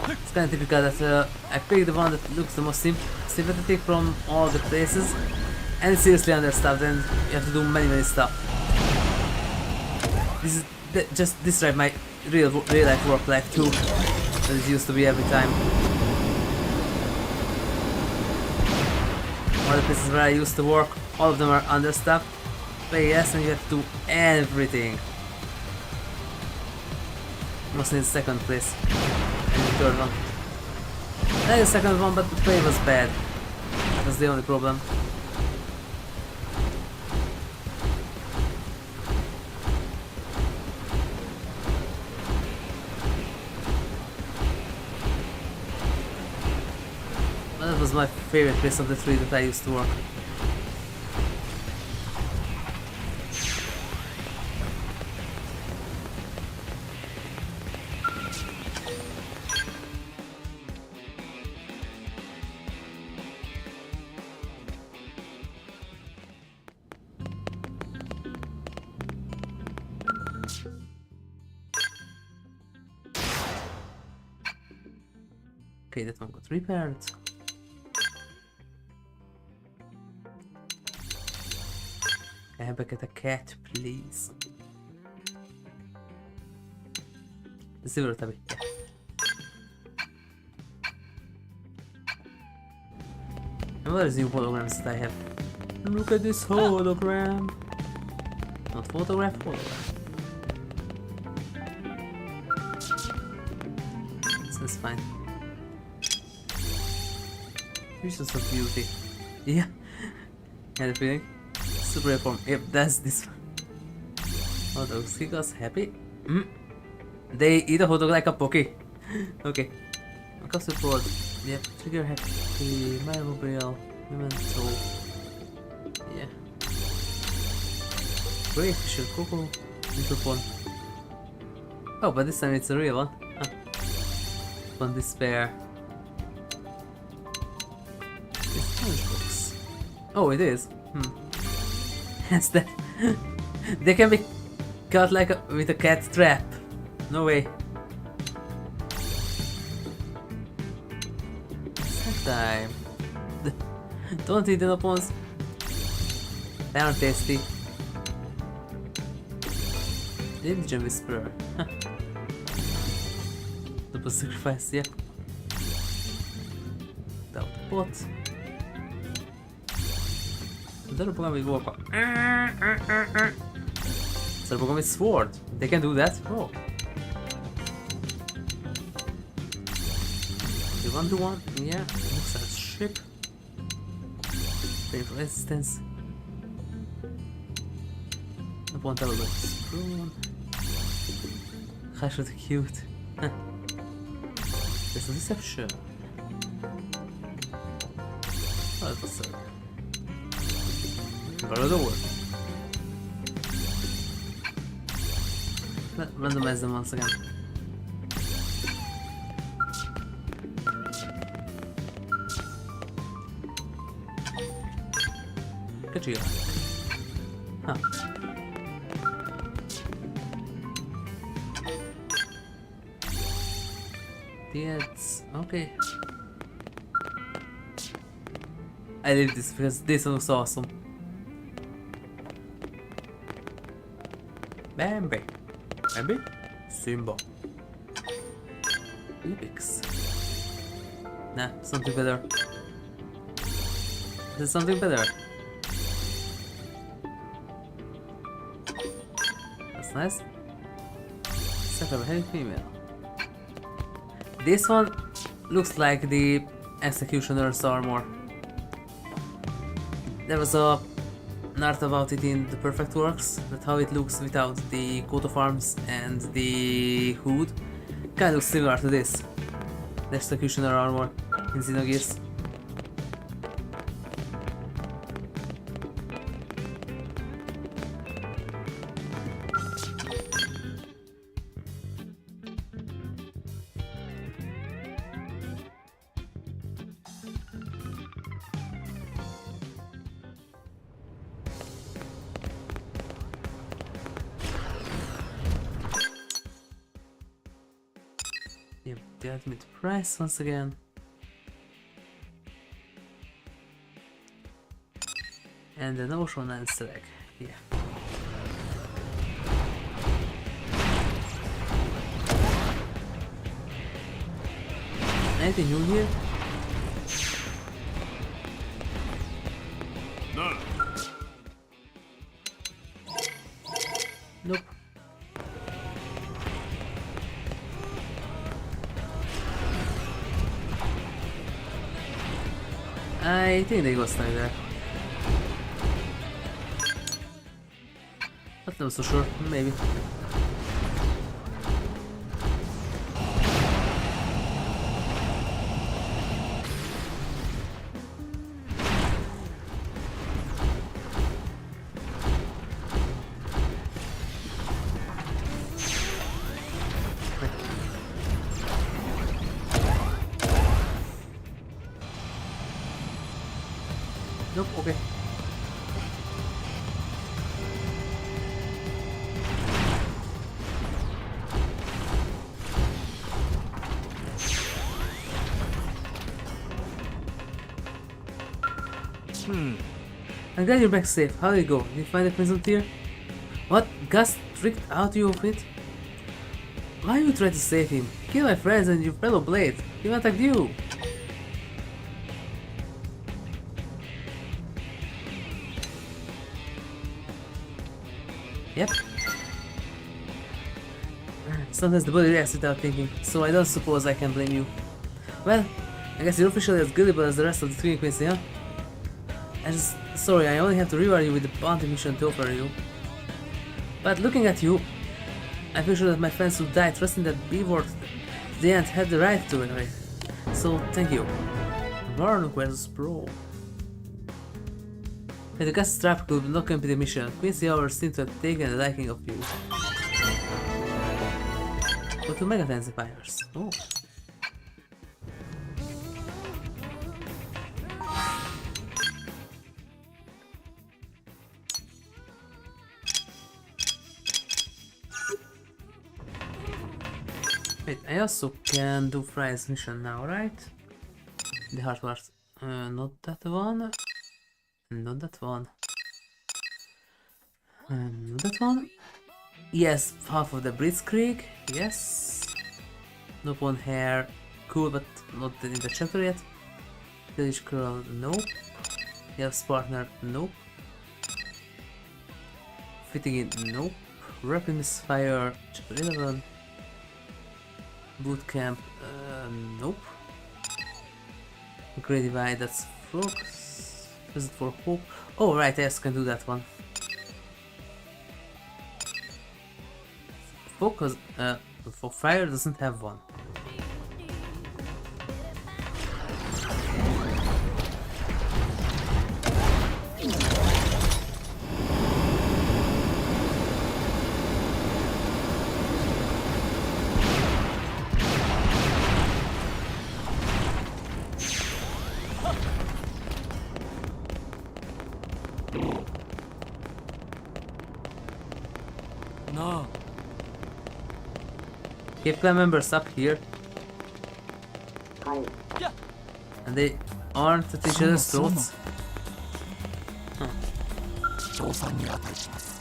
It's kind of typical that I picked the one that looks the most sympathetic from all the places, and it's seriously understaffed, and you have to do many stuff. This is just describe my real life work life too, that it used to be every time. All the places where I used to work, all of them are understaffed. But yes, and you have to do everything. Mostly in the second place. And the third one. Not the second one, but the play was bad. That was the only problem. But that was my favorite place of the three that I used to work. Okay, that one got repaired. Can I have back at a cat, please? Zero tabi. And what are these holograms that I have? Look at this hologram! Not photograph, hologram. This is fine. Visions of beauty. Yeah. Had a feeling. Super reform. Yep, that's this one. Oh, those Gigas happy? They eat a hot dog like a poke. Okay. Cost support. Yep. Trigger happy. My mobile. Memento. Yeah. Great fisher cocoa. Little phone. Oh, but this time it's a real one. Huh. One despair. Box. Oh, it is. That's that. They can be caught like with a cat trap. No way. Snack time. Don't eat the opponents. They aren't tasty. Diligent Whisperer. Double sacrifice, yeah. Without the pot. They're going with Walker. So we're going with Sword. They can do that? Oh. The 1-to-1? Yeah. Looks like ship. Painful resistance. One tower with Spoon. Gosh, what cute. There's a deception. Oh, that was so. Got it over. Let's randomize them once again. Good. Huh. That's okay. I did this because this looks awesome. Bambi. Bambi? Simba. Olympics. Nah, something better. There's something better. That's nice. Except for heavy female. This one looks like the Executioner's armor. There was an art about it in the Perfect Works, that how it looks without the coat of arms and the hood. Kinda looks similar to this. The Executioner armor in Xenogears. Yep, the ultimate price once again. And an ocean and select. Yeah. Anything new here? No. Nope. I think they go stay there. But not so sure, maybe. Nope, okay. I'm glad you're back safe. How did it go? Did you find the Crimson Tear? What? Gus tricked out you of it? Why you try to save him? Kill my friends and your fellow blade. He attacked you. Yep. Sometimes the body reacts without thinking, so I don't suppose I can blame you. Well, I guess you're officially as gullible as the rest of the Twin Quincy, huh? Sorry, I only have to reward you with the bounty mission to offer you. But looking at you, I feel sure that my friends who died trusting that Beaver the end had the right to it. So, thank you. Varn versus Pro. If the gas trap could not complete the mission, Quincy hours seem to have taken a liking of you. Go to Mega Intensifiers. Oh. Wait, I also can do Frye's mission now, right? The heart wars. Not that one. Not that one. Not that one. Yes, half of the Blitzkrieg. Yes. Not one hair. Cool, but not in the chapter yet. Village Girl, nope. Yes, partner, nope. Fitting in, nope. Rapid Misfire, chapter 11. Boot Camp, nope. Great Divide, that's Frogs. Is it for Hope? Oh, right, yes, can do that one. Focus, for Fire doesn't have one. No. Keep clan members up here. And they aren't at each other's throats.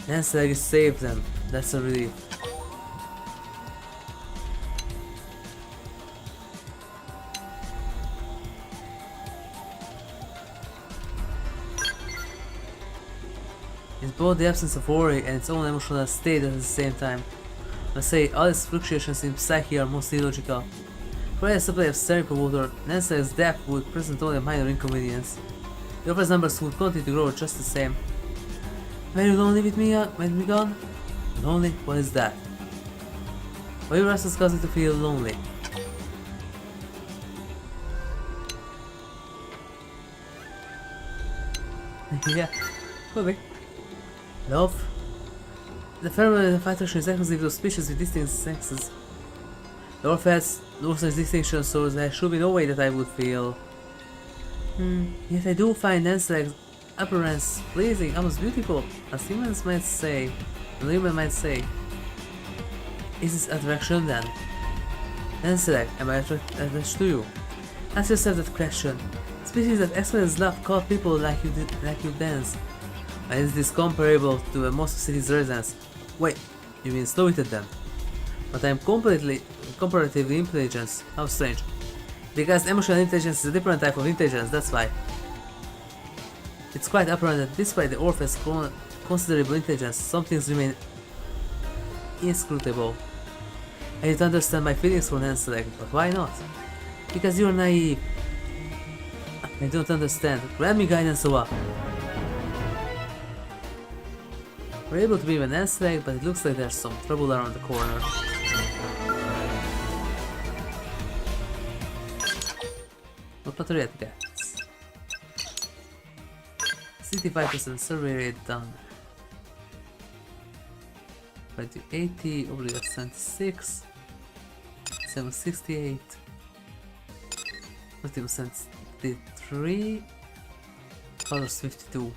Nancy saved them. That's a relief. It's both the absence of worry and its own emotional state at the same time. I say, all its fluctuations in psyche are mostly illogical. For a supply of cerebral water, Nancy's death would present only a minor inconvenience. The offer's numbers would continue to grow just the same. Were you lonely with me when we gone? Lonely? What is that? Why you restless causing to feel lonely? Yeah, could be. Love? The pheromone of attraction is exclusive to species with distinct sexes. The Orph has no such distinction, so there should be no way that I would feel. Yet I do find Nancy's appearance pleasing, almost beautiful, as humans might say. And women might say. Is this attraction then? Nancy, am I attached to you? Ask yourself that question. Species that experience love call people like you dance. And is this comparable to most of city's residents? Wait, you mean slow at them? But I'm comparatively intelligent. How strange. Because emotional intelligence is a different type of intelligence, that's why. It's quite apparent that despite the Orph has considerable intelligence, some things remain inscrutable. I need to understand my feelings for Nancy, but why not? Because you're naive. I don't understand. Grant me guidance, Owa. We're able to be with Nancy, but it looks like there's some trouble around the corner. What battery at gets? 65% survey rate done. 2080, Oblivious 76, 768, 50% 3, colors 52.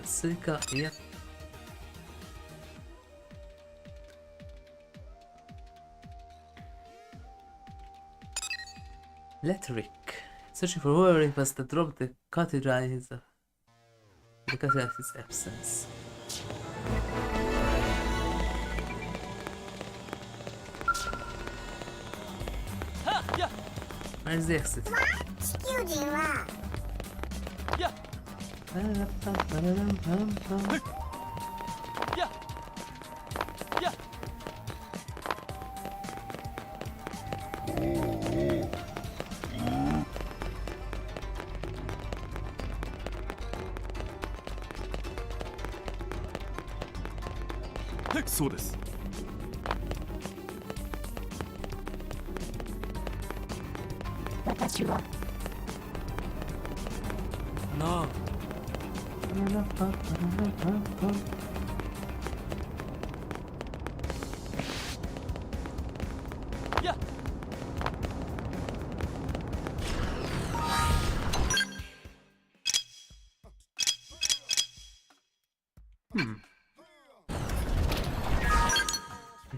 Silica, yep. Letric. Searching for whoever it was that dropped the cathedral in his absence. Where's the exit?そうです。私はなあ。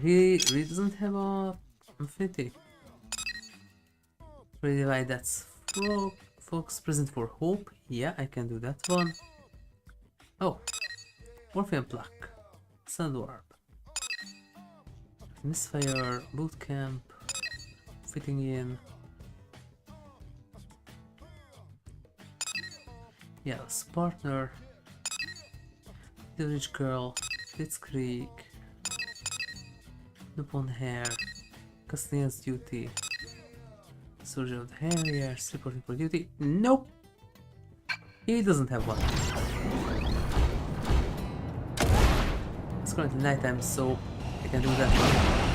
He really doesn't have a affinity. Redivide, that's Fox present for hope. Yeah, I can do that one. Oh, Wrothian Pluck, Sandwarp, Misfire, Bootcamp, fitting in. Yeah, Partner, The Rich Girl, Blitzkrieg, Nippon Hair, Castellan's Duty, Soldier of the Harriers, reporting for duty. Nope! He doesn't have one. It's currently nighttime, so I can do that one.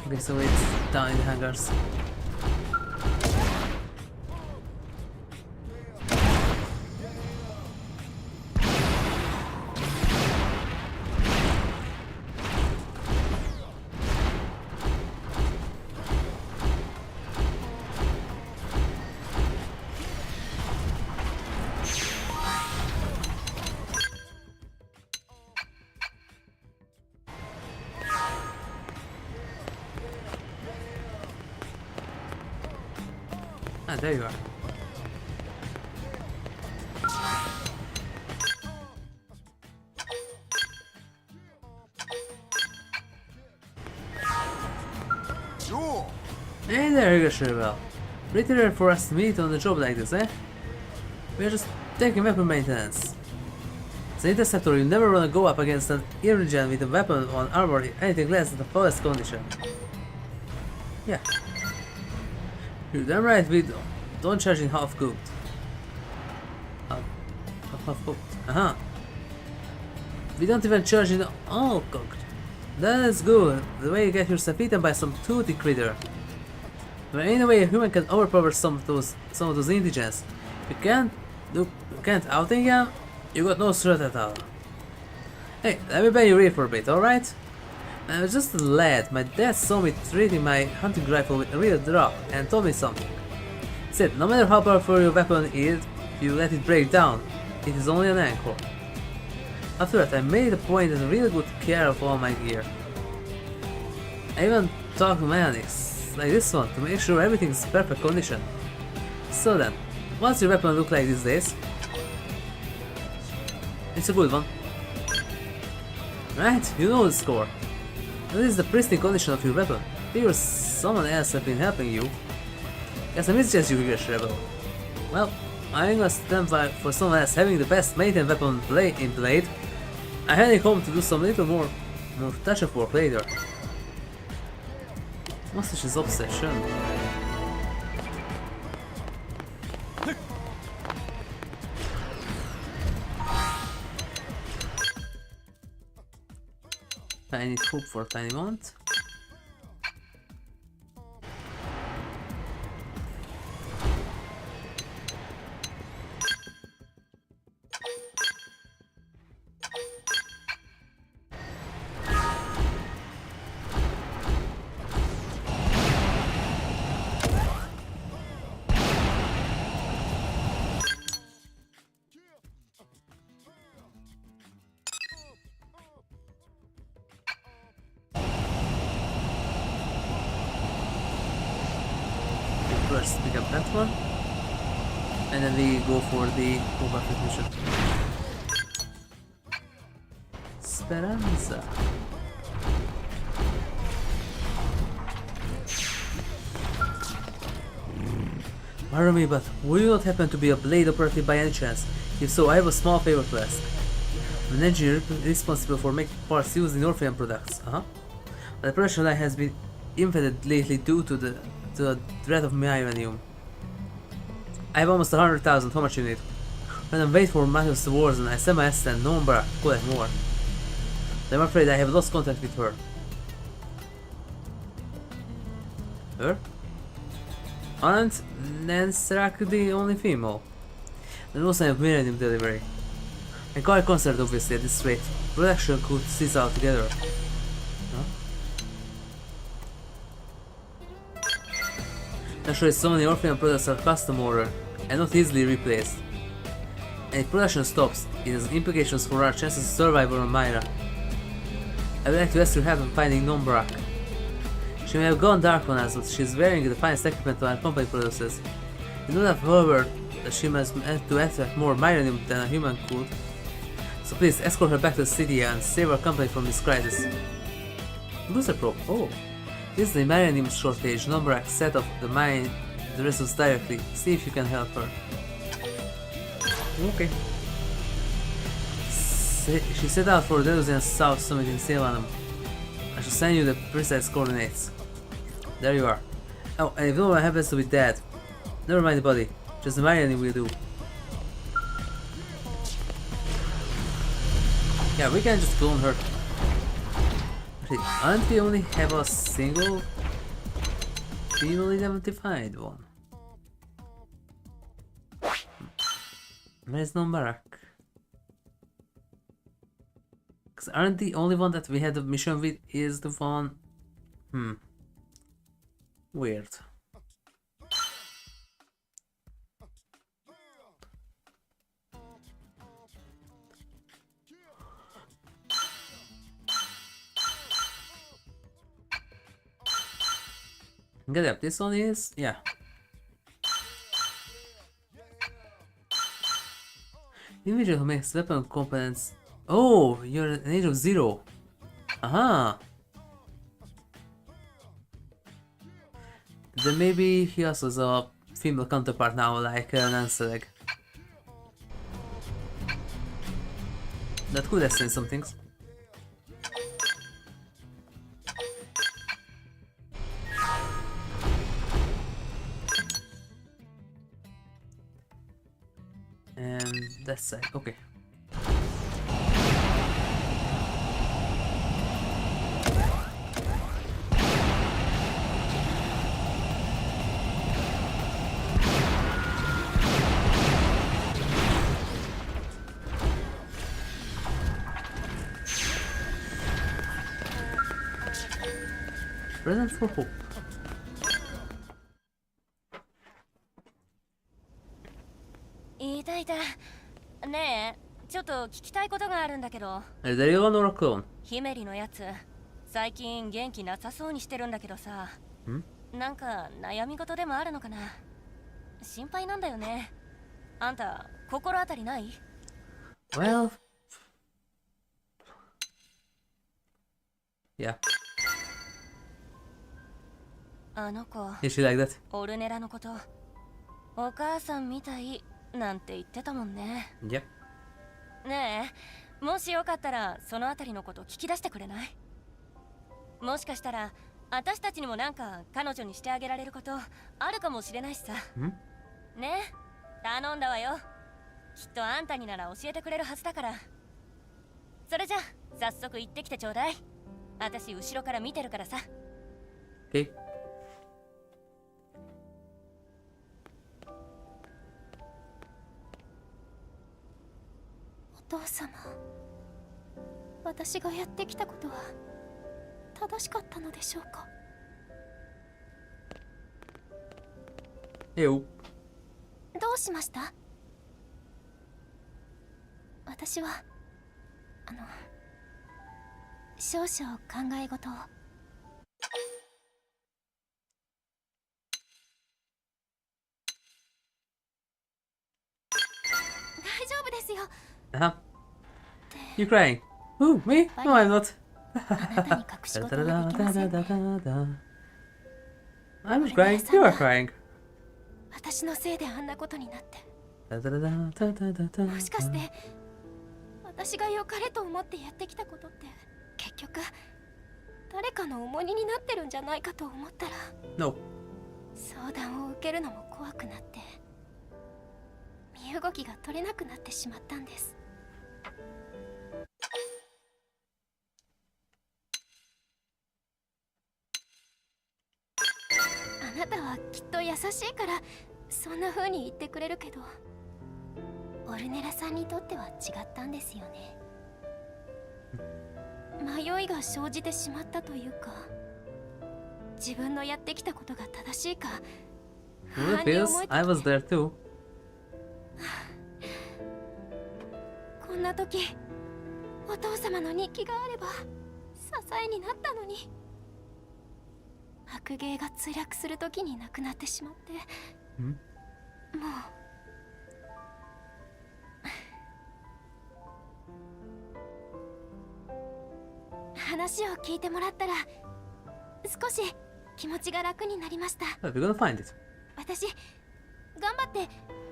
Okay, so it's down in the hangars. Ah, there you are. Duel! Hey there, HigurashiRebel. Pretty rare for us to meet on a job like this, eh? We're just taking weapon maintenance. As an interceptor, you never wanna go up against an Irrigian with a weapon on armor anything less than the fullest condition. Yeah. You're damn right, we don't charge in half cooked. Half cooked. Uh-huh. We don't even charge in all cooked. That's good. The way you get yourself eaten by some toothy critter. But in a way a human can overpower some of those indigents. You can't outing them, you got no threat at all. Hey, let me bang your ear for a bit, alright? I was just a lad. My dad saw me treating my hunting rifle with a real drop and told me something. He said, no matter how powerful your weapon is, if you let it break down, it is only an anchor. After that, I made a point of really good care of all my gear. I even talked to mechanics, like this one, to make sure everything is in perfect condition. So then, what's your weapon look like these days? It's a good one. Right, you know the score. This is the pristine condition of your weapon. Figure someone else has been helping you. Guess I misjudged you, HigurashiRebel. Well, I'm gonna stand by for someone else having the best maintained weapon in Blade. I'm heading home to do some little more touch-up work later. What's his obsession? I need hope for a tiny moment. First pick up that one, and then we go for the overfit mission. Speranza. Pardon me, but would you not happen to be a blade operative by any chance? If so, I have a small favor to ask. I'm an engineer responsible for making parts used in Wrothian products. But the production line has been infected lately due to the threat of Millennium. I have almost 100,000, how much you need? When I'm waiting for Magnus Wars and I send my assistant Nomura to collect more. I'm afraid I have lost contact with her. Her? Aren't Nansarak the only female? Then also I have Millennium delivery. And quite concerned obviously at this rate. Production could cease altogether. No? Naturally, so many Wrothian products are custom ordered and not easily replaced. And if production stops, it has implications for our chances of survival on Myra. I would like to ask your help in finding Nombrak. She may have gone dark on us, but she is wearing the finest equipment our company produces. We know that, however, that she must have to attract more Myranium than a human could. So please escort her back to the city and save our company from this crisis. Booster probe. Oh, this is the Myranium shortage. Nombrak set up the mine, the resource directly. See if you can help her. Okay. She set out for the Wrothian South Summit in Ceylon. I shall send you the precise coordinates. There you are. Oh, and if no one happens to be dead, never mind the body. Just the Myranium will do. Yeah, we can just clone her. Actually, aren't we only have a single female identified one? Where's Nombrak? Because aren't the only one that we had a mission with is the one... Weird. Get up, this one is... yeah. Individual who makes weapon components. Oh, you're an age of 0. Aha. Then maybe he also has a female counterpart now, like Nanceleg. That could explain some things. And that's it. Okay. Present for hope. ねえ、ちょっと聞きたいことがあるんだけど。There you go, Nora clone. ヒメリのやつ、最近元気なさそうにしてるんだけどさ。なんか悩み事でもあるのかな。心配なんだよね。あんた心当たりない？ Well, yeah. あの子、 Is she like that? オルネラのこと、お母さんみたいなんて言ってたもんね。Yep. ねえ、もしよかったらそのあたりのこと聞き出してくれない？もしかしたら私たちにもなんか彼女にしてあげられることあるかもしれないしさ。ねえ、頼んだわよ。きっとあんたになら教えてくれるはずだから。それじゃ早速行ってきてちょうだい。私後ろから見てるからさ。Okay. お父様、私がやってきたことは正しかったのでしょうか。Eu. どうしました？私は少々考え事を。大丈夫ですよ。Uh-huh. You crying? Who? Me? No, I'm not. あなたに隠し事はできませんね。 I'm not crying. You are crying. 私のせいであんなことになって。もしかして私が良かれと思ってやってきたことって結局誰かの重荷になってるんじゃないかと思ったら、 No. 相談を受けるのも怖くなって身動きが取れなくなってしまったんです。あなたはきっと優しいからそんな風に言ってくれるけど、オルネラさんにとっては違ったんですよね。迷いが生じてしまったというか、自分のやってきたことが正しいか不 Well, 安に feels 思えて I was there too. こんな時お父様の日記があれば支えになったのに。白芸が墜落する時に亡くなってしまって、もう話を聞いてもらったら少し気持ちが楽になりました。 But we're gonna find it. 私頑張って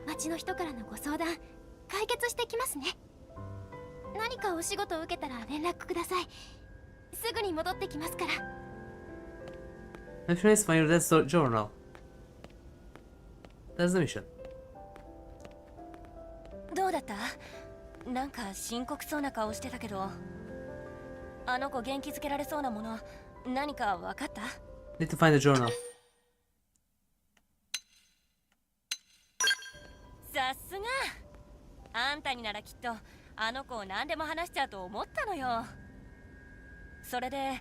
町の人からのご相談解決してきますね。何かお仕事を受けたら連絡ください。すぐに戻ってきますから。 Affinities find your death journal. That's the mission. どうだった？なんか深刻そうな顔してたけど、あの子元気づけられそうなもの何か分かった？ Need to find the journal. さすがあんたにならきっとあの子を何でも話しちゃうと思ったのよ。それで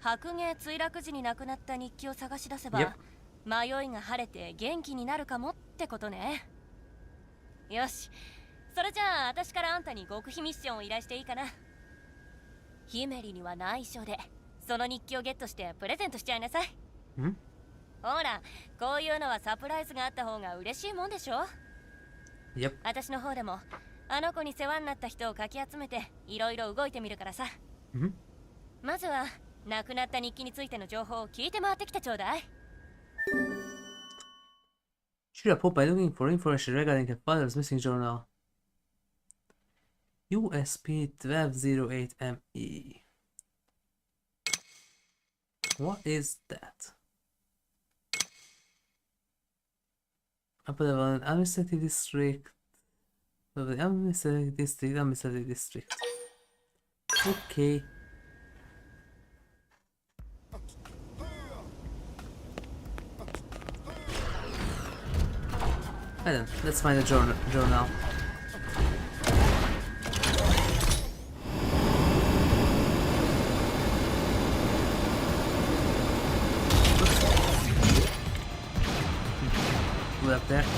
白芸墜落時に亡くなった日記を探し出せば、Yep. 迷いが晴れて元気になるかもってことね。よし、それじゃあ私からあんたに極秘ミッションを依頼していいかな。ヒメリには内緒でその日記をゲットしてプレゼントしちゃいなさい。ん？ほら、こういうのはサプライズがあった方が嬉しいもんでしょ。 Yep. 私の方でもあの子に世話になった人をかき集めていろいろ動いてみるからさ。まずは亡くなった日記についての情報を聞いて回ってきてちょうだい。Should have hope by looking for information regarding her father's missing journal. USP1208ME. What is that? Upper level administrative district. Administrative district. Okay. Then, let's find the journal. Go up there. There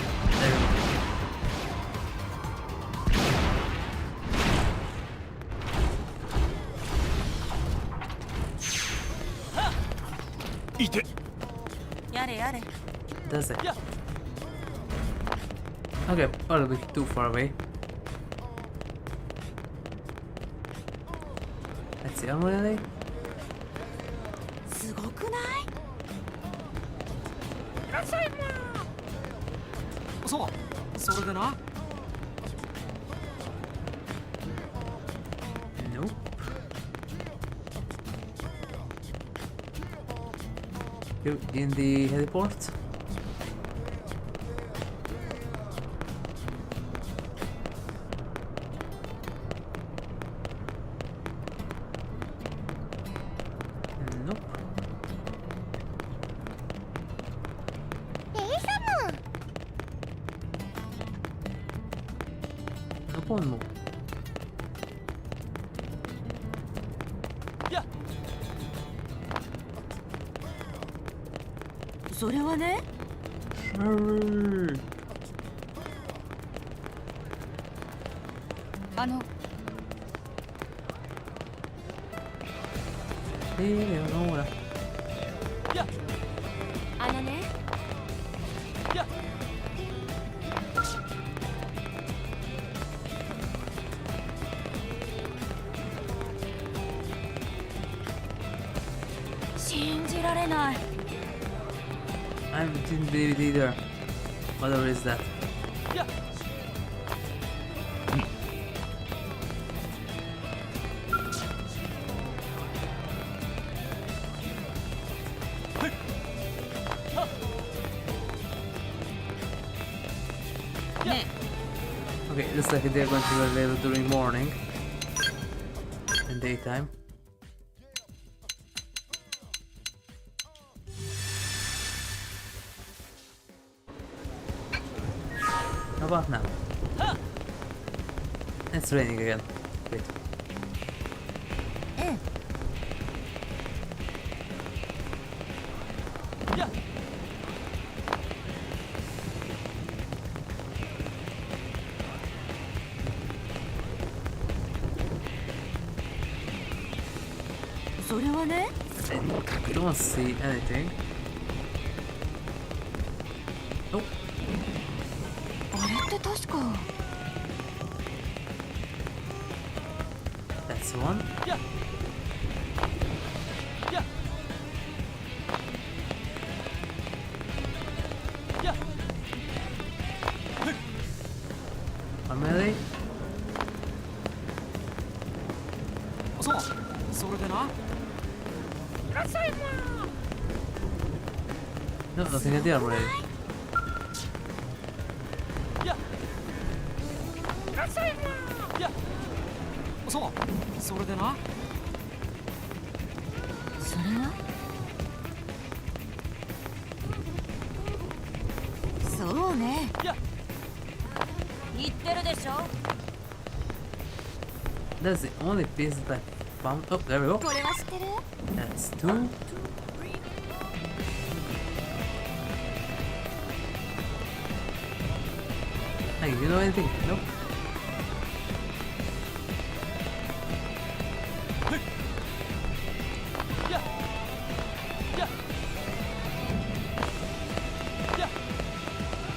we go. Does it? Okay, probably too far away. Let's see, I'm really. すごくない？そう、それでな。Nope. Go in the heliport. Nope. レイサム No one more. それはね、 Sure. あの Hey, no. あのね、信じられない。 I didn't believe it either. Whatever is that? Okay, looks like they're going to be available during morning and daytime. How about now? It's raining again. Wait. それはね I don't see anything. Nope. あれって確か That's one. A melee. そうそれでな No, nothing at the armor ready. そうそれでなそれはそうね言ってるでしょ That's the only piece that I found. Oh, there we go. これは知ってる？ That's two. Hey, you know anything? Nope.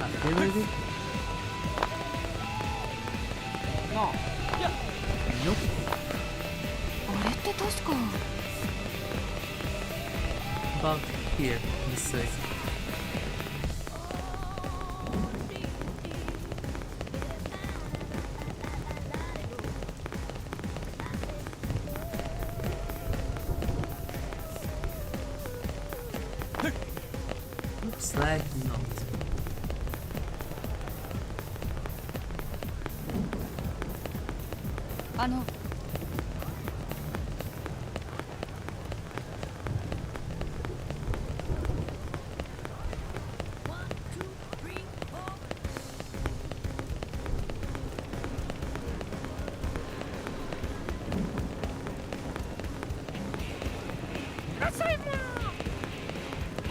Affinities? なあ Nope. あれって確か About here, this way. Looks like not.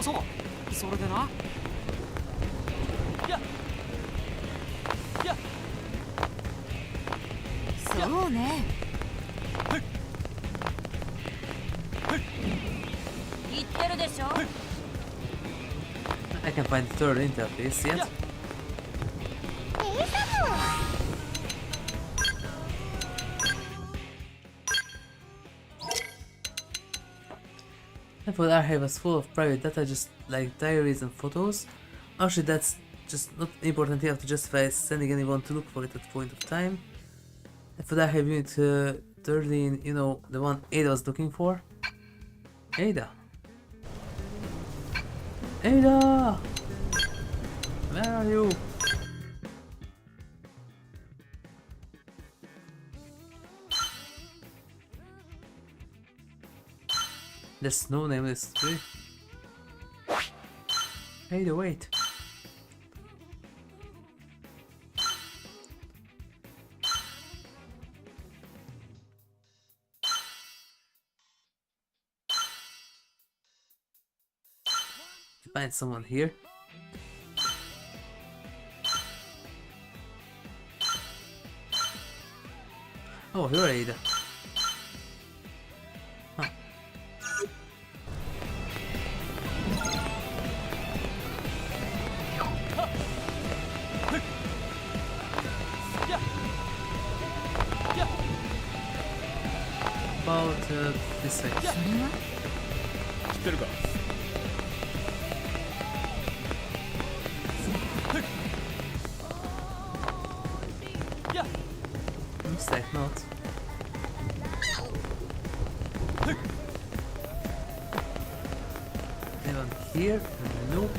"そうそれでなそうね言ってるでしょ I can find the third interface yet. I thought archive was full of private data, just like diaries and photos. Actually, that's just not important enough to justify sending anyone to look for it at point of time. I thought archive unit 13, you know, the one Ada was looking for. Ada! Ada! Where are you? There's no nameless tree. Ada, wait. Find someone here. Oh, you're Ada. Huh. About this way. 知ってるか Looks like not. Anyone here? Nope.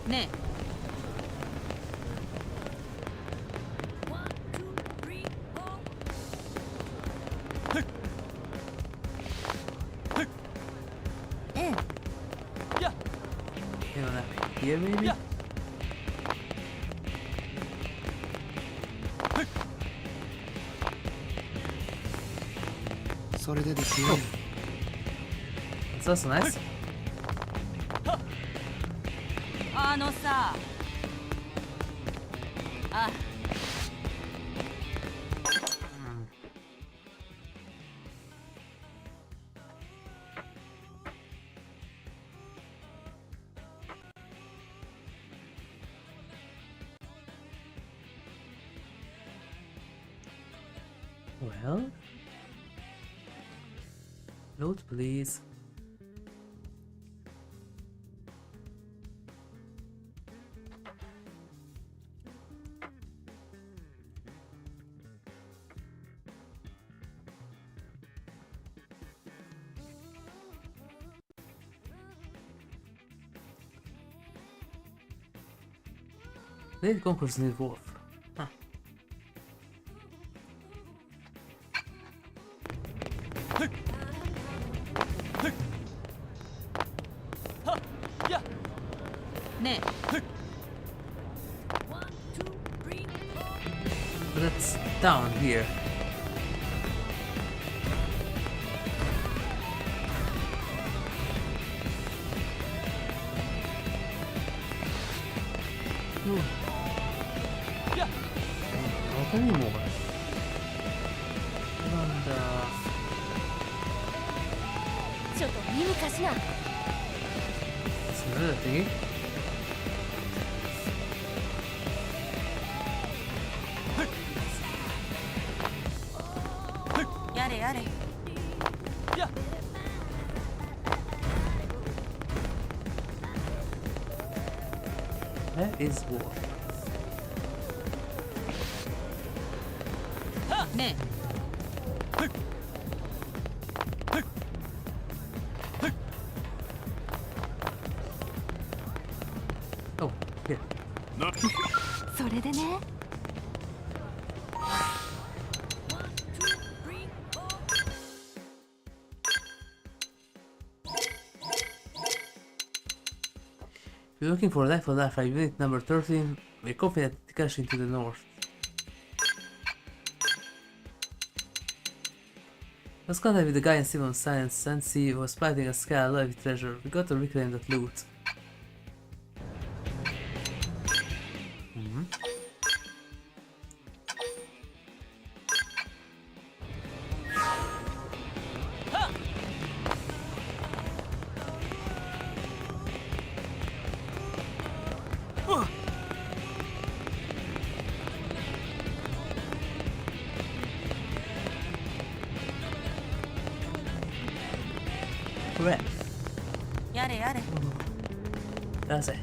ね here maybe? It's also nice. あのさあ Well, loot please. Late conquers need wolf. Huh. But that's down here. Not anymore. And ちょっと耳貸しな。 it's another thingy. やれやれ。 That is wolf. ね Oh, here. なそれでね If you're looking for life or life, unit number 13, we're confident caching to the north. Let's contact with the guy in civil science and see who was fighting a sky alive with treasure. We got to reclaim that loot. Correct. やれやれ。 That's it.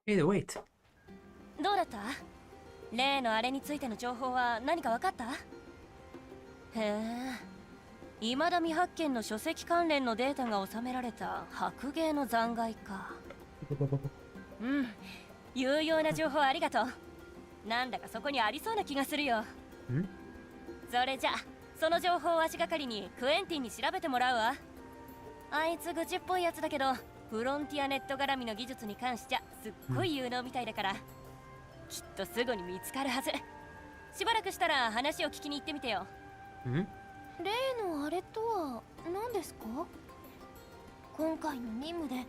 Hey, wait. どうだった？例のあれについての情報は何か分かった？へえ。未だ未発見の書籍関連のデータが収められた白芸の残骸か。うん。有用な情報ありがとう。なんだかそこにありそうな気がするよ。それじゃ、その情報を足がかりにクエンティンに調べてもらうわ。あいつ愚痴っぽいやつだけど、フロンティアネット絡みの技術に関しちゃすっごい有能みたいだから、きっとすぐに見つかるはず。しばらくしたら話を聞きに行ってみてよ。例のあれとは何ですか？今回の任務で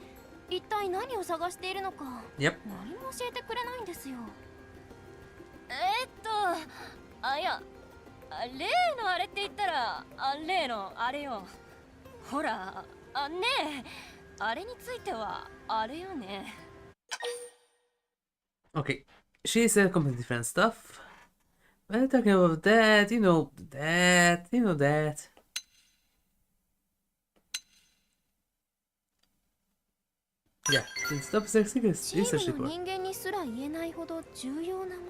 一体何を探しているのか、何も教えてくれないんですよ。いや、例のあれって言ったら、例のあれよ。ほら、ねえ、あれについてはあれよね。Okay, she said completely different stuff. When talking about that, you know that. Yeah, since top secrets チ research ームの report. 人間にすら言えないほど重要なも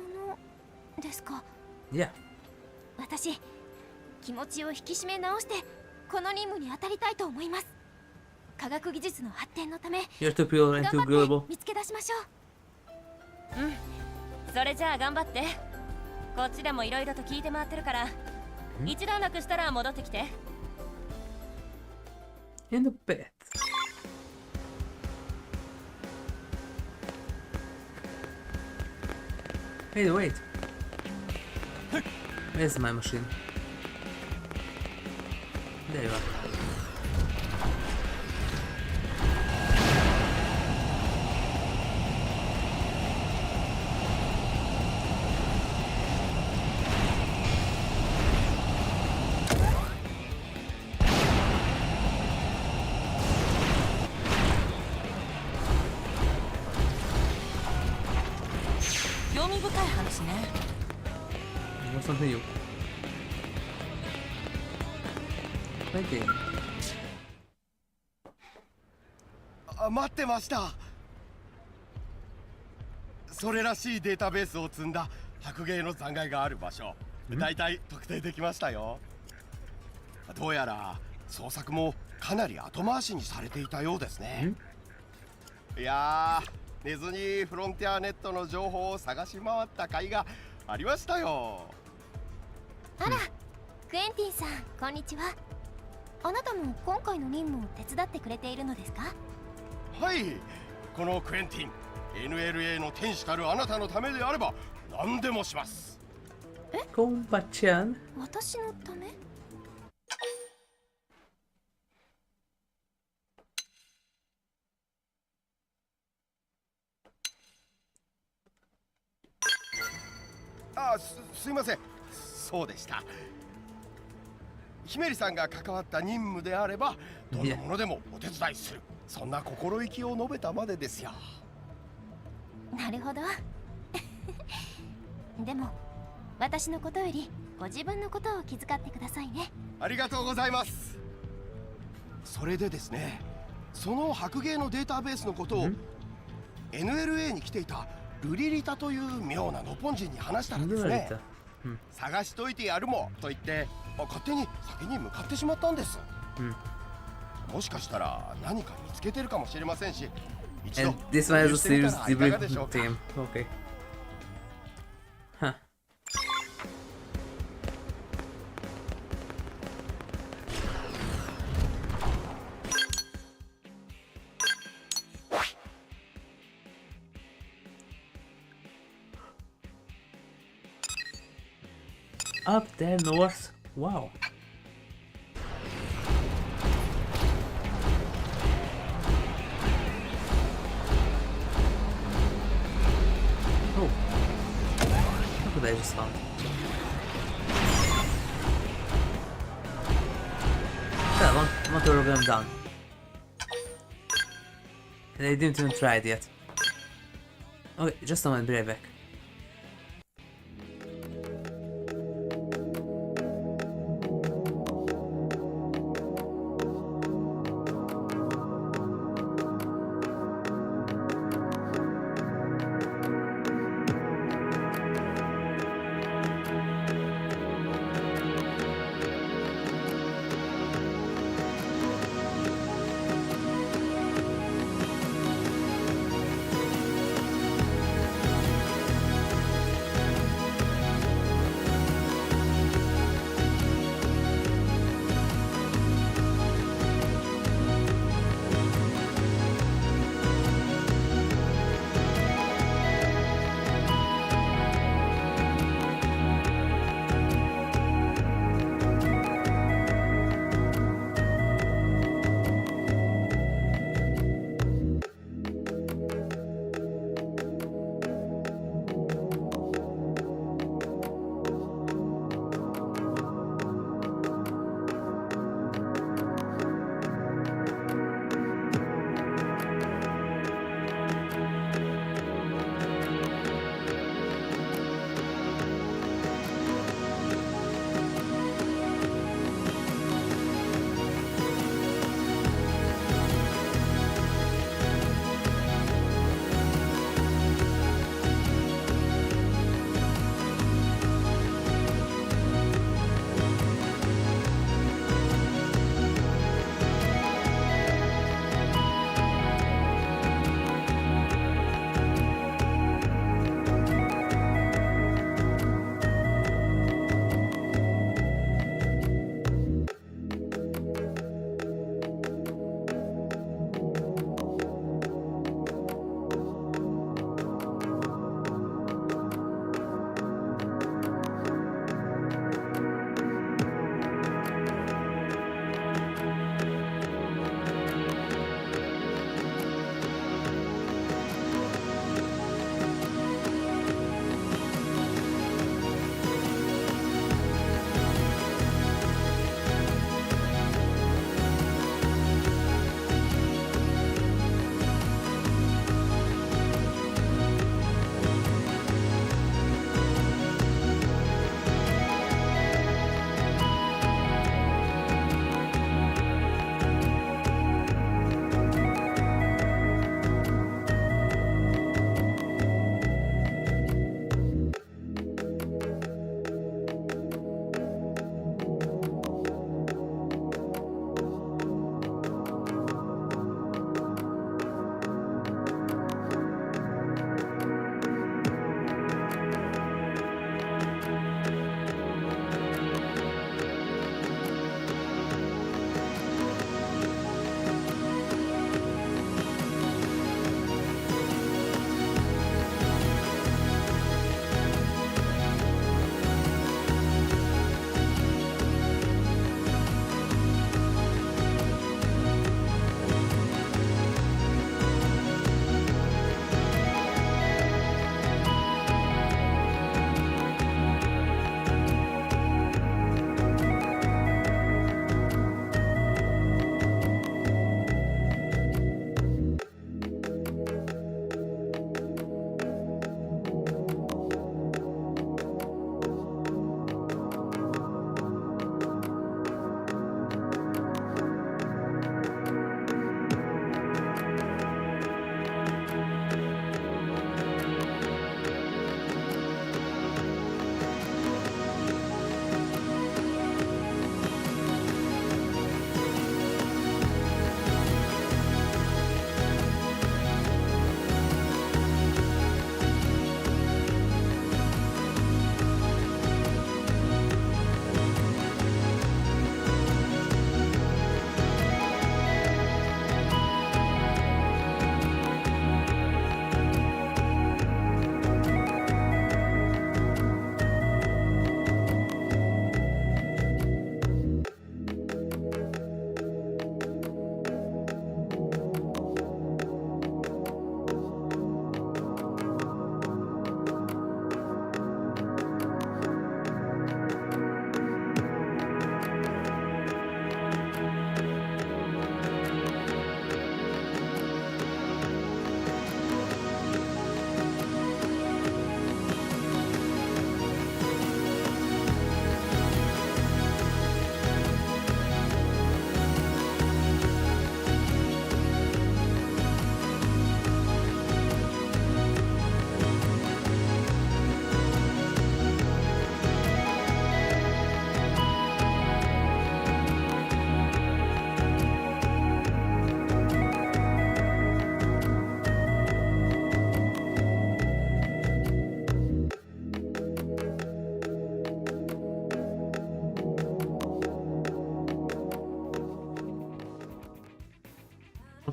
のですか。 Yeah. 私、気持ちを引き締め直してこの任務に当たりたいと思います。科学技術の発展のため You're too pure and 頑 too 張って gullible. 見つけ出しましょう。それじゃあ頑張って。こっちでもいろいろと聞いて回ってるから、一段落したら戻ってきて。 In the pit. Hey, wait. Where's my machine? There you are. What's something new? Waiting. 待ってました。それらしいデータベースを積んだ白芸の残骸がある場所、だいたい特定できましたよ。どうやら捜索もかなり後回しにされていたようですね。いやー、寝ずにフロンティアネットの情報を探し回った甲斐がありましたよ。あら、クエンティンさん、こんにちは。あなたも今回の任務を手伝ってくれているのですか？はい、このクエンティン、NLA の天使たるあなたのためであれば何でもします。コンパちゃん。私のため？すいません、そうでした。ヒメリさんが関わった任務であればどんなものでもお手伝いする、そんな心意気を述べたまでですよ。なるほど。でも私のことよりご自分のことを気遣ってくださいね。ありがとうございます。それでですね、その白芸のデータベースのことを NLA に来ていたルリリタという妙なノポン人に話したらですね、探しといてやるもと言って勝手に先に向かってしまったんです。もしかしたら何か見つけてるかもしれませんし、一度 And this one has a serious いかがでしょう debrief か。 team. Okay. Huh. Up there north. Wow. Oh. Look what I just found. Okay, one third of them done. And I didn't even try it yet. Okay, just a moment, be right back.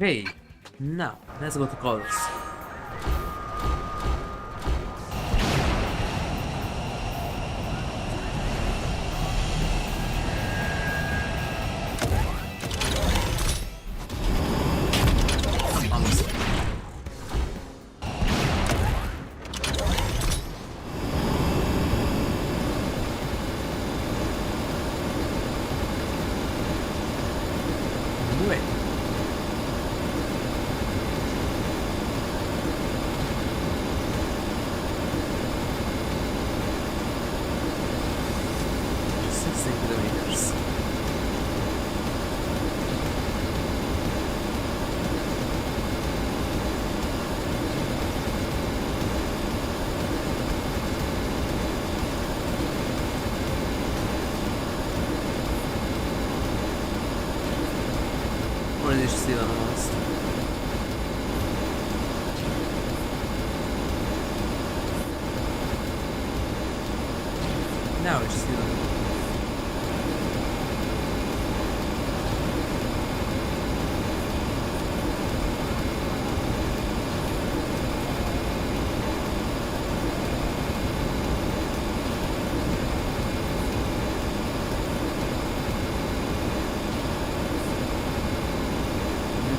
Okay, now let's go to colors. Already see that almost. Now we just see them.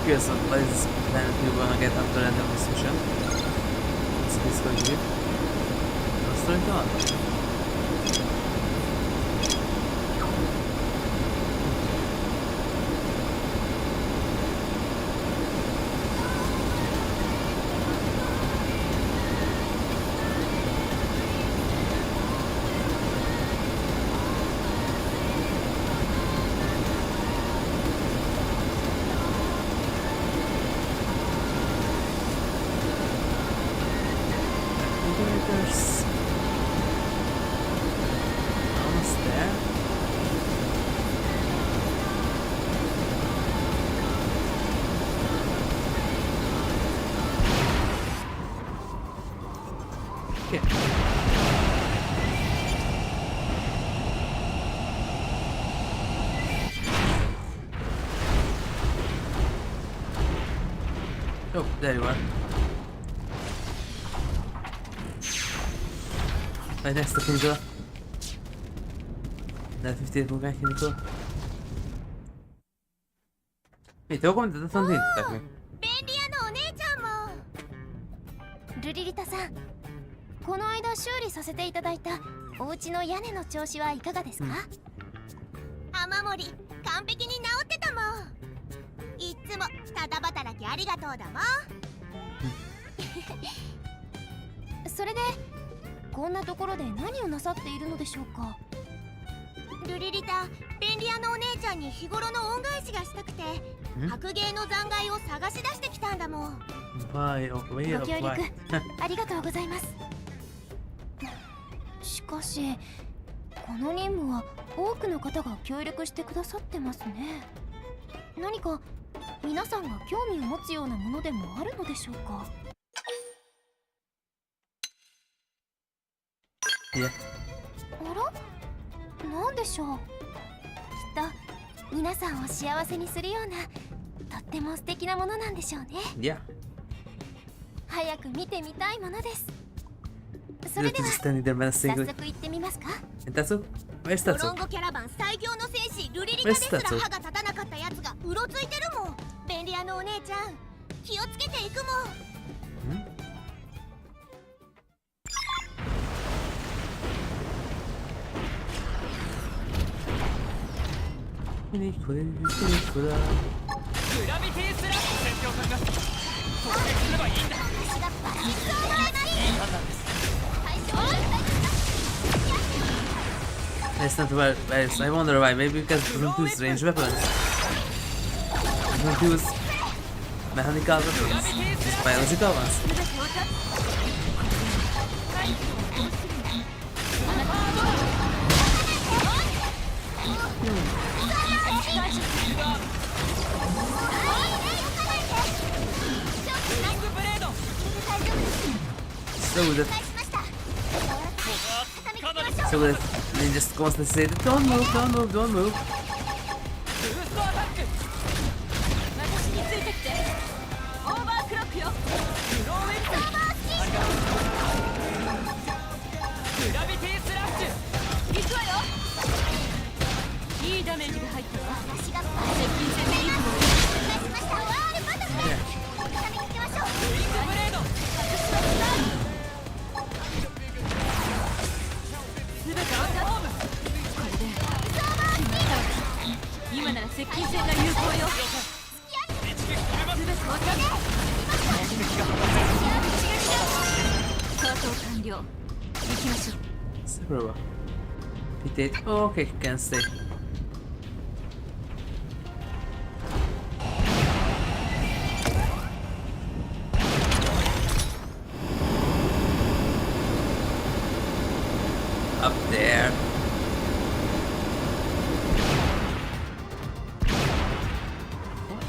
Curious what is this planet we're gonna get after the end of this mission. What's this going to be? What's going on? Almost there. Okay. Oh, there you are. Right next to Kinja. Deve ter lugar aqui no corpo. Então como tá falando tá comigo? 便利屋のお姉ちゃんも。ルリリタさん、この間修理させていただいたお家の屋根の調子はいかがですか？雨漏り完璧に治ってたもん。いつもただ働きありがとうだもん。それでこんなところで何をなさっているのでしょうか？ルリリタ、便利屋のお姉ちゃんに日頃の恩返しがしたくて白芸の残骸を探し出してきたんだもん。ご協力ありがとうございます。しかしこの任務は多くの方が協力してくださってますね。何か皆さんが興味を持つようなものでもあるのでしょうか？あら？なんでしょう。きっと皆さんを幸せにするようなとっても素敵なものなんでしょうね。早く見てみたいものです。それでは早速行ってみますか。ドロンゴキャラバン最強の戦士ルリリタですら歯が立たなかったやつがうろついてるもん。便利屋のお姉ちゃん気をつけていくもん。グラビティスラッシュ戦闘艦が攻撃すればいいんだ。私がバランスをもらいます。いい判断です。It's not about I wonder why. Maybe because it doesn't use range weapons. It doesn't use mechanical weapons. Just biological ones. So that they just constantly say, don't move, don't move, don't move. よう。行きましょう。 Several. pt35. Oh, okay, can stay. Up there.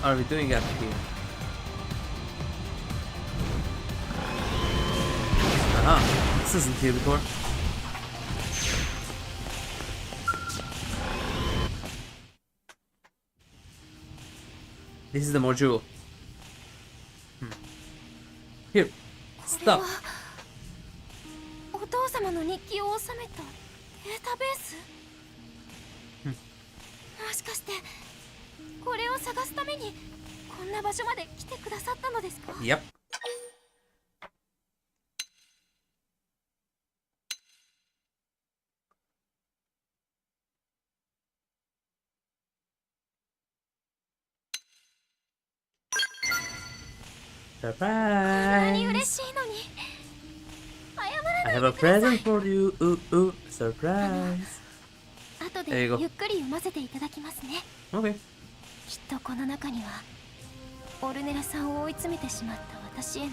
What are we doing up here? This isn't here before. This is the module. Here. Stop. お父様の日記を収めたデータベース、もしかしてこれを探すためにこんな場所まで来てくださったのですか？ Yep. Surprise! 嬉しいのに I have a present for you. Surprise! 後 There で you go. ゆっくり読ませていただきますね。 Okay. きっとこの中にはオルネラさんを追い詰めてしまった私への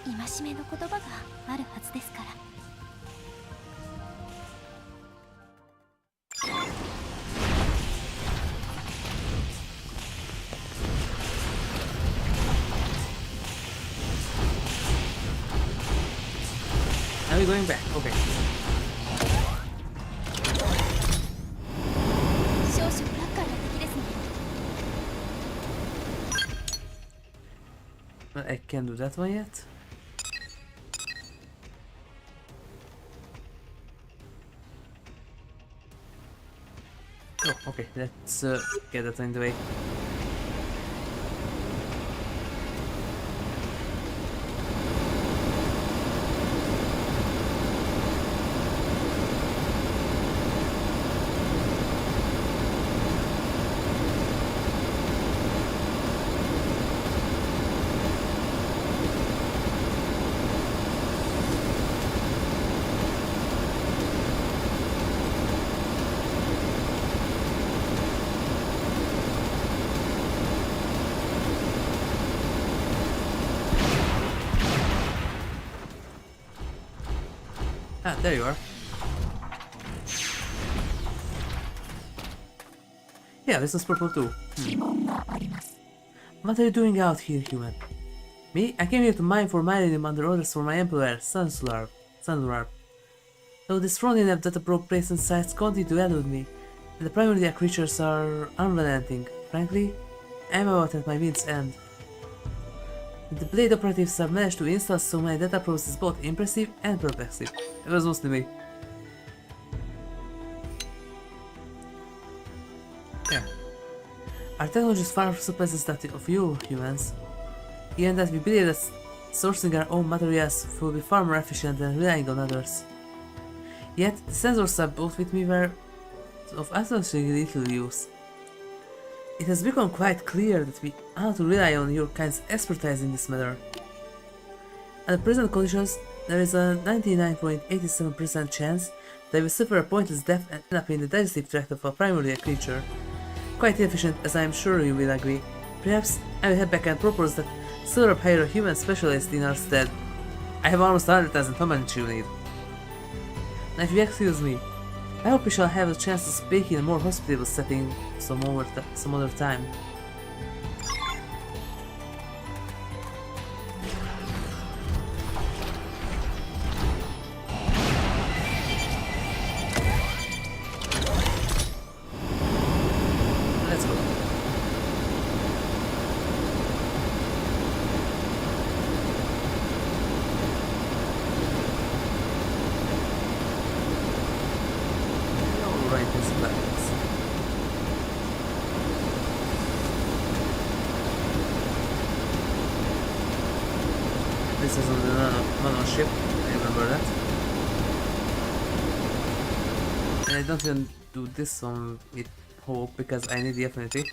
戒めの言葉があるはずですから。 Are we going back? Okay. 少々厄介な敵ですね。 Well, I can't do that one yet. Oh, okay. Let's get that in the way. Ah, there you are. Yeah, this is purple too. What are you doing out here, human? Me? I came here to mine for millennium under orders for my employer, Sunlarp. Though this Wrothian data probe placed in sites continue to elude me, and the primordial creatures are unrelenting. Frankly, I am about at my wit's end. The Blade operatives have managed to install so many data probes is both impressive and perplexing. It was mostly me. Yeah. Our technology far surpasses that of you, humans. Even that we believe that sourcing our own materials will be far more efficient than relying on others. Yet, the sensors I brought with me were of astonishingly little use. It has become quite clear that we ought to rely on your kind's expertise in this matter. Under present conditions, there is a 99.87% chance that I will suffer a pointless death and end up in the digestive tract of a primordial creature. Quite inefficient, as I am sure you will agree. Perhaps I will head back and propose that Xenoblade hire a human specialist in our stead. I have almost 100,000 how much you need. Now if you excuse me, I hope we shall have a chance to speak in a more hospitable setting some other time. Let's go. Right, this buttons. This is on the nano ship, I remember that. And I don't even do this one with hope because I need the affinity.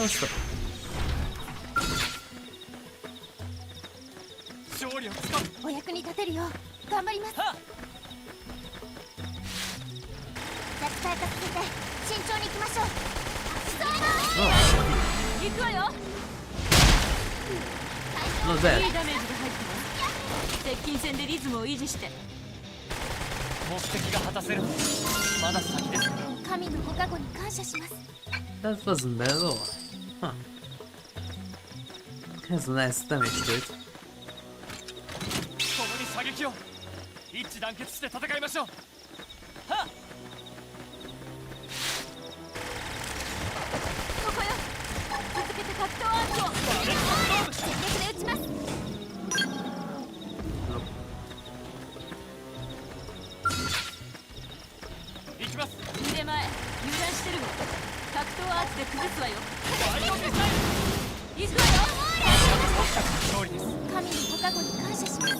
No, stop. 勝利をつかむ。お役に立てるよう頑張ります。弱体化させて慎重に行きましょう。行くわよ。 Not いい bad. ダメージが入ってます。接近戦でリズムを維持して。目的が果たせる。まだ先です。神のご加護に感謝します。 That wasn't bad at all. Huh. Has a nice damage to it. 共に射撃を一致団結して戦いましょう。はっ。ここよ。続けて格闘アーチを。全力で撃ちます。行きます。腕前油断してるわ。格闘アーチで崩すわよ。バイオミサイル。行くわよ。勝利です。神のご加護に感謝します。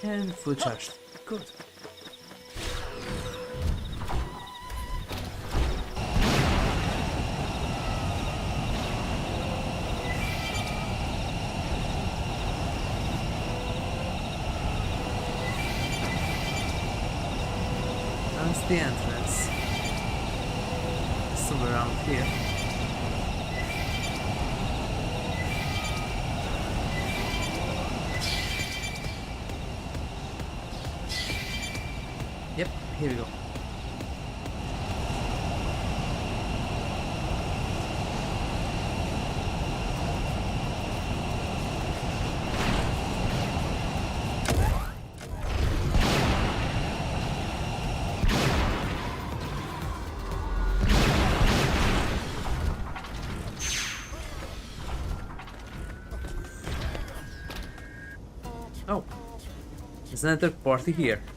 And full charged. Good. That's the entrance. Somewhere around here. Yep, here we go. Oh, there's another party here.「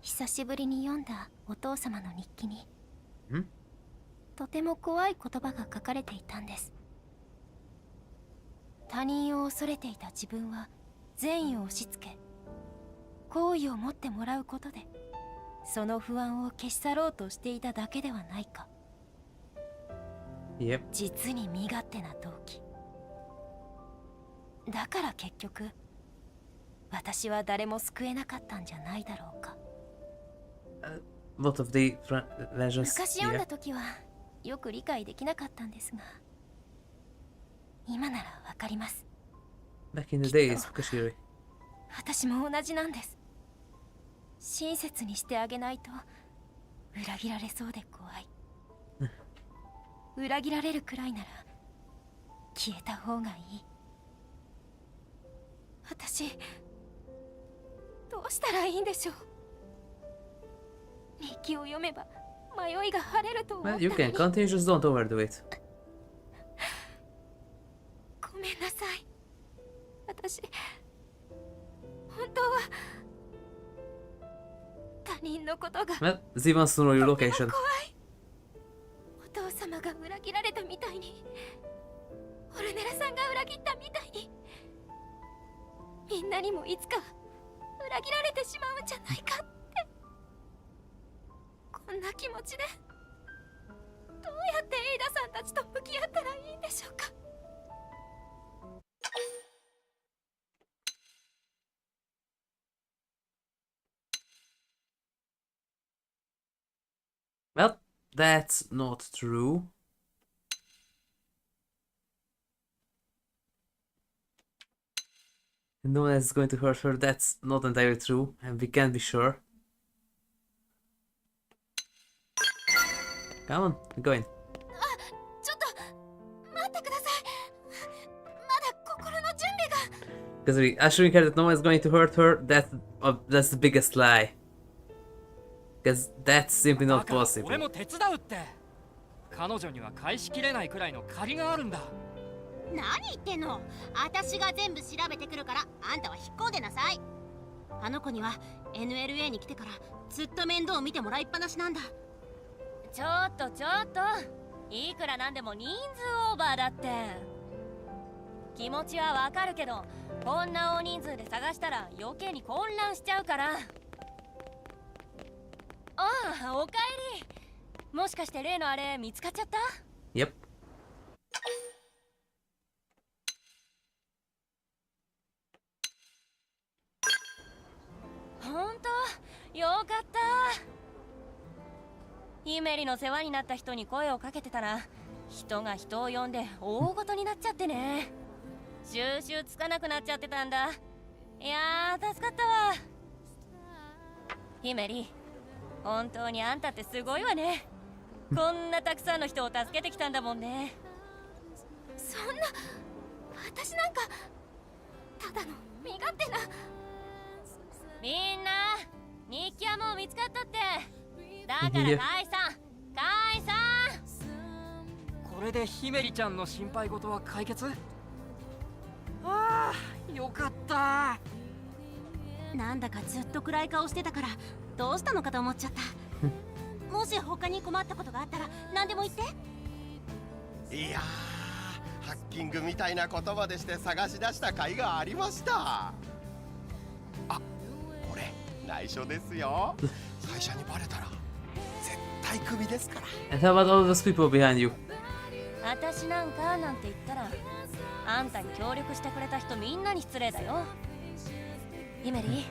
久しぶりに読んだお父様の日記にんとても怖い言葉が書かれていたんです。他人を恐れていた自分は善意を押し付け好意を持ってもらうことでその不安を消し去ろうとしていただけではないか。 Yep. 実に身勝手な動機だから結局私は誰も救えなかったんじゃないだろうか。 Lot of the legends. 昔読んだ時はよく理解できなかったんですが今ならわかります。 Back in the days, Kashiri. 私も同じなんです。親切にしてあげないと裏切られそうで怖い。裏切られるくらいなら消えた方がいい。私どうしたらいいんでしょう。日記を読めば迷いが晴れると思った Well, のに。 you can continue, just don't overdo it. ごめんなさい。私本当は他人のことが Well, Z wants to know your とても location. 怖い。お父様が裏切られたみたいにオルネラさんが裏切ったみたいにみんなにもいつか裏切られてしまうんじゃないかって。こんな気持ちでどうやってエイダさんたちと向き合ったらいいんでしょうか。 Well, that's not true. No one is going to hurt her. That's not entirely true, and we can't be sure. Come on, we're going. ちょっと待ってください。まだ心の準備が。 Because we assuring her that no one is going to hurt her, that's the biggest lie. Because that's simply not 俺 possible. も手伝うって。彼女には返しきれないくらいの借りがあるんだ。何言ってんの。私が全部調べてくるからあんたは引っ込んでなさい。あの子には NLA に来てからずっと面倒を見てもらいっぱなしなんだ。ちょっといくらなんでも人数オーバーだって。気持ちはわかるけど、こんな大人数で探したら余計に混乱しちゃうから。ああ、おかえり。もしかして例のあれ見つかっちゃった？ Yep. ほんとよかった。ヒメリの世話になった人に声をかけてたら、人が人を呼んで大ごとになっちゃってね。収集つかなくなっちゃってたんだ。いやー、助かったわ。ヒメリ、本当にあんたってすごいわね。こんなたくさんの人を助けてきたんだもんね。そんな、私なんかただの身勝手な。みんな日記はもう見つかったって。だから解散。これでヒメリちゃんの心配事は解決？ああ、よかった。なんだかずっと暗い顔してたからどうしたのかと思っちゃった。もし他に困ったことがあったら何でも言って。いやー、ハッキングみたいな言葉でして探し出した甲斐がありました。あ、これ内緒ですよ。会社にバレたら絶対クビですから。 And how about all those people behind you? 私なんかなんて言ったら、あんたに協力してくれた人みんなに失礼だよ。ヒメリ、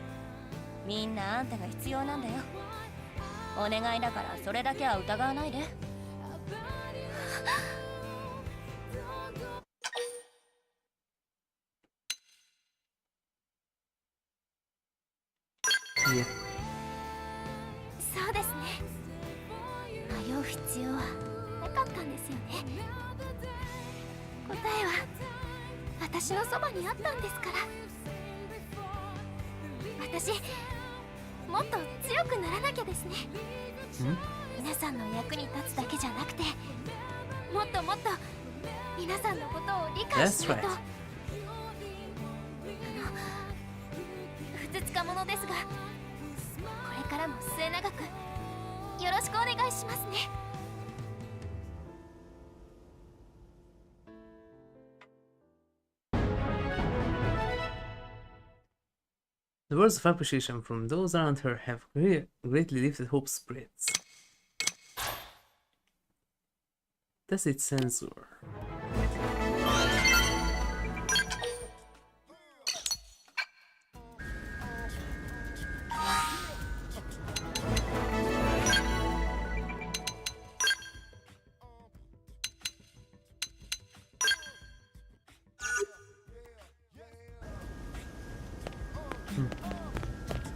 みんなあんたが必要なんだよ。お願いだからそれだけは疑わないで。そうですね。迷う必要はなかったんですよね。答えは私のそばにあったんですから。私もっと強くならなきゃですね。皆さんの役に立つだけじゃなくて、もっともっと皆さんのことを理解しないと。ふつつか者ですが、これからも末永くよろしくお願いしますね。The words of appreciation from those around her have greatly lifted Hope's spirits. That's its censor.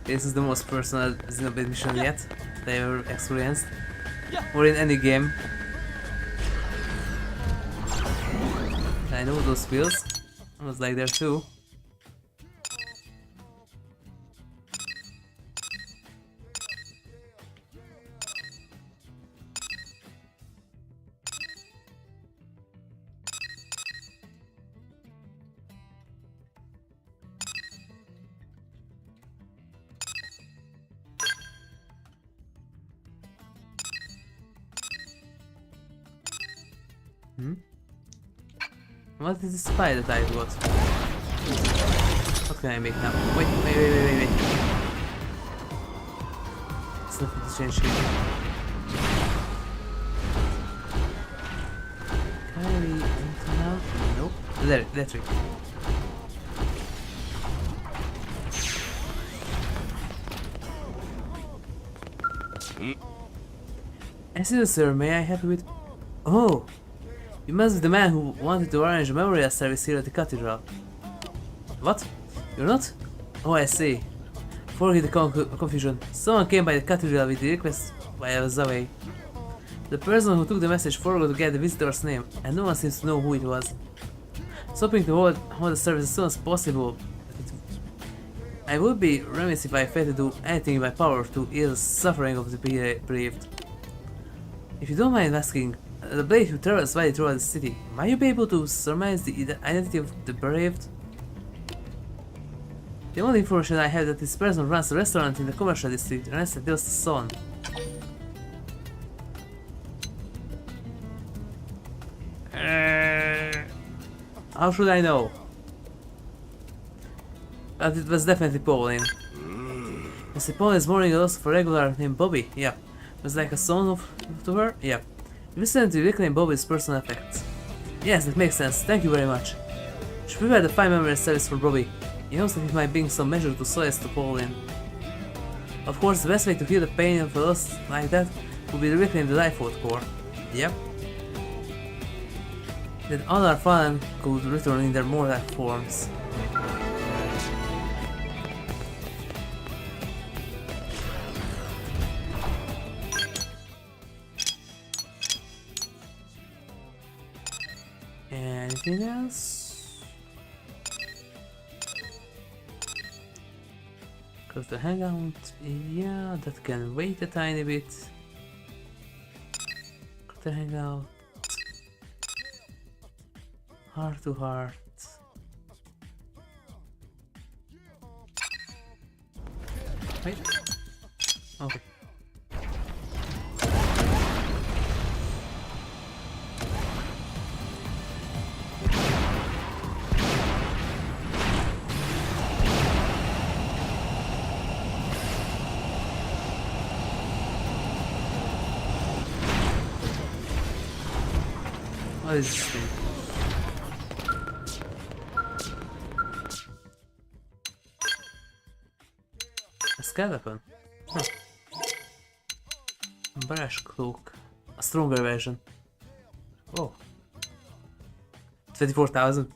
This is the most personal Xenoblade mission yet that I ever experienced, or in any game. I know those feels. I was like there too. What is the spy that I've got? What can I make now? Wait. It's nothing to change here. Can I read anything now? Nope. Electric. Excuse sir, may I help you with... Oh! You must be the man who wanted to arrange a memorial service here at the cathedral. What? You're not? Oh, I see. Forgive the confusion. Someone came by the cathedral with the request while I was away. The person who took the message forgot to get the visitor's name, and no one seems to know who it was. So hoping to hold the service as soon as possible. I would be remiss if I failed to do anything in my power to ease the suffering of the bereaved. If you don't mind asking, the blade who travels widely throughout the city, might you be able to surmise the identity of the bereaved? The only information I have that this person runs a restaurant in the commercial district and that's the son. How should I know? But it was definitely Pauline. Was it Pauline's morning also for regular named Bobby? Yeah. Was like a son to her? Yeah. You recently reclaim Bobby's personal effects. Yes, that makes sense. Thank you very much. Should prepare the 5 memory service for Bobby. He knows that it might bring some measure to solace to Pauline. Of course, the best way to heal the pain of a loss like that would be to reclaim the lifeboat core. Yep. Then all our fallen could return in their mortal forms. Anything else? Close the hangout. Yeah, that can wait a tiny bit. Close the hangout. Heart to heart. Wait. Okay. What is this thing? A skeleton? Huh. Brash cloak. A stronger version. Oh. 24,000.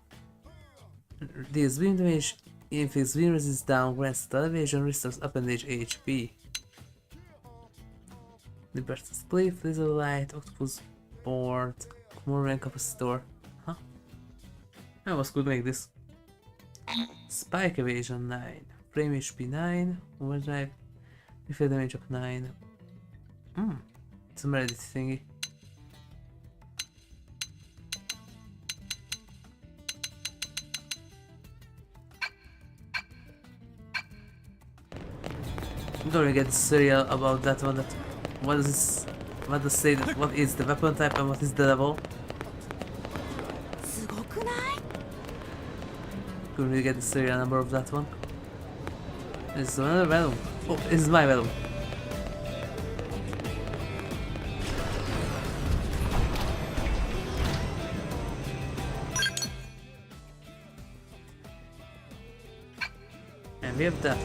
Deals wind damage, inflicts wind resist down, grants elevation, restores appendage HP. Liberty Split, Laser Light, Octopus Board, more rank capacitor. Huh? I was could make this. Spike evasion 9, frame HP 9, overdrive, defense damage of 9. It's a Meredith thingy. Don't really get serial about that one. That what is this? What does say that? What is the weapon type and what is the level? Couldn't really get the serial number of that one. This is another Venom. Oh, this is my Venom. And we have that.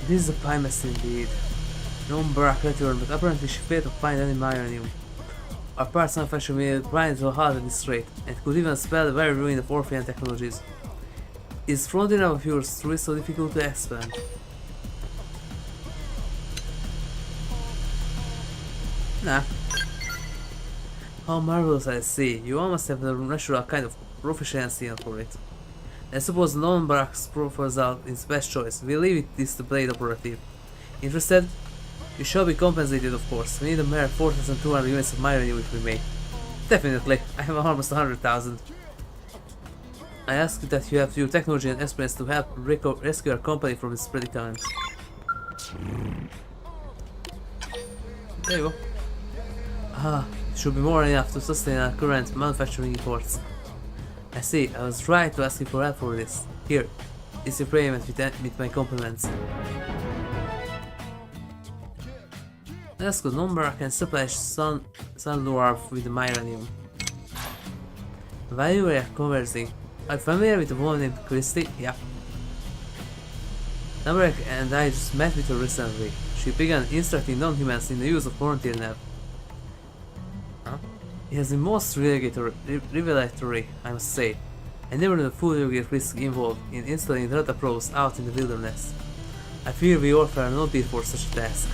This is a Primus indeed. No Barak returned, but apparently she failed to find any Myranium. Our parts manufacturer will grind to a halt at this rate, and could even spell the very ruin of Wrothian technologies. Is frontier of yours truly so difficult to expand? Nah. How marvelous I see, you almost have the natural kind of proficiency for it. I suppose non-Barak's proposal is best choice. We'll leave this to Blade Operative. Interested? You shall be compensated, of course. We need a mere 4,200 units of Myranium if we may. Definitely. I have almost 100,000. I ask that you have your technology and experience to help rescue our company from its predicament. There you go. Ah, it should be more than enough to sustain our current manufacturing efforts. I see, I was right to ask you for help for this. Here, is your payment with my compliments. That's good. Number can supply Sun Dwarf with the Myranium. While you were conversing, are you familiar with the woman named Christy? Yeah. Number and I just met with her recently. She began instructing non-humans in the use of frontier nav. It has been most revelatory, I must say. I never knew the full degree of risk involved in installing data probes out in the wilderness. I fear we orphan are not built for such a task.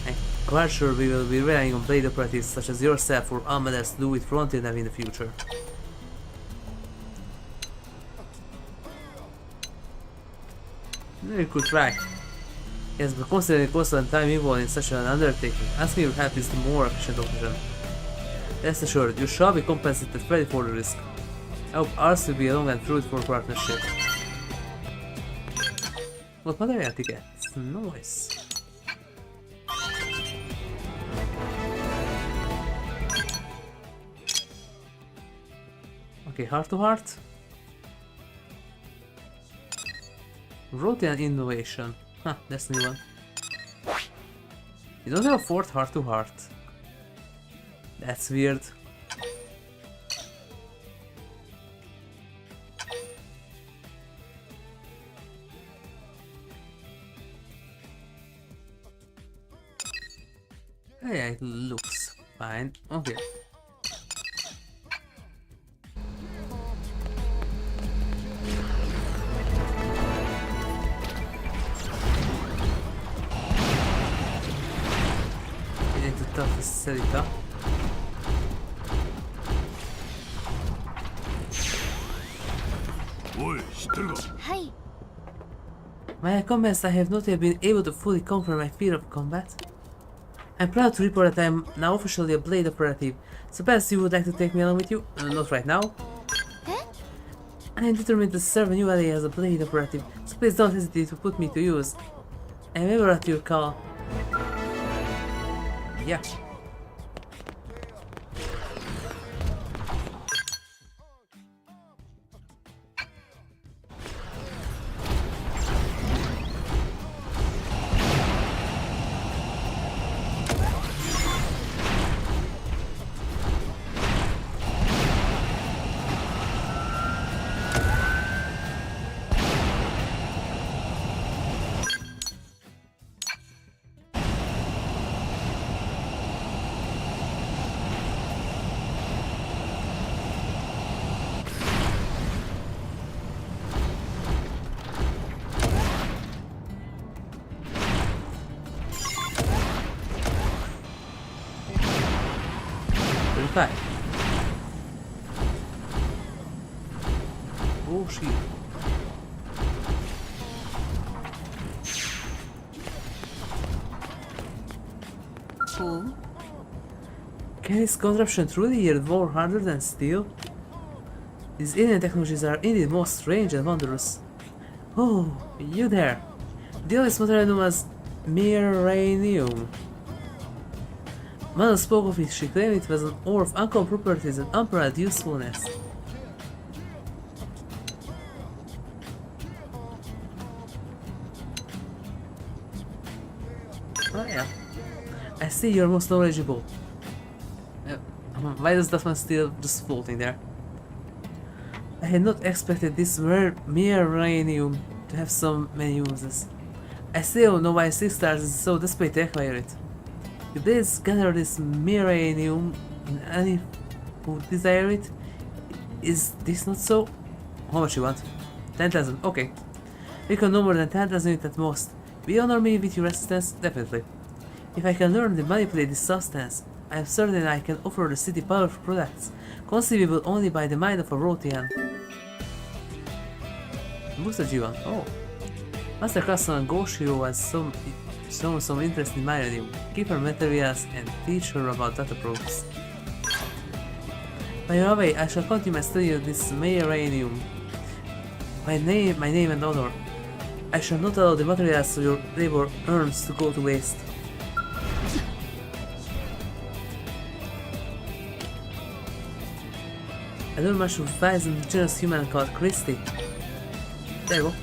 I'm quite sure we will be relying on blade operatives such as yourself or Amadeus to do with Wrothian in the future. You could try. Yes, but considering the cost and time involved in such an undertaking, asking your help is the more efficient option. Rest assured, you shall be compensated fairly for the risk. I hope ours will be a long and fruitful partnership. What material tickets? Nice. Okay, heart to heart. Wrothian innovation. Huh, that's a new one. You don't have a fourth heart to heart. That's weird. Yeah, it looks fine. Okay. We need to set it up. Hi. May I comment I have not yet been able to fully conquer my fear of combat? I'm proud to report that I am now officially a blade operative. So perhaps you would like to take me along with you? Not right now. I am determined to serve a new ally as a blade operative, so please don't hesitate to put me to use. I am ever at your call. Yeah. Oh shit. Oh? Can this contraption truly yield more harder than steel? These alien technologies are indeed most strange and wondrous. Oh, you there! The oldest material known as Miranium. Mother spoke of it, she claimed it was an ore of uncommon properties and unparalleled usefulness. Oh yeah. I see you're most knowledgeable. Why is that one still just floating there? I had not expected this mere uranium to have so many uses. I still don't know why 6 stars is so desperate to acquire it. You please gather this uranium in any who desire it. Is this not so? How much you want? 10,000, okay. We can no more than 10,000 units at most. Will you honor me with your assistance? Definitely. If I can learn to manipulate this substance, I am certain I can offer the city powerful products, conceivable only by the mind of a Wrothian. Booster G1, oh. Master Craftsman Goshiro has shown some interest in Miranium. Give her materials and teach her about data probes. By your way, I shall continue my study of this Miranium. My name and honor. I shall not allow the materials your labor earns to go to waste. I learned much from a wise and generous human called Christy. There you go.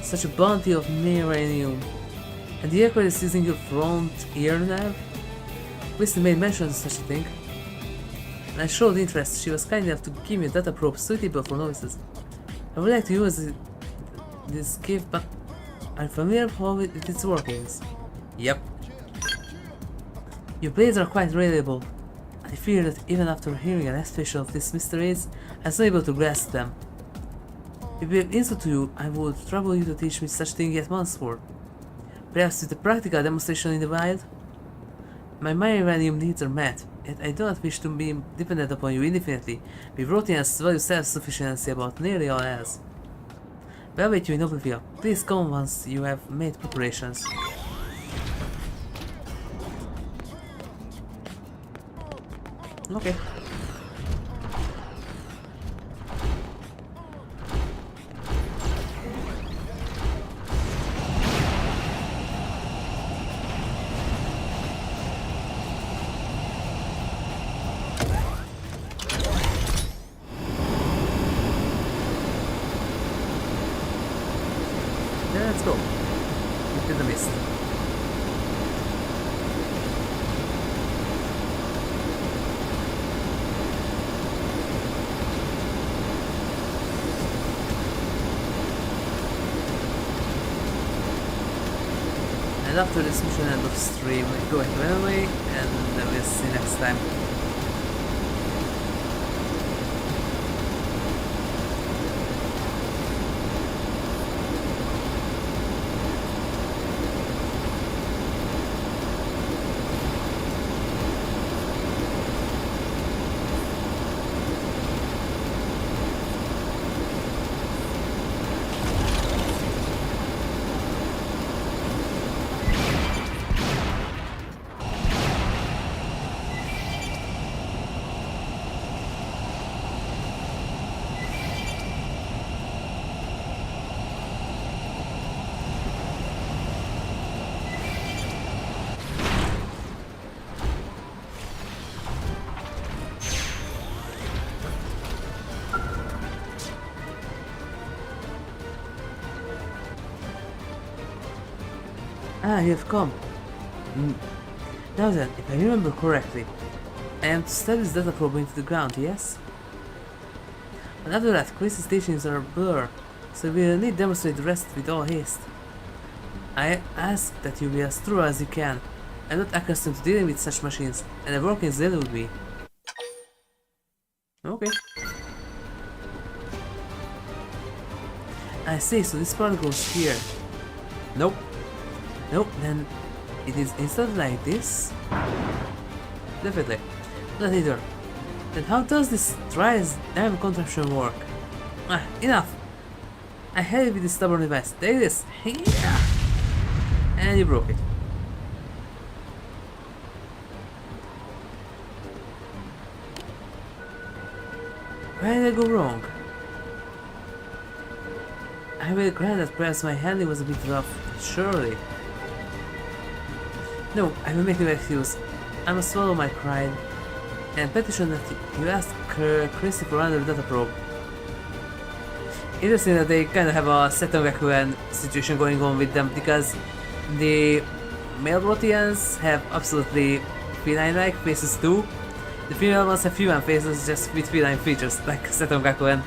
Such a bounty of Miranium. And the aircraft is using your front ear nav? Christy made mention of such a thing. And I showed interest. She was kind enough to give me a data probe suitable for novices. I would like to use this gift, but I'm familiar with its workings. Yep. Your blades are quite reliable. I fear that even after hearing an explanation of these mysteries, I was unable to grasp them. If we insult to you, I would trouble you to teach me such thing yet once more. Perhaps with a practical demonstration in the wild? My minimum needs are met, yet I do not wish to be dependent upon you indefinitely. We Wrothians value self-sufficiency above nearly all else. We await you in Oblivion. Please come once you have made preparations. Okay. Let's go. Into the mist. And after this mission end of stream, we go back to anyway, and we'll see you next time. Ah, you have come. Now then, if I remember correctly, I am to study this data probe into the ground, yes? But after that, crazy stations are a blur, so we'll need to demonstrate the rest with all haste. I ask that you be as thorough as you can. I'm not accustomed to dealing with such machines, and a working zeal would be. Okay. I see, so this part goes here. Nope. Nope, then it is installed like this? Definitely. Not either. Then how does this damn contraption work? Ah, enough! I had it with this stubborn device. Take this! Yeah. And you broke it. Where did I go wrong? I will grant that perhaps my handling was a bit rough, surely. No, I will make no excuse. I must swallow my pride and petition that you ask Christy for another data probe. Interesting that they kind of have a Xenoblade situation going on with them, because the male Wrothians have absolutely feline-like faces too. The female ones have human faces just with feline features, like Xenoblade.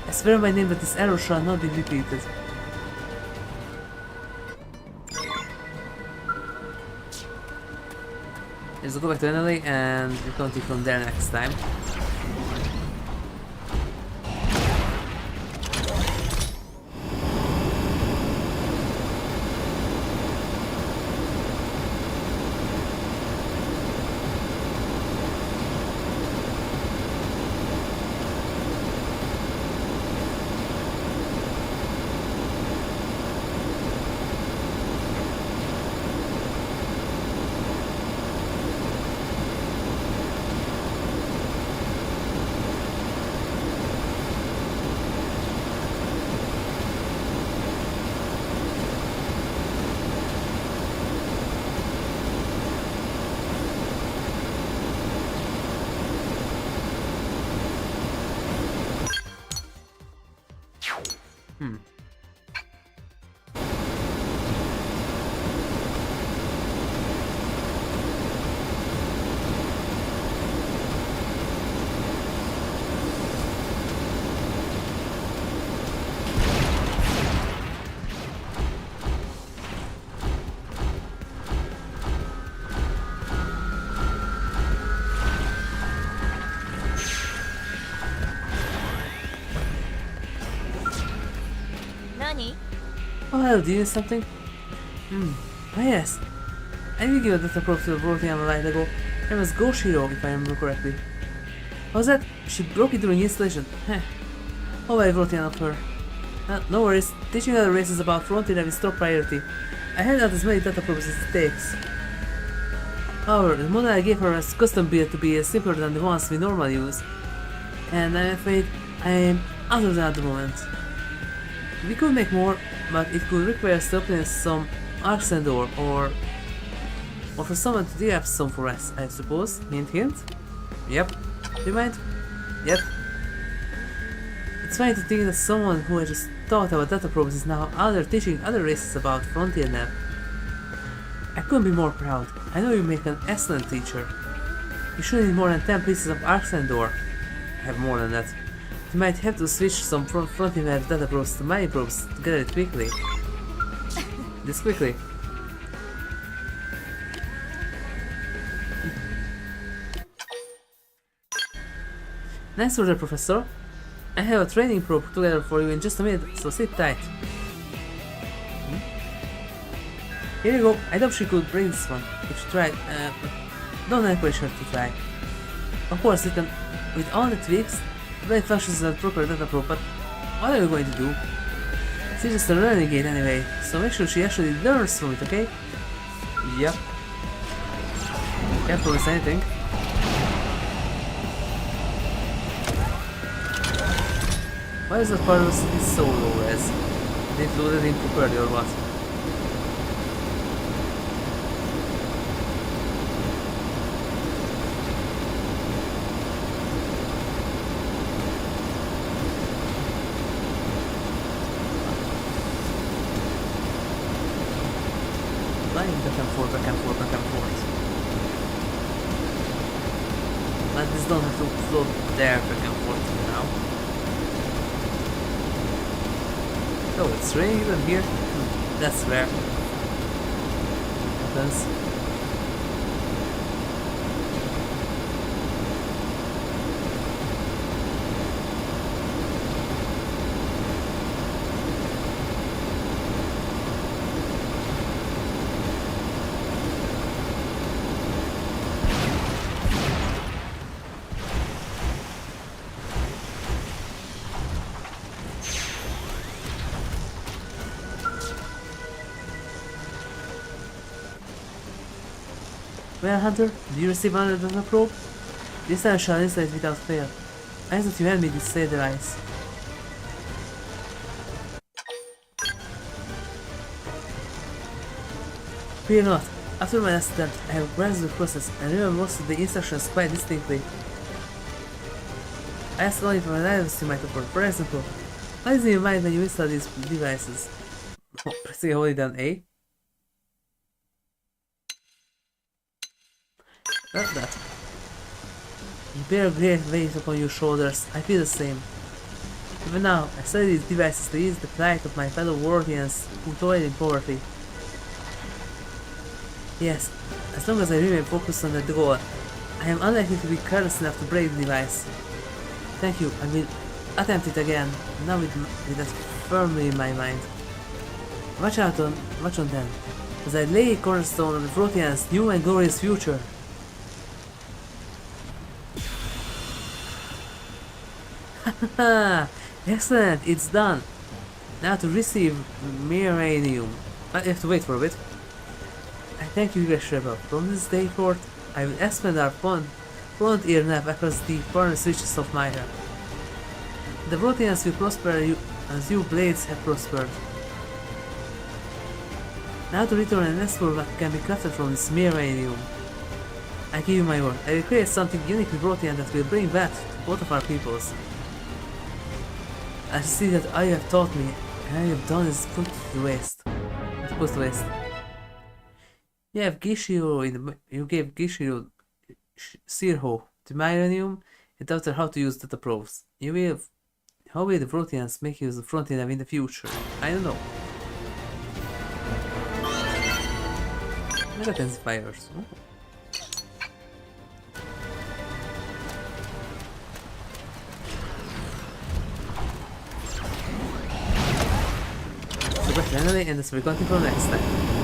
I swear on my name that this error shall not be repeated. Let's go back to Annalie and we'll continue from there next time. Oh hello, do you need something? Oh yes. I did give a data probe to Wrothian a while ago. Her name was Goshiro, if I remember correctly. How's that? She broke it during installation. Heh. Oh well, Wrothian of her. No worries. Teaching other races about Frontier is top priority. I hand out as many data probes as it takes. However, the model I gave her was custom built to be simpler than the ones we normally use. And I'm afraid I am out of that at the moment. We could make more, but it could require us to open some Arxendor or for someone to dig up some for us, I suppose. Hint hint. Yep. Do you mind? Yep. It's funny to think that someone who had just thought about data probes is now out there teaching other races about Frontier now. I couldn't be more proud. I know you make an excellent teacher. You shouldn't need more than 10 pieces of Arxendor. I have more than that. You might have to switch some Frontier data probes to my probes to get it quickly. This quickly. Nice order, Professor. I have a training probe put together for you in just a minute, so sit tight. Here you go. I doubt she could bring this one. If she tried, don't encourage her to try. Of course, you can, with all the tweaks, it functions as a proper data probe, but what are you going to do? She's just a learning aid anyway, so make sure she actually learns from it, okay? Yep. Can't promise anything. Why is that part of the city so low res? They loaded in properly or what? Flying back and forth, back and forth, back and forth. But this don't have to float there back and forth now. Oh, it's raining even here? That's rare. Happens. Well, Hunter, do you receive another data probe? This time I shall install it without fail. I thought you had me this save device. Fear not. After my last attempt, I have grasped the process and remember most of the instructions quite distinctly. I ask only for an items you might afford. For example, what is in your mind when you install these devices? Pressing holding down A? Not that. You bear great weight upon your shoulders. I feel the same. Even now, I study these devices to ease the plight of my fellow Wrothians who toil in poverty. Yes, as long as I remain focused on that goal, I am unlikely to be careless enough to break the device. Thank you, I will attempt it again, now with that firmly in my mind. Watch on them, as I lay a cornerstone on the Wrothians' new and glorious future. Haha! Excellent, it's done! Now to receive Miranium. I have to wait for a bit. I thank you, HigurashiRebel. From this day forth, I will expand our frontier nav across the farthest reaches of Myra. The Wrothians will prosper as you blades have prospered. Now to return and explore what can be crafted from this Miranium. I give you my word, I will create something uniquely Wrothian that will bring back to both of our peoples. I see that all you have taught me and all you have done is put to waste. Put to waste. You have you gave Gishiro Sirho the Millennium and taught her how to use data probes. How will the Wrothians make use of Frontier in the future? I don't know. Mega intensifiers. Oh. Super Finally, and this will continue from next time.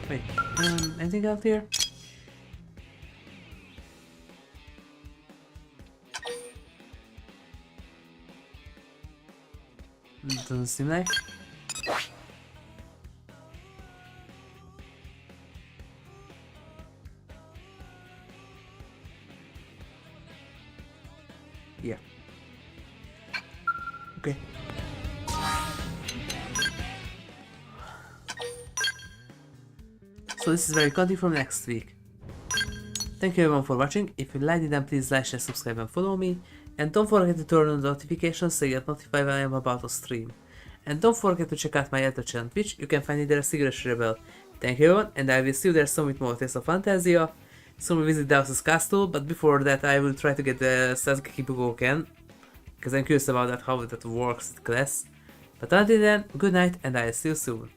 Wait, anything out here? Doesn't seem like. Yeah. Okay. So this is where we continue from next week. Thank you everyone for watching. If you liked it, then please like, share, subscribe and follow me. And don't forget to turn on the notifications so you get notified when I am about to stream. And don't forget to check out my other channel Twitch, you can find it there as HigurashiRebel. Thank you everyone, and I will see you there soon with more Tales of Fantasia. Soon we visit Daus's castle, but before that I will try to get the Sasuke Bugoken, because I'm curious about that, how that works with class. But until then, good night and I'll see you soon.